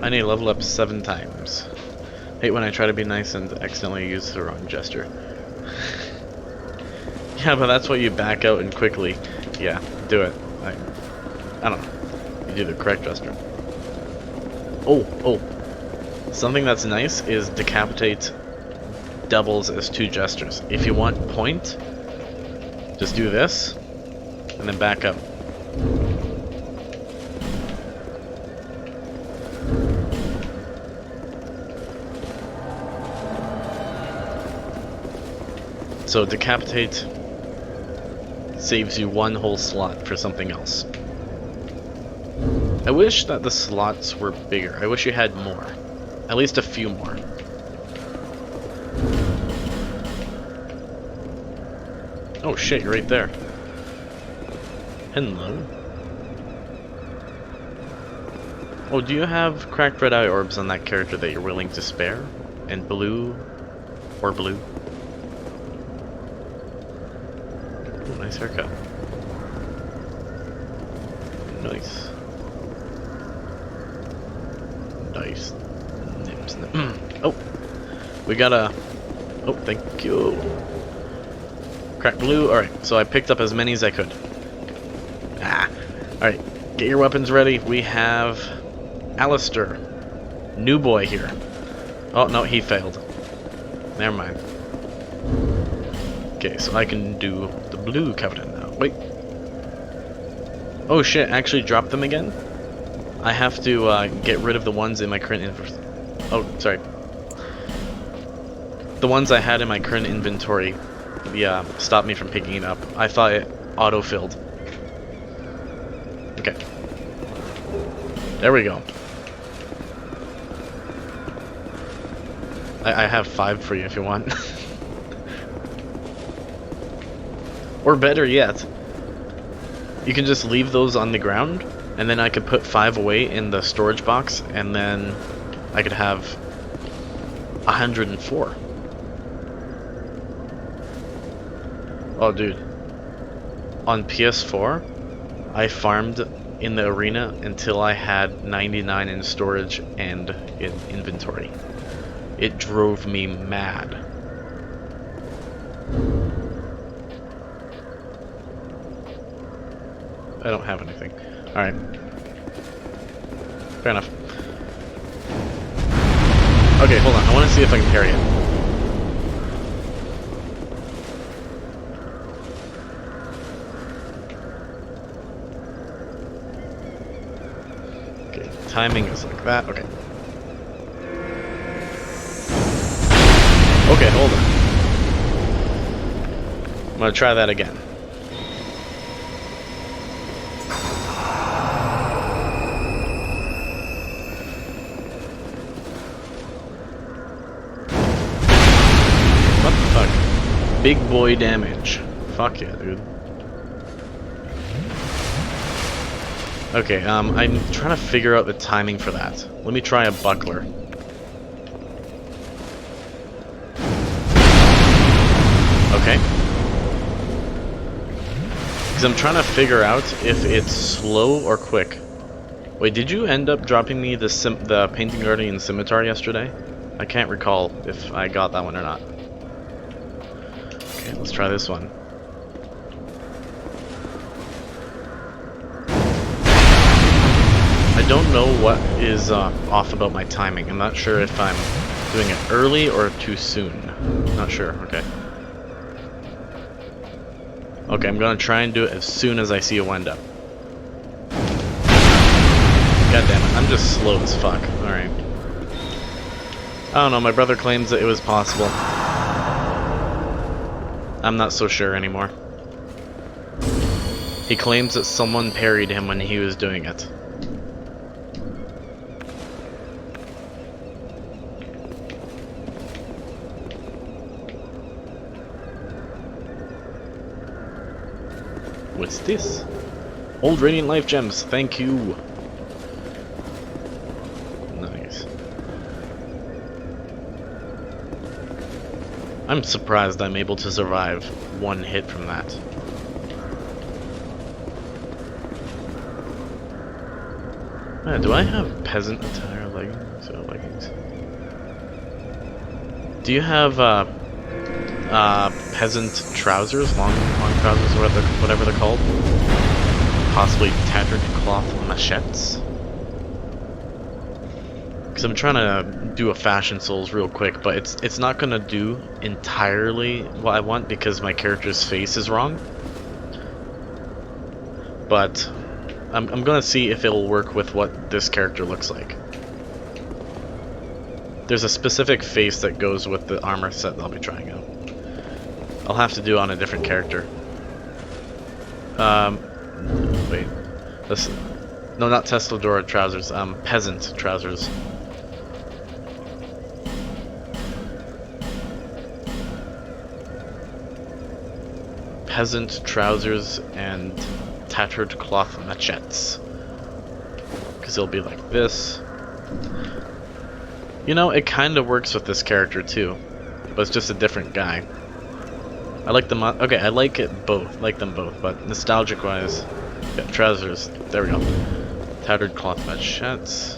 I need to level up 7 times. Hate when I try to be nice and accidentally use the wrong gesture. Yeah, but that's why you back out and quickly. Yeah, do it. I don't know. You do the correct gesture. Oh. Something that's nice is decapitate doubles as 2 gestures. If you want point, just do this, and then back up. So decapitate saves you 1 whole slot for something else. I wish that the slots were bigger. I wish you had more. At least a few more. Oh shit, you're right there. Hello. Oh, do you have cracked red eye orbs on that character that you're willing to spare? And blue? Or blue? Oh, nice haircut. Nice. Nice. Nips. Oh, we got a. Oh, thank you. Crack blue. All right, so I picked up as many as I could. Ah. All right, get your weapons ready. We have Alistair, new boy here. Oh no, he failed. Never mind. Okay, so I can do the blue covenant now. Wait. Oh shit, actually drop them again? I have to get rid of the ones in my current inventory. Oh, sorry. The ones I had in my current inventory, yeah, stopped me from picking it up. I thought it auto-filled. Okay. There we go. I have 5 for you if you want. Or better yet, you can just leave those on the ground, and then I could put 5 away in the storage box, and then I could have 104. Oh, dude. On PS4, I farmed in the arena until I had 99 in storage and in inventory. It drove me mad. I don't have anything. Alright. Fair enough. Okay, hold on. I want to see if I can parry it. Okay, timing is like that. Okay. Okay, hold on. I'm gonna try that again. What the fuck? Big boy damage. Fuck yeah, dude. Okay, I'm trying to figure out the timing for that. Let me try a buckler. Okay. Because I'm trying to figure out if it's slow or quick. Wait, did you end up dropping me the Painting Guardian Scimitar yesterday? I can't recall if I got that one or not. Okay, let's try this one. I don't know what is off about my timing. I'm not sure if I'm doing it early or too soon. Not sure, okay. Okay, I'm gonna try and do it as soon as I see a window. God damn it, I'm just slow as fuck. Alright. I don't know, my brother claims that it was possible. I'm not so sure anymore. He claims that someone parried him when he was doing it. What's this? Old Radiant Life Gems, thank you. Nice. I'm surprised I'm able to survive one hit from that. Do I have peasant attire leggings or leggings? Do you have peasant trousers, long trousers, or whatever they're called? Possibly tattered cloth machetes? Because I'm trying to do a Fashion Souls real quick, but it's not gonna do entirely what I want because my character's face is wrong. But I'm gonna see if it'll work with what this character looks like. There's a specific face that goes with the armor set that I'll be trying out. I'll have to do on a different character. Wait. No, not Tesladora trousers. Peasant trousers. Peasant trousers and tattered cloth machetes. Because it'll be like this. You know, it kind of works with this character too, but it's just a different guy. I like them. Okay, I like it both. Like them both, but nostalgic-wise, yeah, trousers. There we go. Tattered cloth machetes.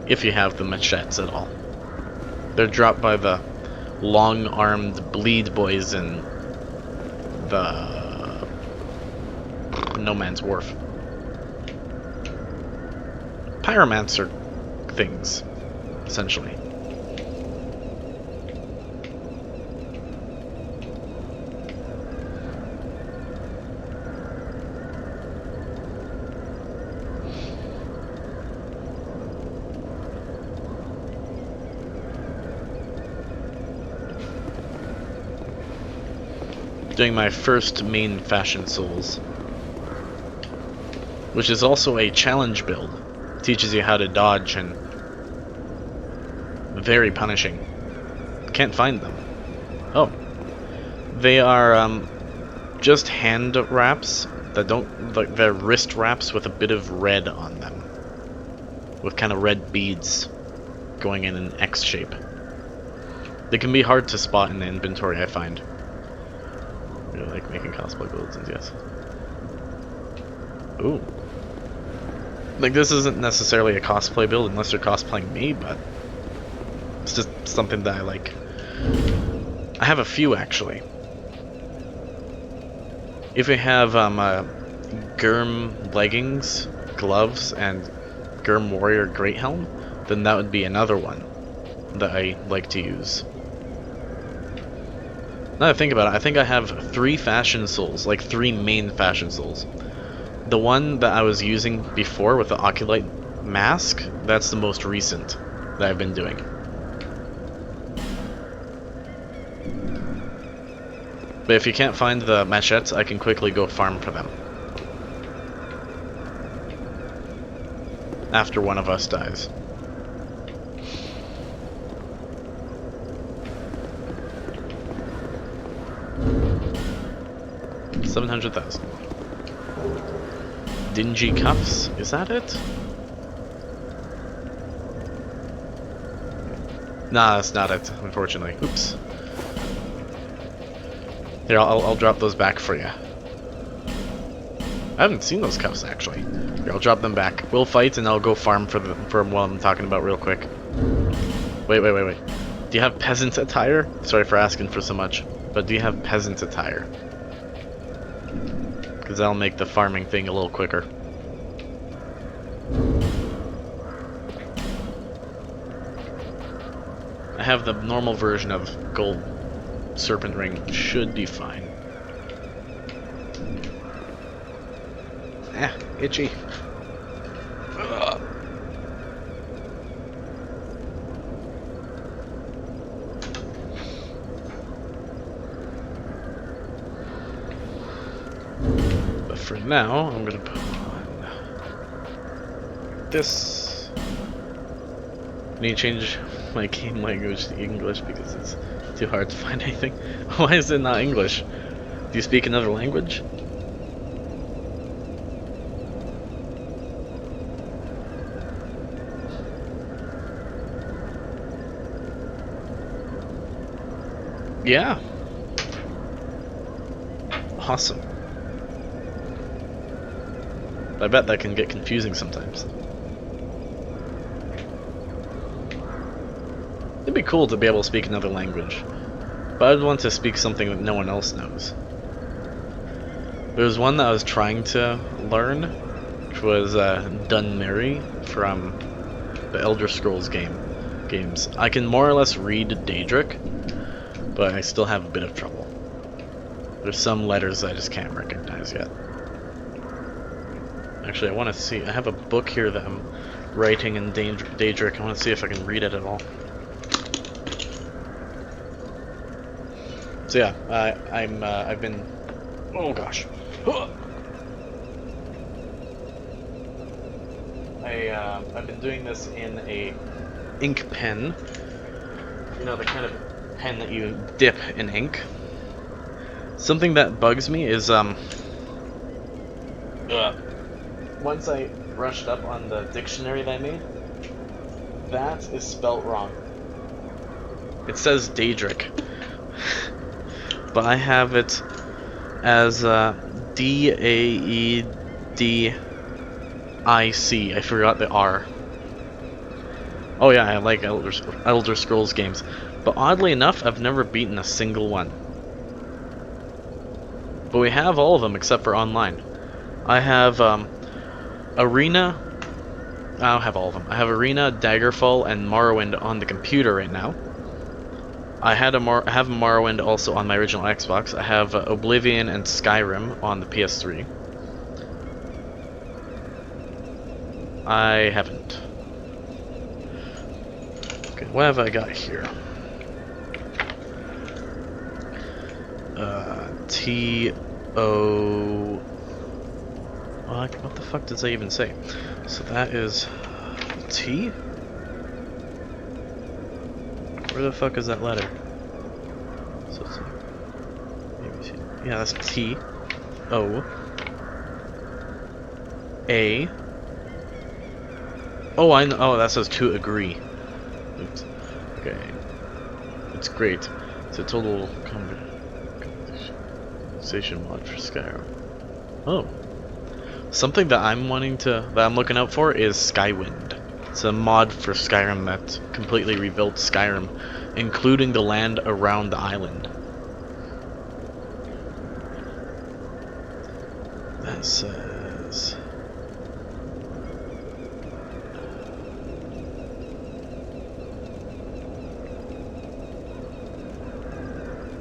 If you have the machetes at all, they're dropped by the long-armed bleed boys in the No Man's Wharf. Pyromancer things, essentially. Doing my first main Fashion Souls, which is also a challenge build. Teaches you how to dodge and very punishing. Can't find them. Oh, they are just hand wraps that don't like they're wrist wraps with a bit of red on them, with kind of red beads going in an X shape. They can be hard to spot in the inventory, I find. Really like making cosplay builds, and yes. Ooh. Like, this isn't necessarily a cosplay build unless you're cosplaying me, but it's just something that I like. I have a few, actually. If we have Gurm leggings, gloves, and Gurm Warrior Great Helm, then that would be another one that I like to use. Now that I think about it, I think I have 3 Fashion Souls, like 3 main Fashion Souls. The one that I was using before with the Oculite mask, that's the most recent that I've been doing. But if you can't find the machetes, I can quickly go farm for them. After one of us dies. $700,000. Dingy cuffs, is that it? Nah, that's not it, unfortunately. Oops. Here, I'll drop those back for you. I haven't seen those cuffs actually. Here, I'll drop them back. We'll fight and I'll go farm for what I'm talking about real quick. Wait. Do you have peasant attire? Sorry for asking for so much, but do you have peasant attire? Because that'll make the farming thing a little quicker. I have the normal version of gold serpent ring. Should be fine. Itchy. Ugh. But for now, I'm gonna put on this. I need to change my game language to English because it's too hard to find anything. Why is it not English? Do you speak another language? Yeah. Awesome. I bet that can get confusing sometimes. It'd be cool to be able to speak another language, but I'd want to speak something that no one else knows. There was one that I was trying to learn, which was Dunmeri from the Elder Scrolls games. I can more or less read Daedric, but I still have a bit of trouble. There's some letters I just can't recognize yet. Actually, I want to see. I have a book here that I'm writing in Daedric. I want to see if I can read it at all. So yeah, I've been. Oh gosh. I've been doing this in a ink pen. You know, the kind of pen that you dip in ink. Something that bugs me is once I brushed up on the dictionary that I made, that is spelt wrong. It says Daedric, but I have it as D-A-E-D-I-C. I forgot the R. Oh yeah, I like Elder Scrolls games, but oddly enough, I've never beaten a single one. But we have all of them except for online. I have Arena. I don't have all of them. I have Arena, Daggerfall, and Morrowind on the computer right now. I have Morrowind also on my original Xbox. I have Oblivion and Skyrim on the PS3. I haven't. Okay, what have I got here? T-O... What the fuck does that even say? So that is T? Where the fuck is that letter? So it's ABC. Yeah, that's T O A. Oh, I know. Oh, that says to agree. Oops. Okay. It's great. It's a total conversation mod for Skyrim. Oh. Something that I'm looking out for is Skywind. It's a mod for Skyrim that completely rebuilt Skyrim, including the land around the island. That says...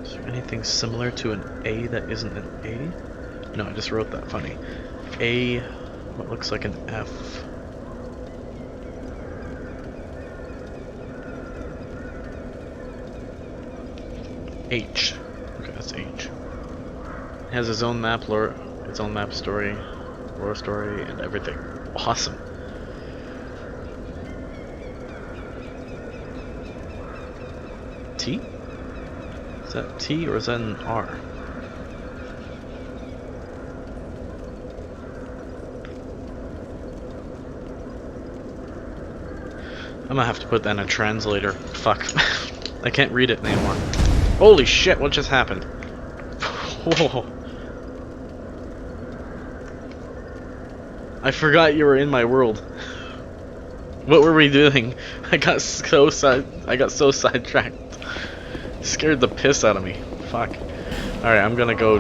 Is there anything similar to an A that isn't an A? No, I just wrote that funny. A, what looks like an F. H. Okay, that's H. It has its own map, its own map story, lore story, and everything. Awesome. T? Is that T or is that an R? I'm gonna have to put that in a translator. Fuck. I can't read it anymore. Holy shit, what just happened? Whoa. I forgot you were in my world. What were we doing? I got so sidetracked. Scared the piss out of me. Fuck. Alright, I'm gonna go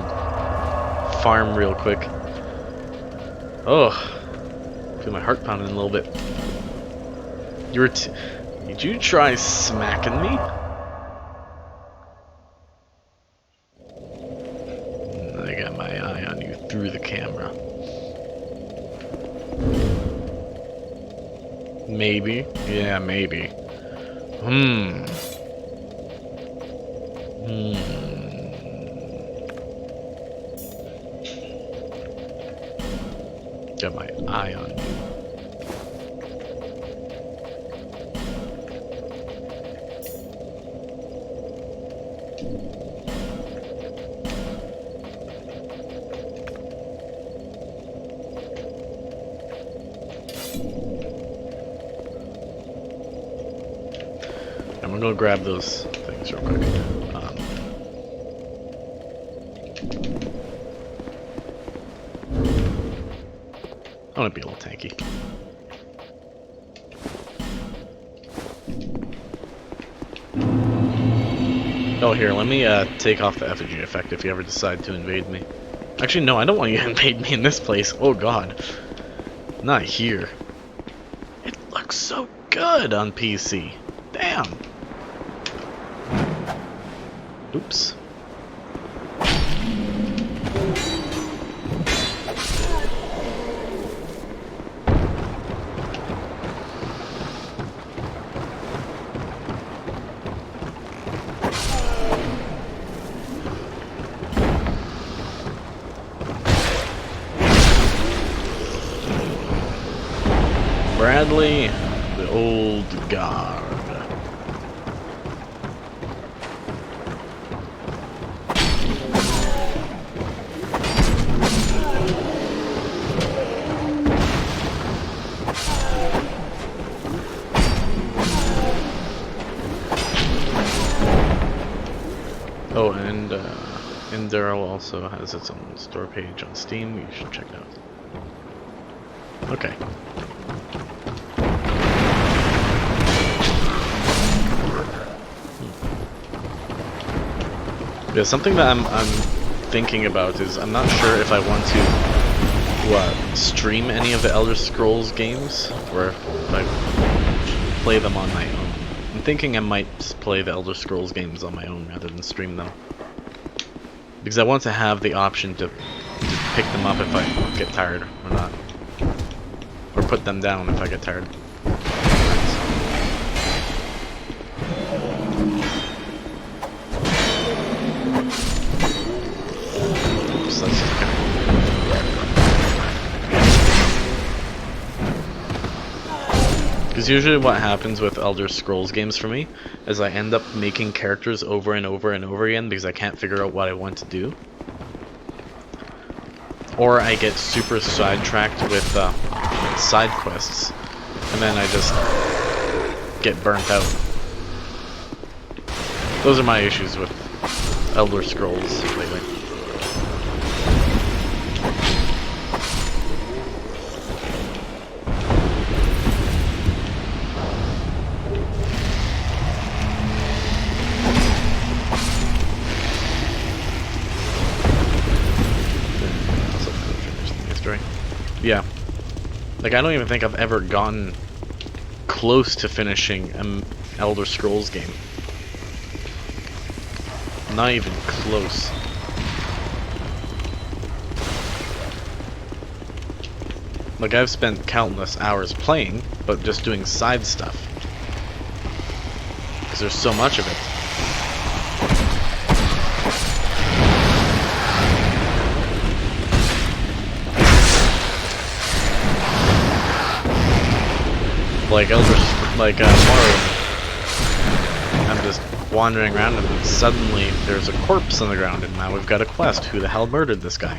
farm real quick. Oh. Feel my heart pounding a little bit. Did you try smacking me? I got my eye on you through the camera. Maybe. Yeah, maybe. Got my eye on you. I'm gonna go grab those things real quick. I want to be a little tanky. Oh, here, let me take off the effigy effect if you ever decide to invade me. Actually, no, I don't want you to invade me in this place. Oh, God. Not here. It looks so good on PC. Damn. Oops. Bradley, the old guard. Oh, and Enduro also has its own store page on Steam. You should check it out. Okay. Yeah, something that I'm thinking about is I'm not sure if I want to stream any of the Elder Scrolls games or if I play them on my own. I'm thinking I might just play the Elder Scrolls games on my own rather than stream them. Because I want to have the option to pick them up if I get tired or not. Or put them down if I get tired. Oops, that's okay. Because usually what happens with Elder Scrolls games for me is I end up making characters over and over and over again because I can't figure out what I want to do. Or I get super sidetracked with side quests, and then I just get burnt out. Those are my issues with Elder Scrolls lately. Yeah. Like, I don't even think I've ever gotten close to finishing an Elder Scrolls game. Not even close. Like, I've spent countless hours playing, but just doing side stuff. Because there's so much of it. Like Mario, I'm just wandering around and suddenly there's a corpse on the ground and now we've got a quest. Who the hell murdered this guy?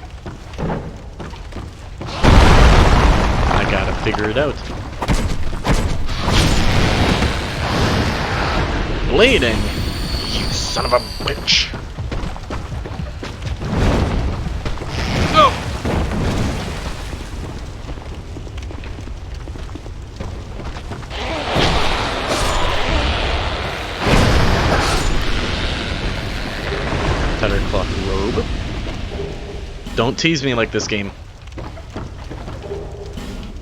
I gotta figure it out. Bleeding! You son of a bitch! feather cloth robe. Don't tease me like this, game.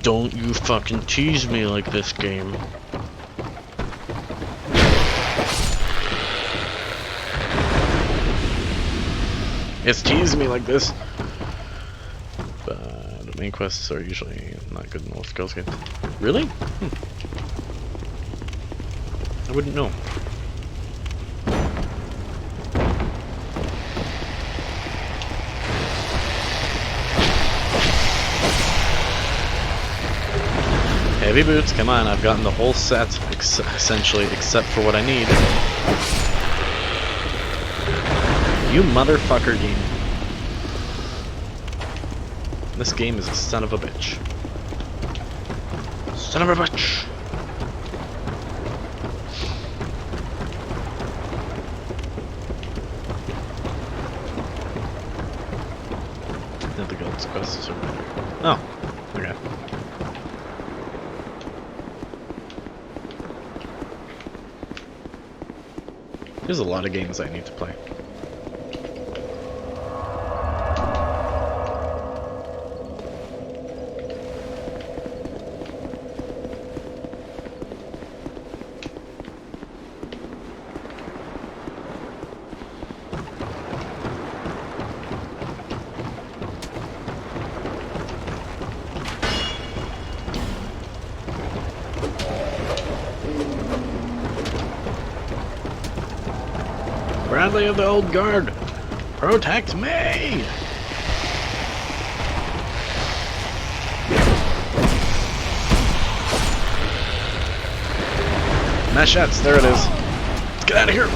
Don't you fucking tease me like this, game. Yes, tease me like this. But main quests are usually not good enough. Girls get really? I wouldn't know. Heavy boots, come on, I've gotten the whole set, essentially, except for what I need. You motherfucker, game. This game is a son of a bitch. Son of a bitch! The guild's quests are better. Oh, okay. There's a lot of games I need to play. Bradley of the Old Guard, protect me! Machettes, there it is. Let's get out of here!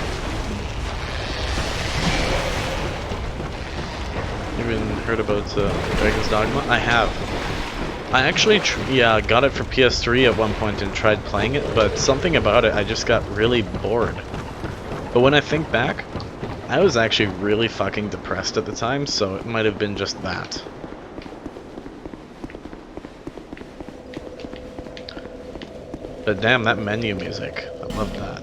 You even heard about Dragon's Dogma? I have. I actually got it for PS3 at one point and tried playing it, but something about it, I just got really bored. But when I think back, I was actually really fucking depressed at the time, so it might have been just that. But damn, that menu music. I love that.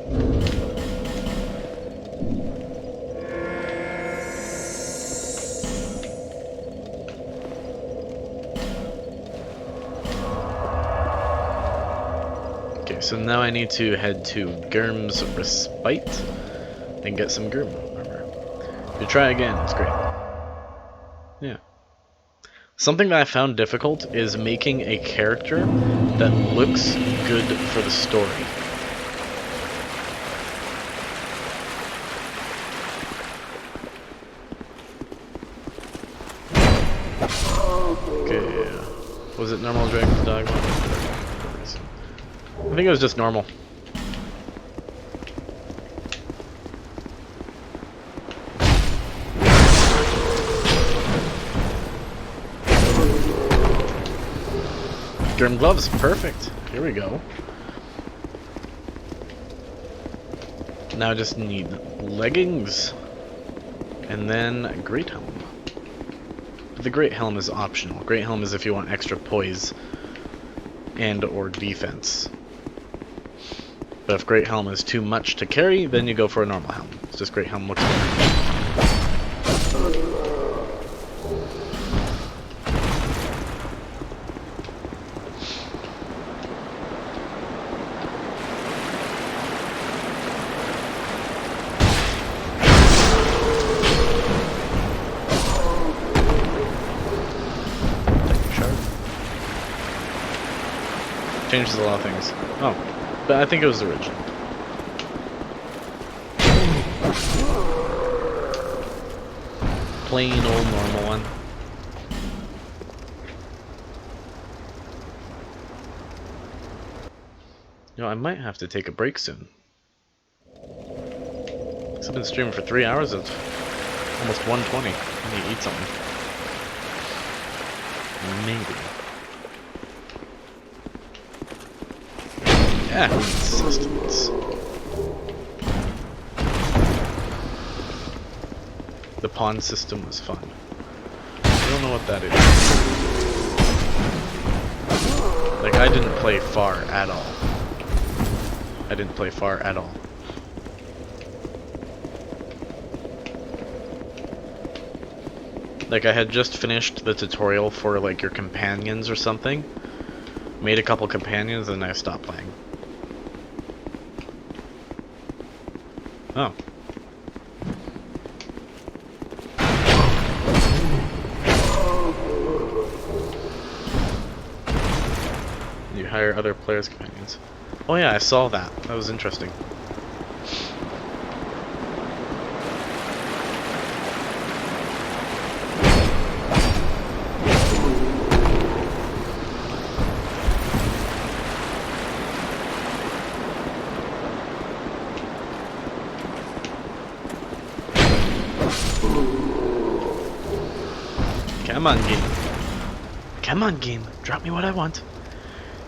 Okay, so now I need to head to Gurm's Respite and get some Gurm armor. To try again, it's great. Yeah. Something that I found difficult is making a character that looks good for the story. Okay, was it normal Dragon's Dogma? I think it was just normal. Grim gloves, perfect. Here we go. Now I just need leggings and then a great helm. But the great helm is optional. Great helm is if you want extra poise and or defense. But if great helm is too much to carry, then you go for a normal helm. It's just great helm looks better. Changes a lot of things. Oh, but I think it was the original. Plain old normal one. You know, I might have to take a break soon. Because I've been streaming for 3 hours. It's almost 1:20. I need to eat something. Maybe. Yeah, who needs sustenance? The pawn system was fun. I don't know what that is. Like, I didn't play far at all. I didn't play far at all. Like, I had just finished the tutorial for, like, your companions or something. Made a couple companions, and I stopped playing. Oh. You hire other players' companions. Oh yeah, I saw that. That was interesting. Come on, game. Come on, game. Drop me what I want.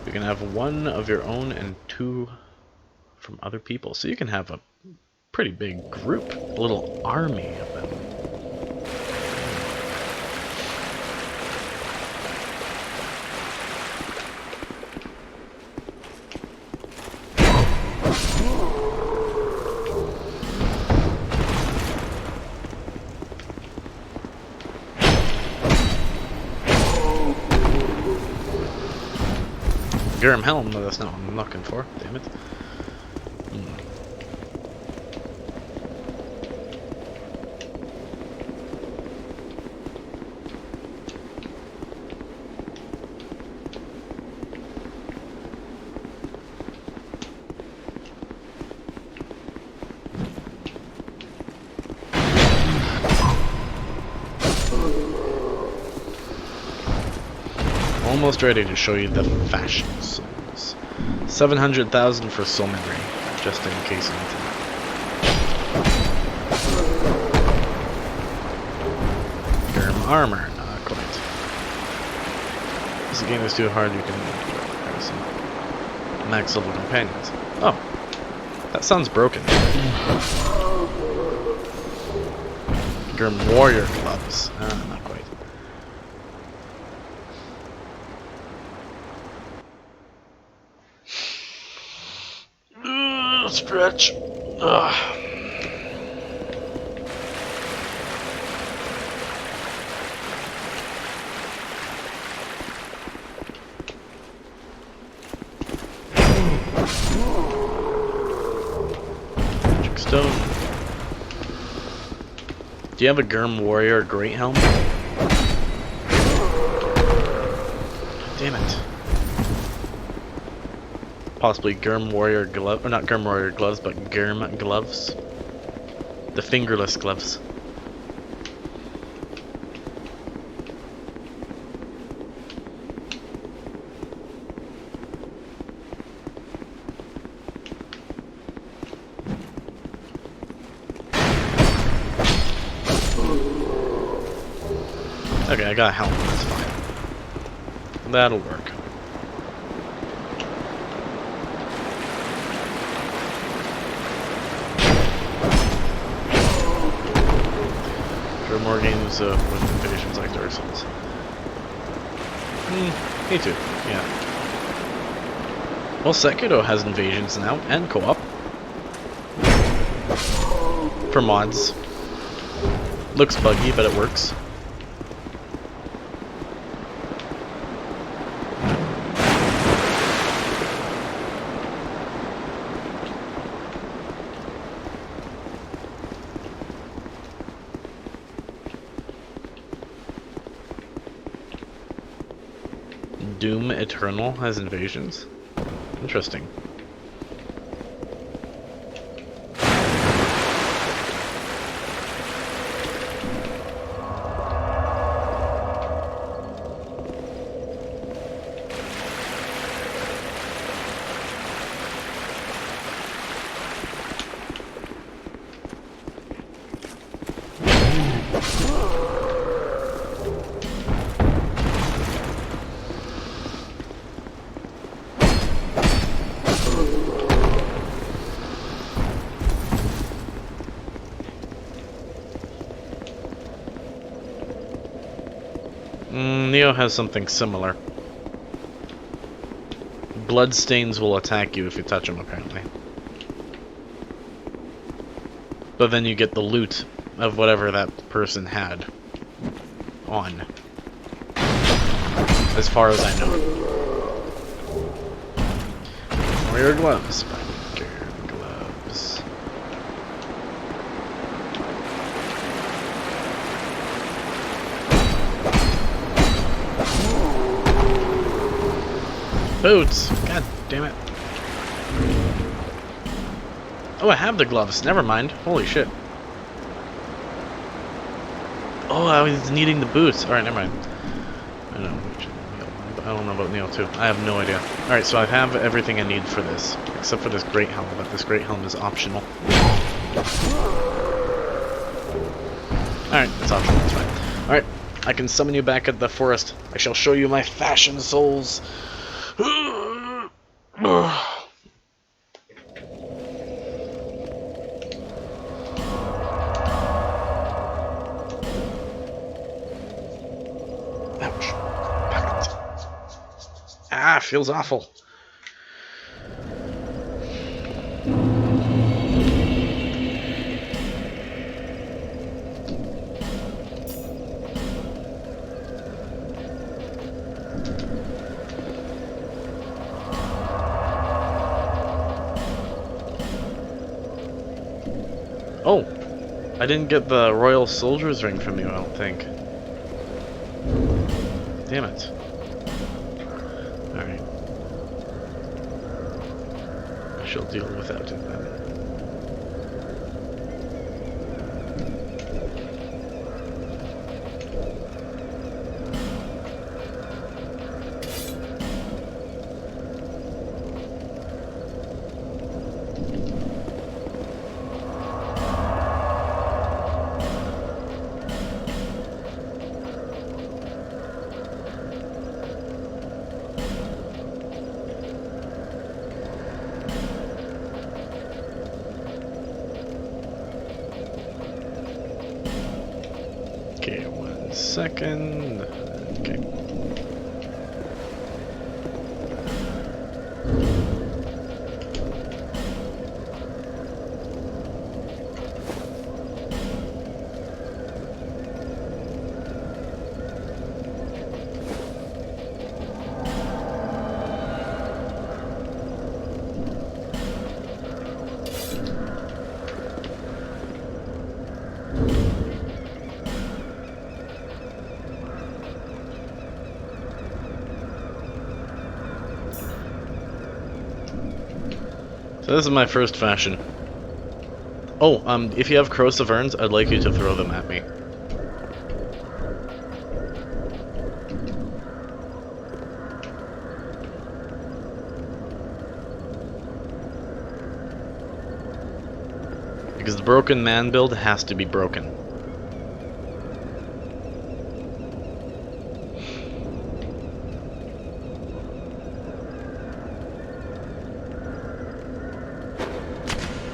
You can have one of your own and two from other people. So you can have a pretty big group. A little army of them. Gurm Helm, no, that's not what I'm looking for. Damn it. Almost ready to show you the fashion souls. 700,000 for soul memory, just in case you need to know. Gurm armor, not quite. This game is too hard, you can have some max level companions. Oh, that sounds broken. Gurm warrior gloves, not quite. Stretch. Ugh. Magic stone. Do you have a Gurm warrior great helm? Damn it. Possibly Gurm warrior glove, or not Gurm warrior gloves, but Gurm gloves. The fingerless gloves. Okay, I got a helmet, that's fine. That'll work. More games with invasions like Dark Souls. Me too, yeah. Well, Sekiro has invasions now, and co-op. For mods. Looks buggy, but it works. Doom Eternal has invasions? Interesting. Neo has something similar. Bloodstains will attack you if you touch them, apparently. But then you get the loot of whatever that person had. on. As far as I know. Where are your gloves? Biker gloves. Boots! God damn it. Oh, I have the gloves. Never mind. Holy shit. Oh, I was needing the boots. Alright, never mind. I don't know about Neo 2. I have no idea. Alright, so I have everything I need for this. Except for this great helm, but this great helm is optional. Alright, it's optional. That's fine. Alright, I can summon you back at the forest. I shall show you my fashion souls. Ouch. Ah, feels awful. Oh, I didn't get the Royal Soldier's Ring from you, I don't think. Damn it. Alright. I shall deal without it then. Okay, 1 second. Okay. So this is my first fashion. Oh, if you have corrosive urns, I'd like you to throw them at me. Because the broken man build has to be broken.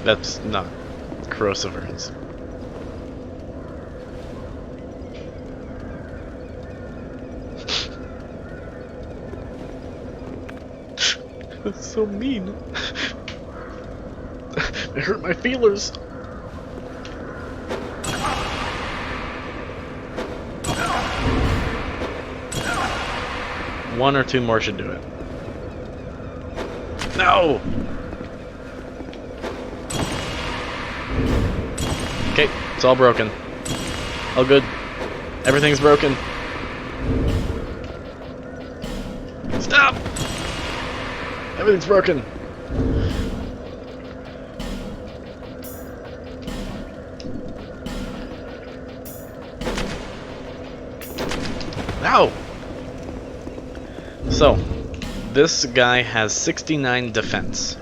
That's not corrosive urns. That's so mean. It hurt my feelers. One or two more should do it. No! Okay, it's all broken. All good. Everything's broken. Stop! Everything's broken. Ow! So, this guy has 69 defense.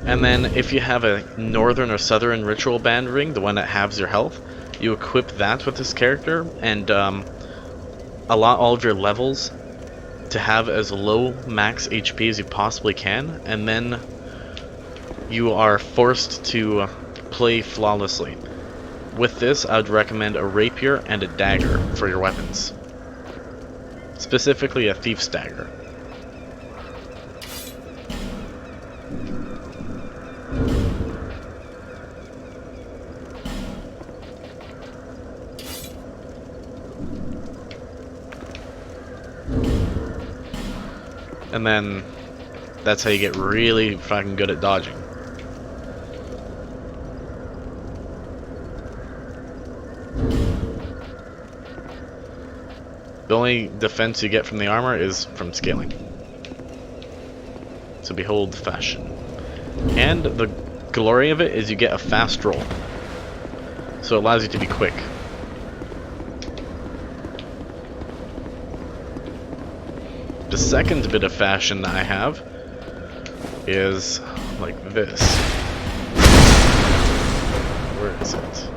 And then if you have a northern or southern ritual band ring, the one that halves your health, you equip that with this character and allot all of your levels to have as low max HP as you possibly can, and then you are forced to play flawlessly. With this, I would recommend a rapier and a dagger for your weapons. Specifically a thief's dagger. And then that's how you get really fucking good at dodging. The only defense you get from the armor is from scaling. So behold fashion. And the glory of it is you get a fast roll. So it allows you to be quick. The second bit of fashion that I have is like this. Where is it?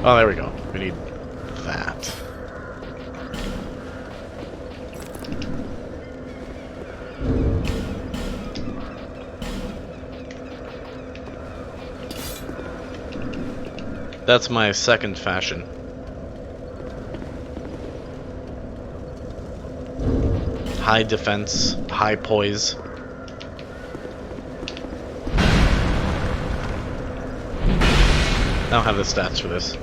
Oh, there we go. We need that. That's my second fashion. High defense, high poise. I don't have the stats for this.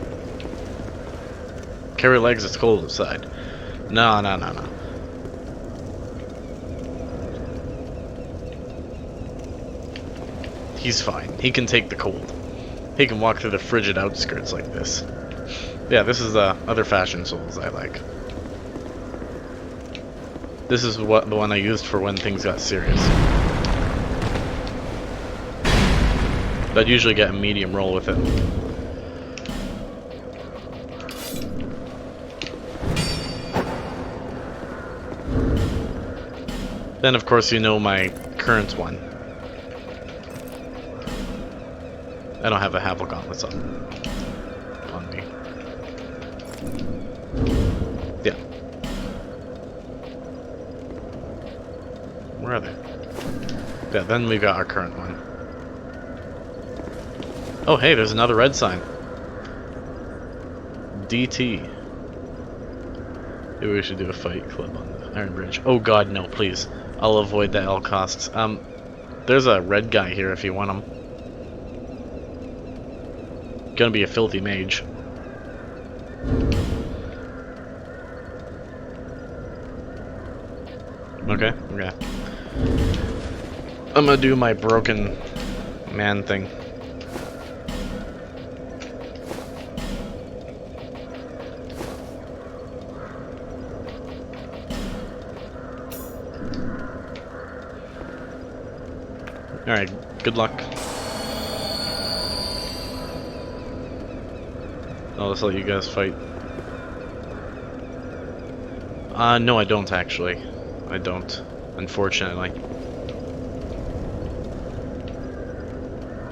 Carry legs, it's cold outside. No. He's fine. He can take the cold. He can walk through the frigid outskirts like this. Yeah, this is the other fashion souls I like. This is the one I used for when things got serious. I'd usually get a medium roll with it. Then of course you know my current one. I don't have a Havel Gauntlets on me. Yeah. Where are they? Yeah, then we got our current one. Oh hey, there's another red sign. DT. Maybe we should do a fight club on the Iron Bridge. Oh god, no, please. I'll avoid that at all costs. There's a red guy here if you want him. Gonna be a filthy mage. Okay. I'm gonna do my broken man thing. Alright, good luck. I'll just let you guys fight. No, I don't actually. I don't, unfortunately.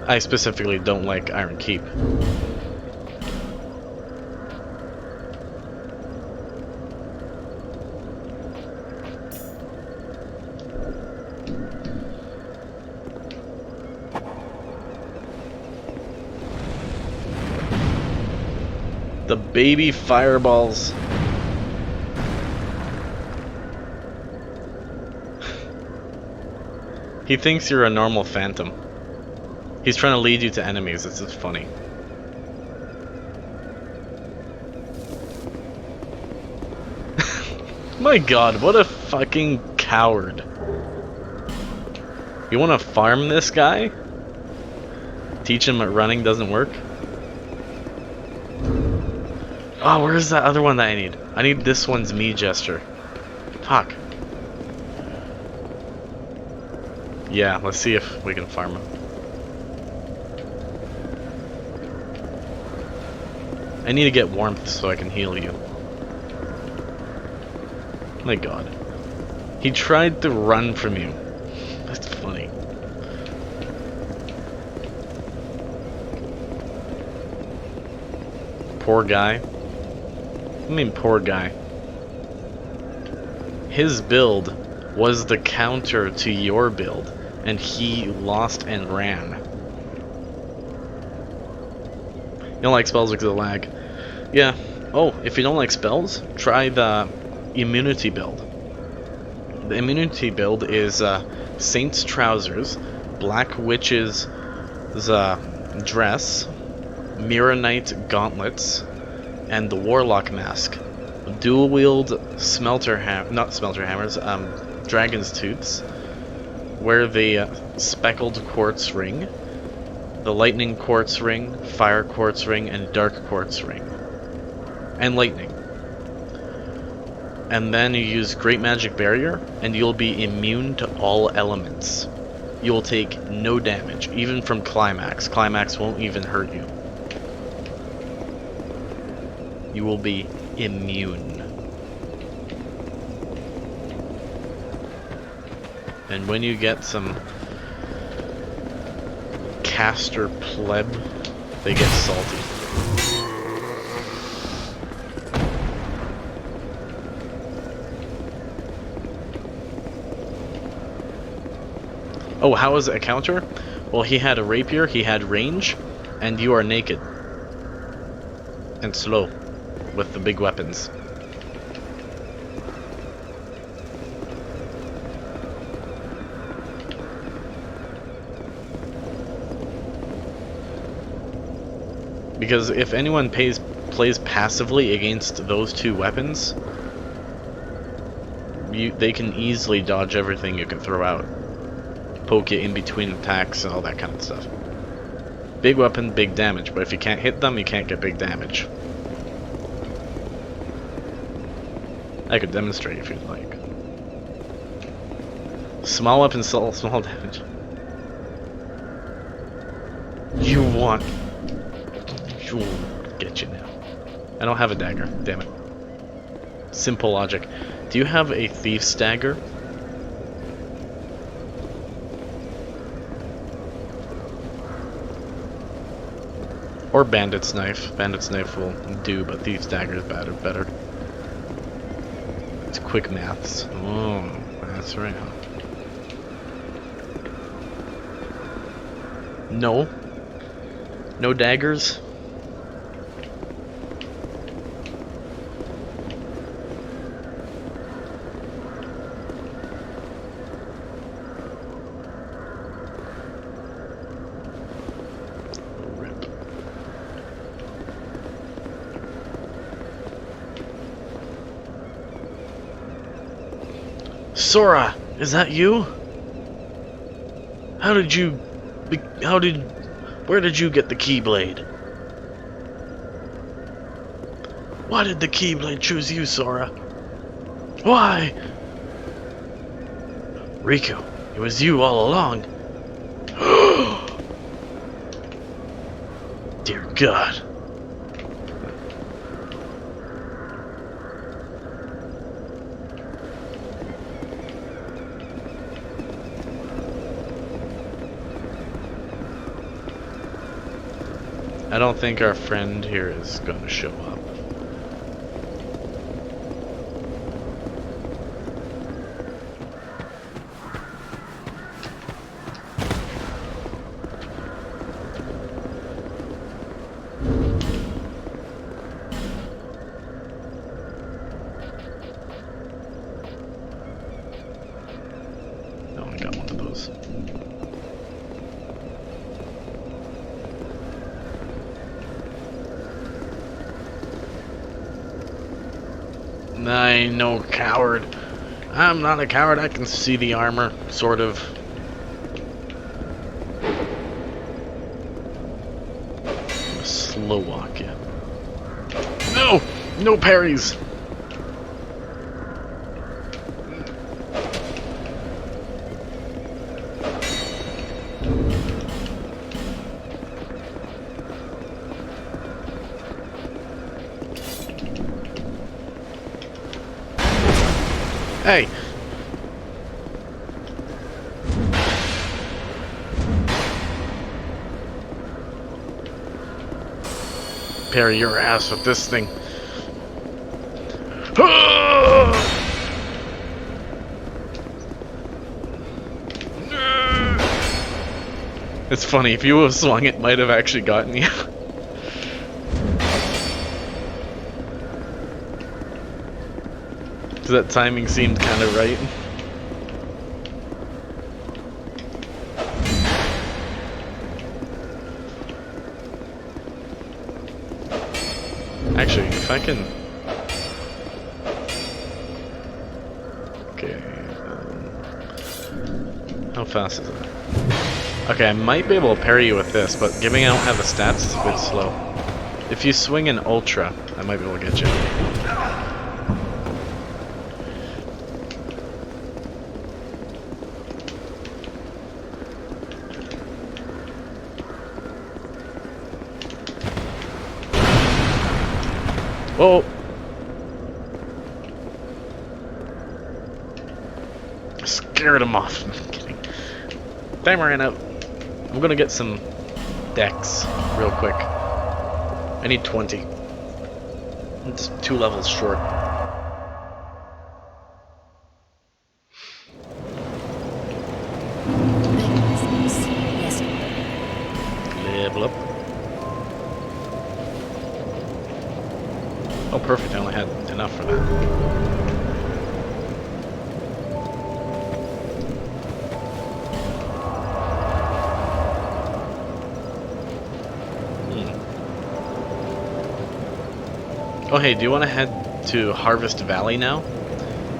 I specifically don't like Iron Keep. The baby fireballs. He thinks you're a normal phantom. He's trying to lead you to enemies. It's just funny. My god, what a fucking coward. You want to farm this guy? Teach him that running doesn't work? Oh, where's that other one that I need? I need this one's me gesture. Fuck. Yeah, let's see if we can farm him. I need to get warmth so I can heal you. My god. He tried to run from you. That's funny. Poor guy. I mean, poor guy. His build was the counter to your build, and he lost and ran. You don't like spells because of lag. Yeah. Oh, if you don't like spells, try the immunity build. The immunity build is Saint's Trousers, Black Witch's dress, Mirror Knight Gauntlets, and the Warlock Mask. Dual wield not smelter hammers, dragon's tooths, wear the speckled quartz ring, the lightning quartz ring, fire quartz ring, and dark quartz ring. And lightning. And then you use Great Magic Barrier, and you'll be immune to all elements. You will take no damage, even from Climax. Climax won't even hurt you. You will be immune. And when you get some caster pleb, they get salty. Oh, how is it a counter? Well, he had a rapier, he had range, and you are naked. And slow, with the big weapons. Because if anyone plays passively against those two weapons, they can easily dodge everything you can throw out. Poke you in between attacks and all that kind of stuff. Big weapon, big damage, but if you can't hit them, you can't get big damage. I could demonstrate if you'd like. Small weapon, small damage. You want... You'll get you now. I don't have a dagger, damn it. Simple logic. Do you have a thief's dagger? Or bandit's knife. Bandit's knife will do, but thief's dagger is better. It's quick maths. Oh, that's right. No. No daggers? Sora, is that you? Where did you get the Keyblade? Why did the Keyblade choose you, Sora? Why? Riku, it was you all along. Dear God. I don't think our friend here is going to show up. No, I got one of those. I no coward. I'm not a coward. I can see the armor, sort of. I'm gonna slow walk you. No! No parries! Hey! Parry your ass with this thing. It's funny, if you would have swung, it might have actually gotten you. That timing seemed kind of right. Actually, if I can... Okay... How fast is it? Okay, I might be able to parry you with this, but given I don't have the stats, it's a bit slow. If you swing an ultra, I might be able to get you. Whoa! Scared him off. I'm kidding. Time ran out. I'm gonna get some decks real quick. I need 20. I'm just 2 levels short. Yes. Level up. Oh, perfect. I only had enough for that. Oh hey, do you want to head to Harvest Valley now?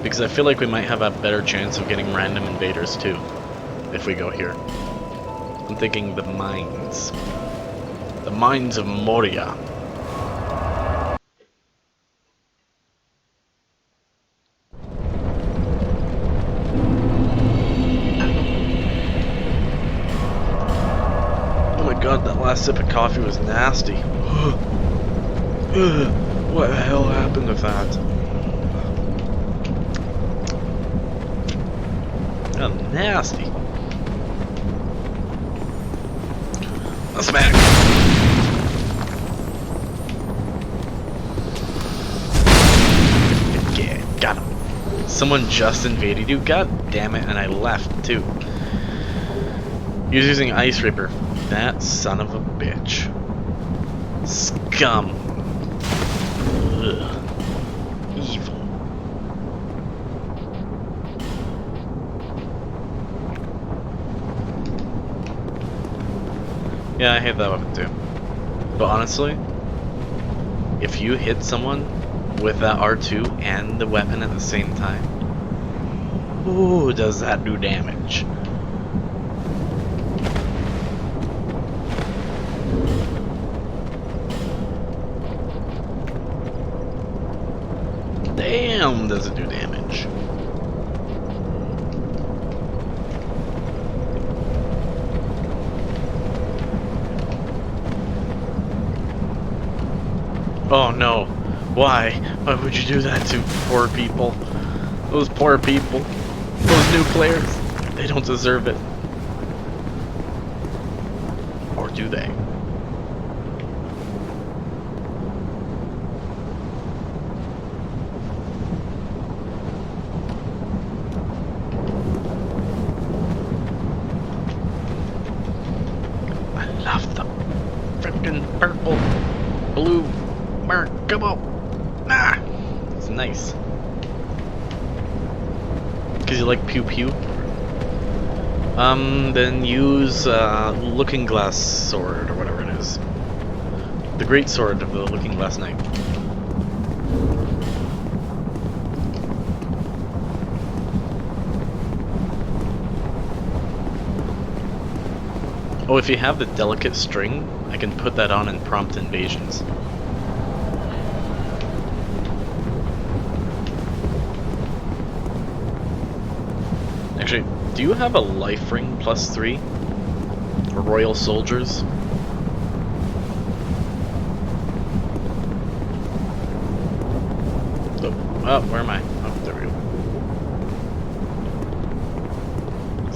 Because I feel like we might have a better chance of getting random invaders too, if we go here. I'm thinking the mines. The mines of Moria. Oh my god, that last sip of coffee was nasty. What the hell happened to that? Oh, nasty. A smack! Yeah, got him. Someone just invaded you? God damn it, and I left too. He was using Ice Reaper. That son of a bitch. Scum. Ugh. Evil. Yeah, I hate that weapon too. But honestly, if you hit someone with that R2 and the weapon at the same time, ooh, does that do damage? Damn, does it do damage? Oh no. Why? Why would you do that to poor people? Those poor people. Those new players. They don't deserve it. Or do they? I love the freaking purple, blue mark. Come on. Ah, it's nice. Cause you like pew pew. Then use Looking Glass Sword or whatever it is. The Great Sword of the Looking Glass Knight. Oh, if you have the Delicate String, I can put that on and prompt invasions. Actually, do you have a life ring +3? Or Royal Soldiers? Oh, where am I? Oh, there we go.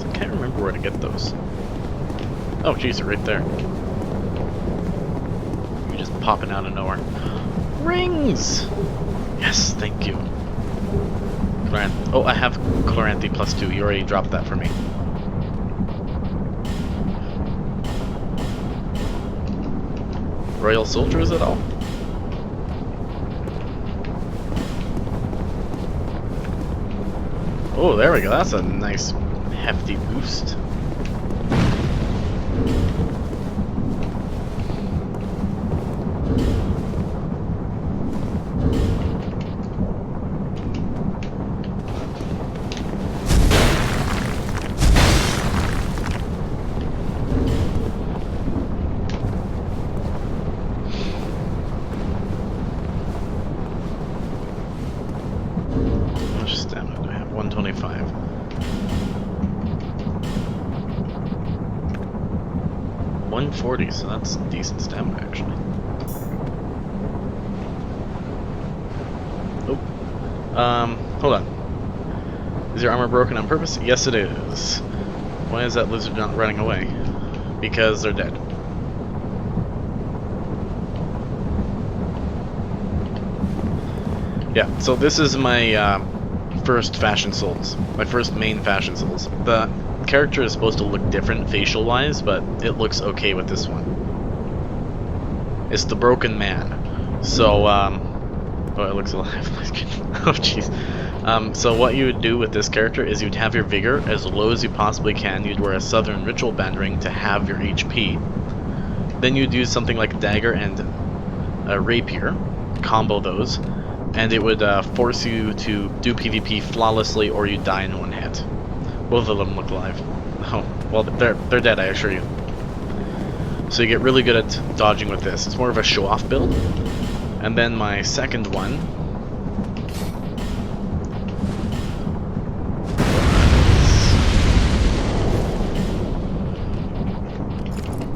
I can't remember where to get those. Oh, jeez, they're right there. You're just popping out of nowhere. Rings! Yes, thank you. Oh, I have Chloranthy +2. You already dropped that for me. Royal Soldiers at all? Oh, there we go. That's a nice hefty boost. 125. $140, so that's decent stamina actually. Oh. Hold on. Is your armor broken on purpose? Yes, it is. Why is that lizard not running away? Because they're dead. Yeah, so this is my first Fashion Souls. My first main Fashion Souls. The character is supposed to look different facial-wise, but it looks okay with this one. It's the Broken Man. So, oh, it looks alive. Oh, jeez. So what you would do with this character is you'd have your vigor as low as you possibly can. You'd wear a Southern Ritual Band ring to have your HP. Then you'd use something like a dagger and a rapier, combo those, and it would force you to do PvP flawlessly, or you die in one hit. Both of them look alive. Oh, well, they're dead, I assure you. So you get really good at dodging with this. It's more of a show-off build. And then my second one,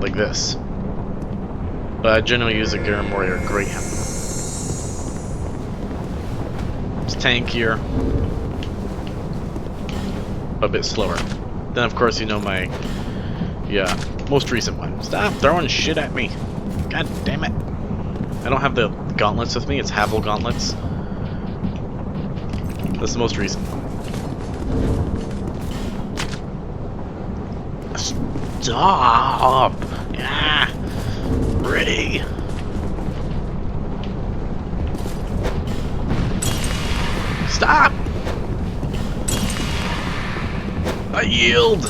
like this. But I generally use a Garen Warrior Graham. It's tankier, a bit slower. Then of course you know my most recent one. Stop throwing shit at me. God damn it. I don't have the gauntlets with me, it's Havel gauntlets. That's the most recent one. Stop! Yeah! Ready! Stop! I yield!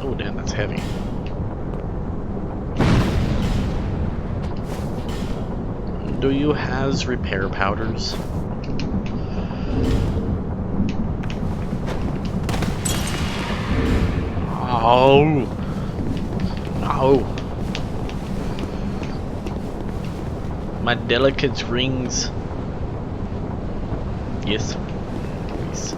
Oh damn, that's heavy. Do you has repair powders? Oh! No! My delicate rings. Yes. Please.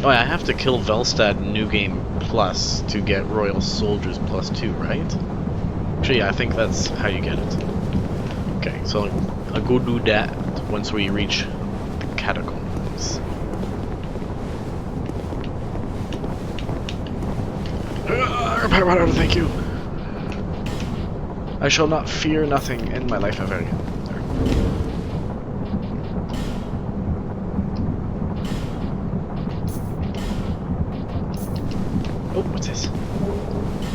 Oh, I have to kill Velstad New Game Plus to get Royal Soldiers Plus 2, right? Actually, yeah, I think that's how you get it. Okay, so I'll go do that once we reach the catacombs. Thank you. I shall not fear nothing in my life ever again. Oh, what's this?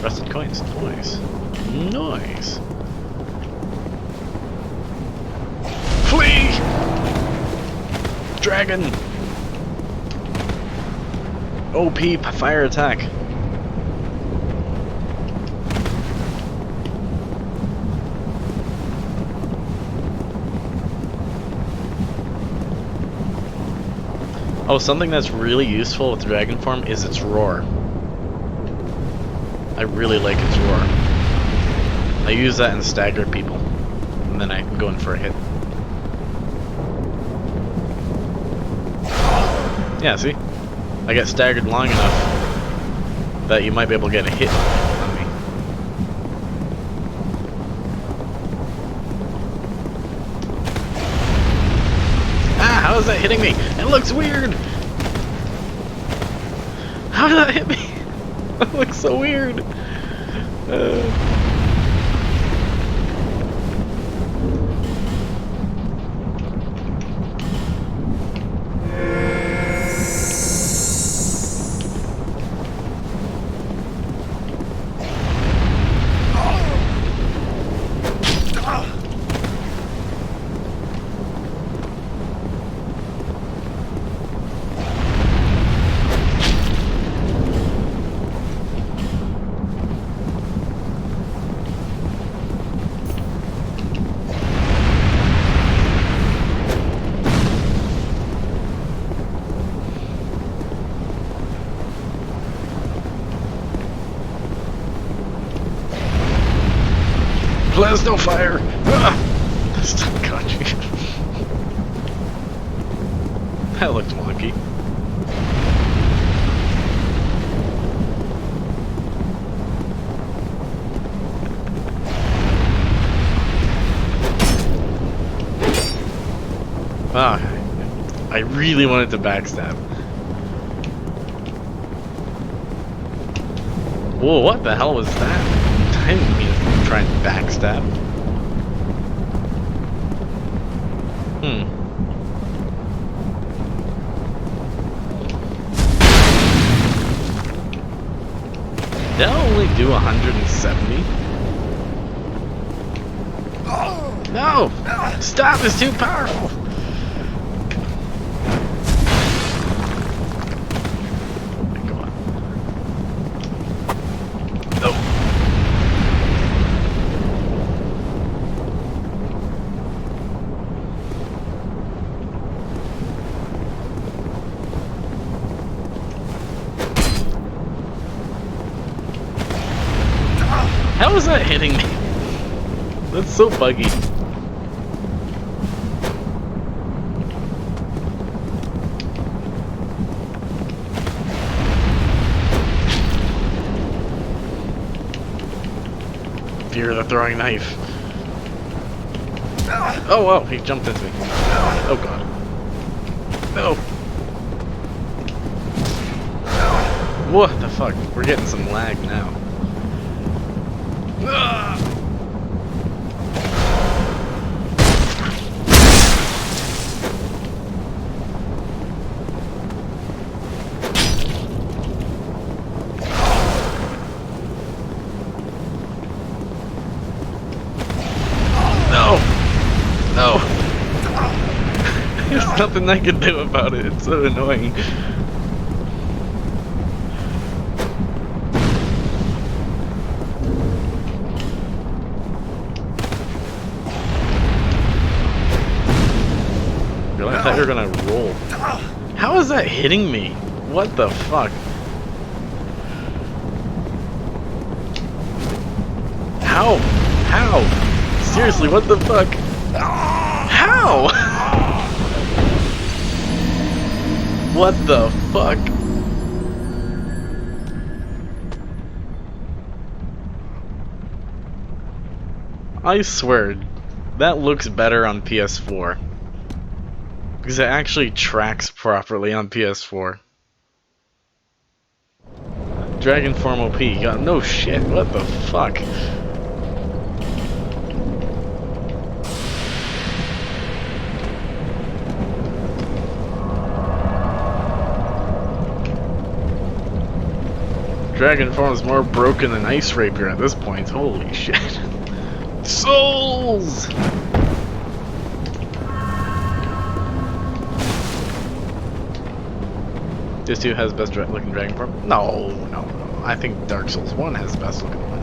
Rusted coins. Nice. Nice. Flee! Dragon! OP fire attack. Oh, something that's really useful with dragon form is its roar. I really like its roar. I use that and stagger people, and then I go in for a hit. Yeah, see? I get staggered long enough that you might be able to get a hit on me. Ah, how is that hitting me? It looks weird! How did that hit me? That looks so weird. fire! Ah! Stop catching. That looked wonky. Ah, I really wanted to backstab. Whoa, what the hell was that? I didn't mean to try and backstab. Did I only do 170? No! Stop, it's too powerful! Go on. No. How is that hitting me? That's so buggy. Fear the throwing knife. Oh, whoa, he jumped into me. Oh god. No. What the fuck? We're getting some lag now. No! No! There's nothing I can do about it, it's so annoying. I thought you were gonna roll. How is that hitting me? What the fuck? How? How? Seriously, what the fuck? How? What the fuck? I swear, that looks better on PS4. Because it actually tracks properly on PS4. Dragon Form OP, God, no shit, what the fuck? Dragon Form is more broken than Ice Rapier at this point, holy shit. Souls! Ds2 has best looking dragon form? No, no, no. I think Dark Souls 1 has the best looking one.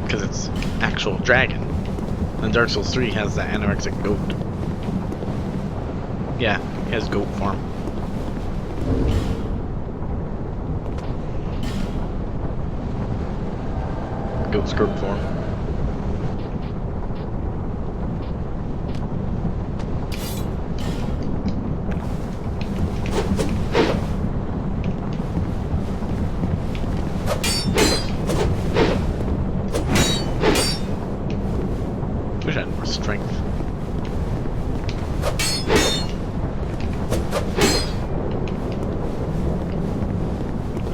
Because it's actual dragon. And Dark Souls 3 has the anorexic goat. Yeah, he has goat form. Goat skirt form. Wish I had more strength.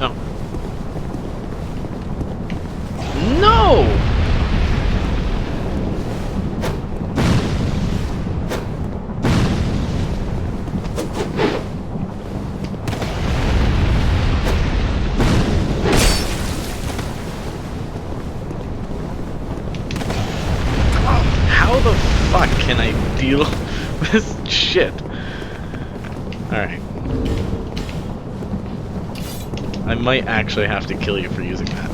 Oh. No! How the fuck can I deal with this shit? Alright. I might actually have to kill you for using that.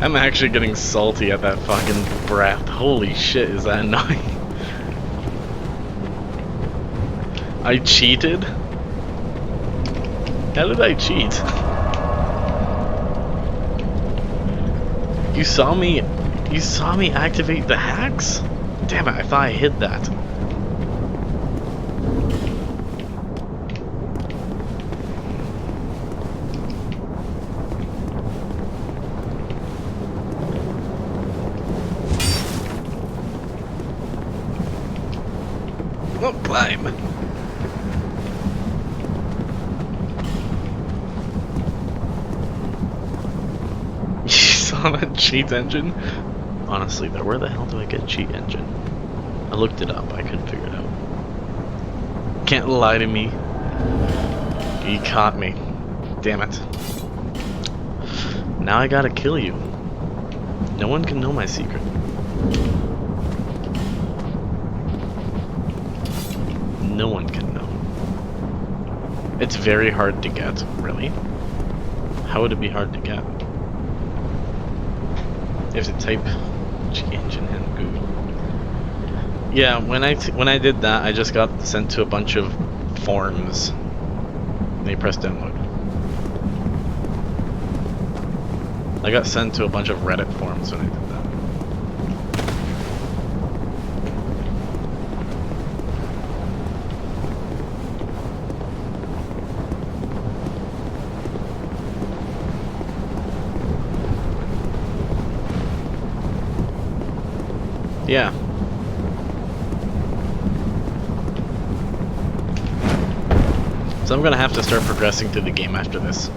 I'm actually getting salty at that fucking breath. Holy shit, is that annoying? I cheated? How did I cheat? You saw me activate the hacks? Damn it, I thought I hid that. Oh, climb. You saw that cheat engine? Honestly though, where the hell do I get cheat engine? I looked it up, I couldn't figure it out. Can't lie to me. You caught me. Damn it. Now I gotta kill you. No one can know my secret. No one can know. It's very hard to get, really? How would it be hard to get? You have to type G engine in Google. Yeah, when I did that, I just got sent to a bunch of forums. And you press download. I got sent to a bunch of Reddit forums when I did that. Yeah. So I'm gonna have to start progressing through the game after this.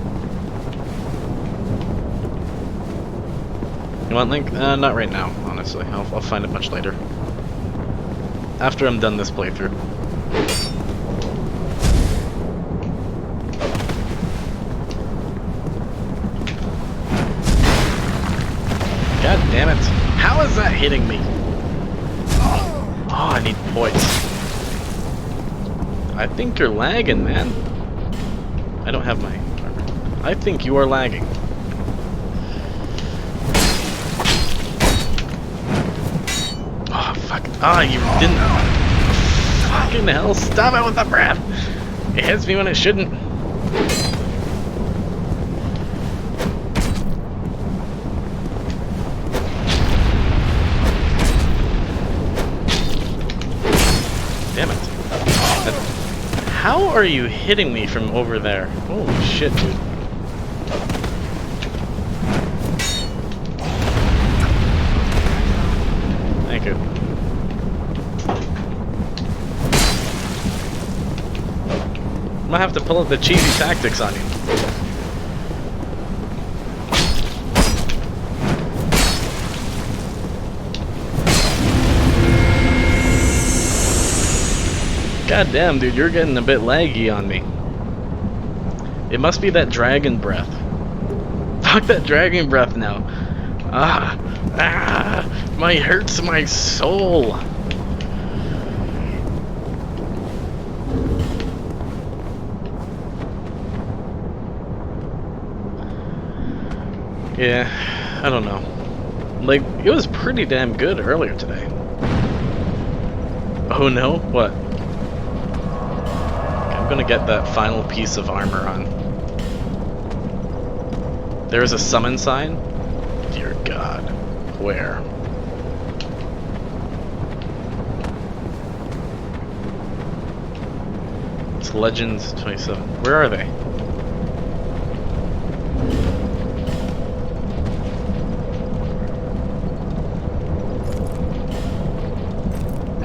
You want link? Not right now, honestly. I'll find it much later. After I'm done this playthrough. God damn it. How is that hitting me? Oh, I need poise. I think you're lagging, man. I don't have my armor. I think you are lagging. Oh, fuck. Ah, you didn't. Fucking hell, stop it with the breath. It hits me when it shouldn't. Damn it. How are you hitting me from over there? Holy shit, dude. Thank you. I'm gonna have to pull out the cheesy tactics on you. God damn, dude, you're getting a bit laggy on me. It must be that dragon breath. Fuck that dragon breath now. My hurts my soul. Yeah, I don't know. Like, it was pretty damn good earlier today. Oh no? What? I'm gonna get that final piece of armor on. There is a summon sign? Dear God. Where? It's Legends 27. Where are they?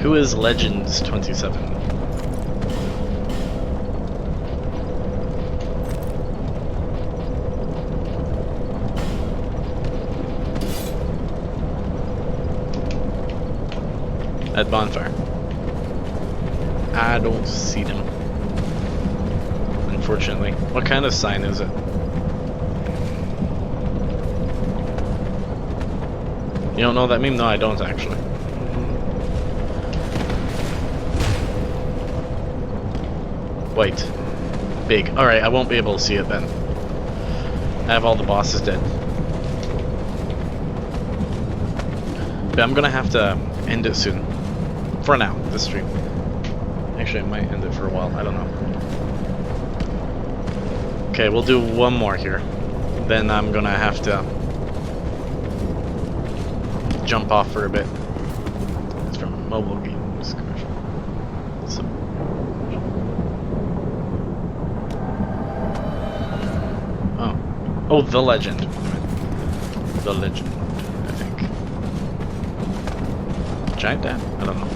Who is Legends 27? At bonfire. I don't see them. Unfortunately. What kind of sign is it? You don't know that meme? No, I don't actually. White. Big. Alright, I won't be able to see it then. I have all the bosses dead. But I'm gonna have to end it soon. For now, this stream. Actually, I might end it for a while. I don't know. Okay, we'll do one more here. Then I'm gonna have to jump off for a bit. It's from mobile games commercial. Oh, The Legend. The Legend, I think. Giant Dad? I don't know.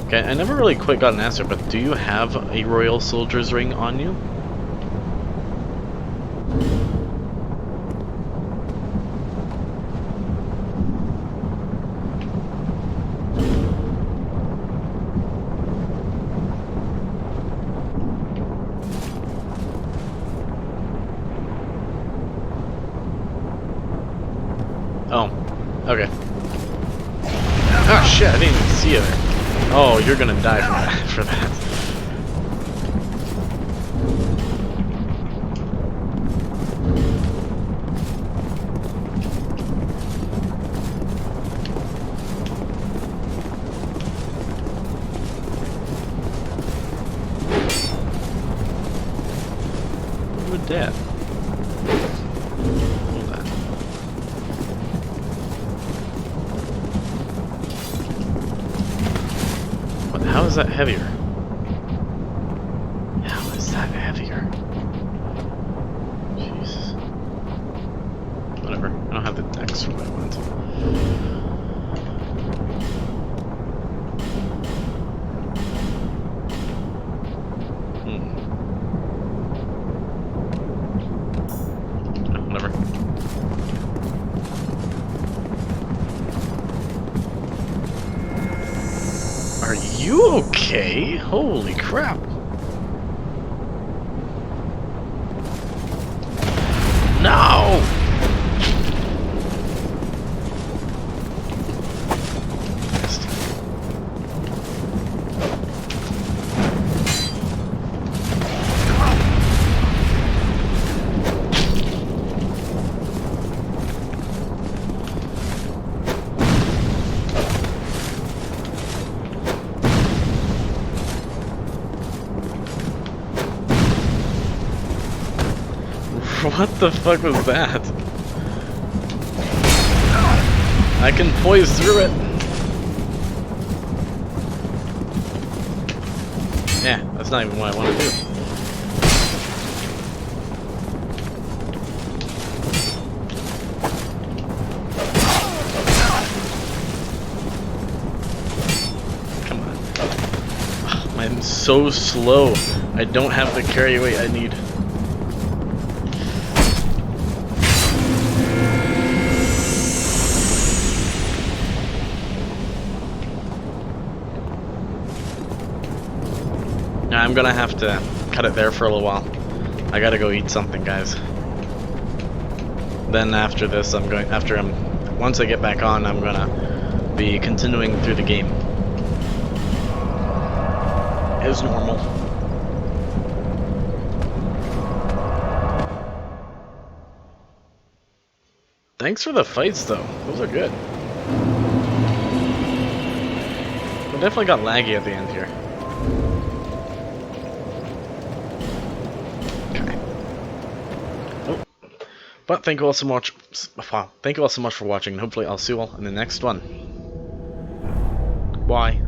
Okay, I never really quite got an answer, but do you have a Royal Soldier's Ring on you? Oh, okay. Oh shit, I didn't even see it. Oh, you're gonna die from that, for that. We're dead. Hold on. What, how is that heavier? How is that heavier? Jesus. Whatever. I don't have the decks for what I want. Whatever. Are you okay? Holy crap. No! Missed. What the fuck was that? I can poise through it. Yeah, that's not even what I want to do. Come on. I'm so slow. I don't have the carry weight I need. I'm gonna have to cut it there for a little while. I gotta go eat something, guys. Then after this, once I get back on, I'm gonna be continuing through the game as normal. Thanks for the fights, though. Those are good. We definitely got laggy at the end here. But thank you all so much. Thank you all so much for watching, and hopefully I'll see you all in the next one. Bye.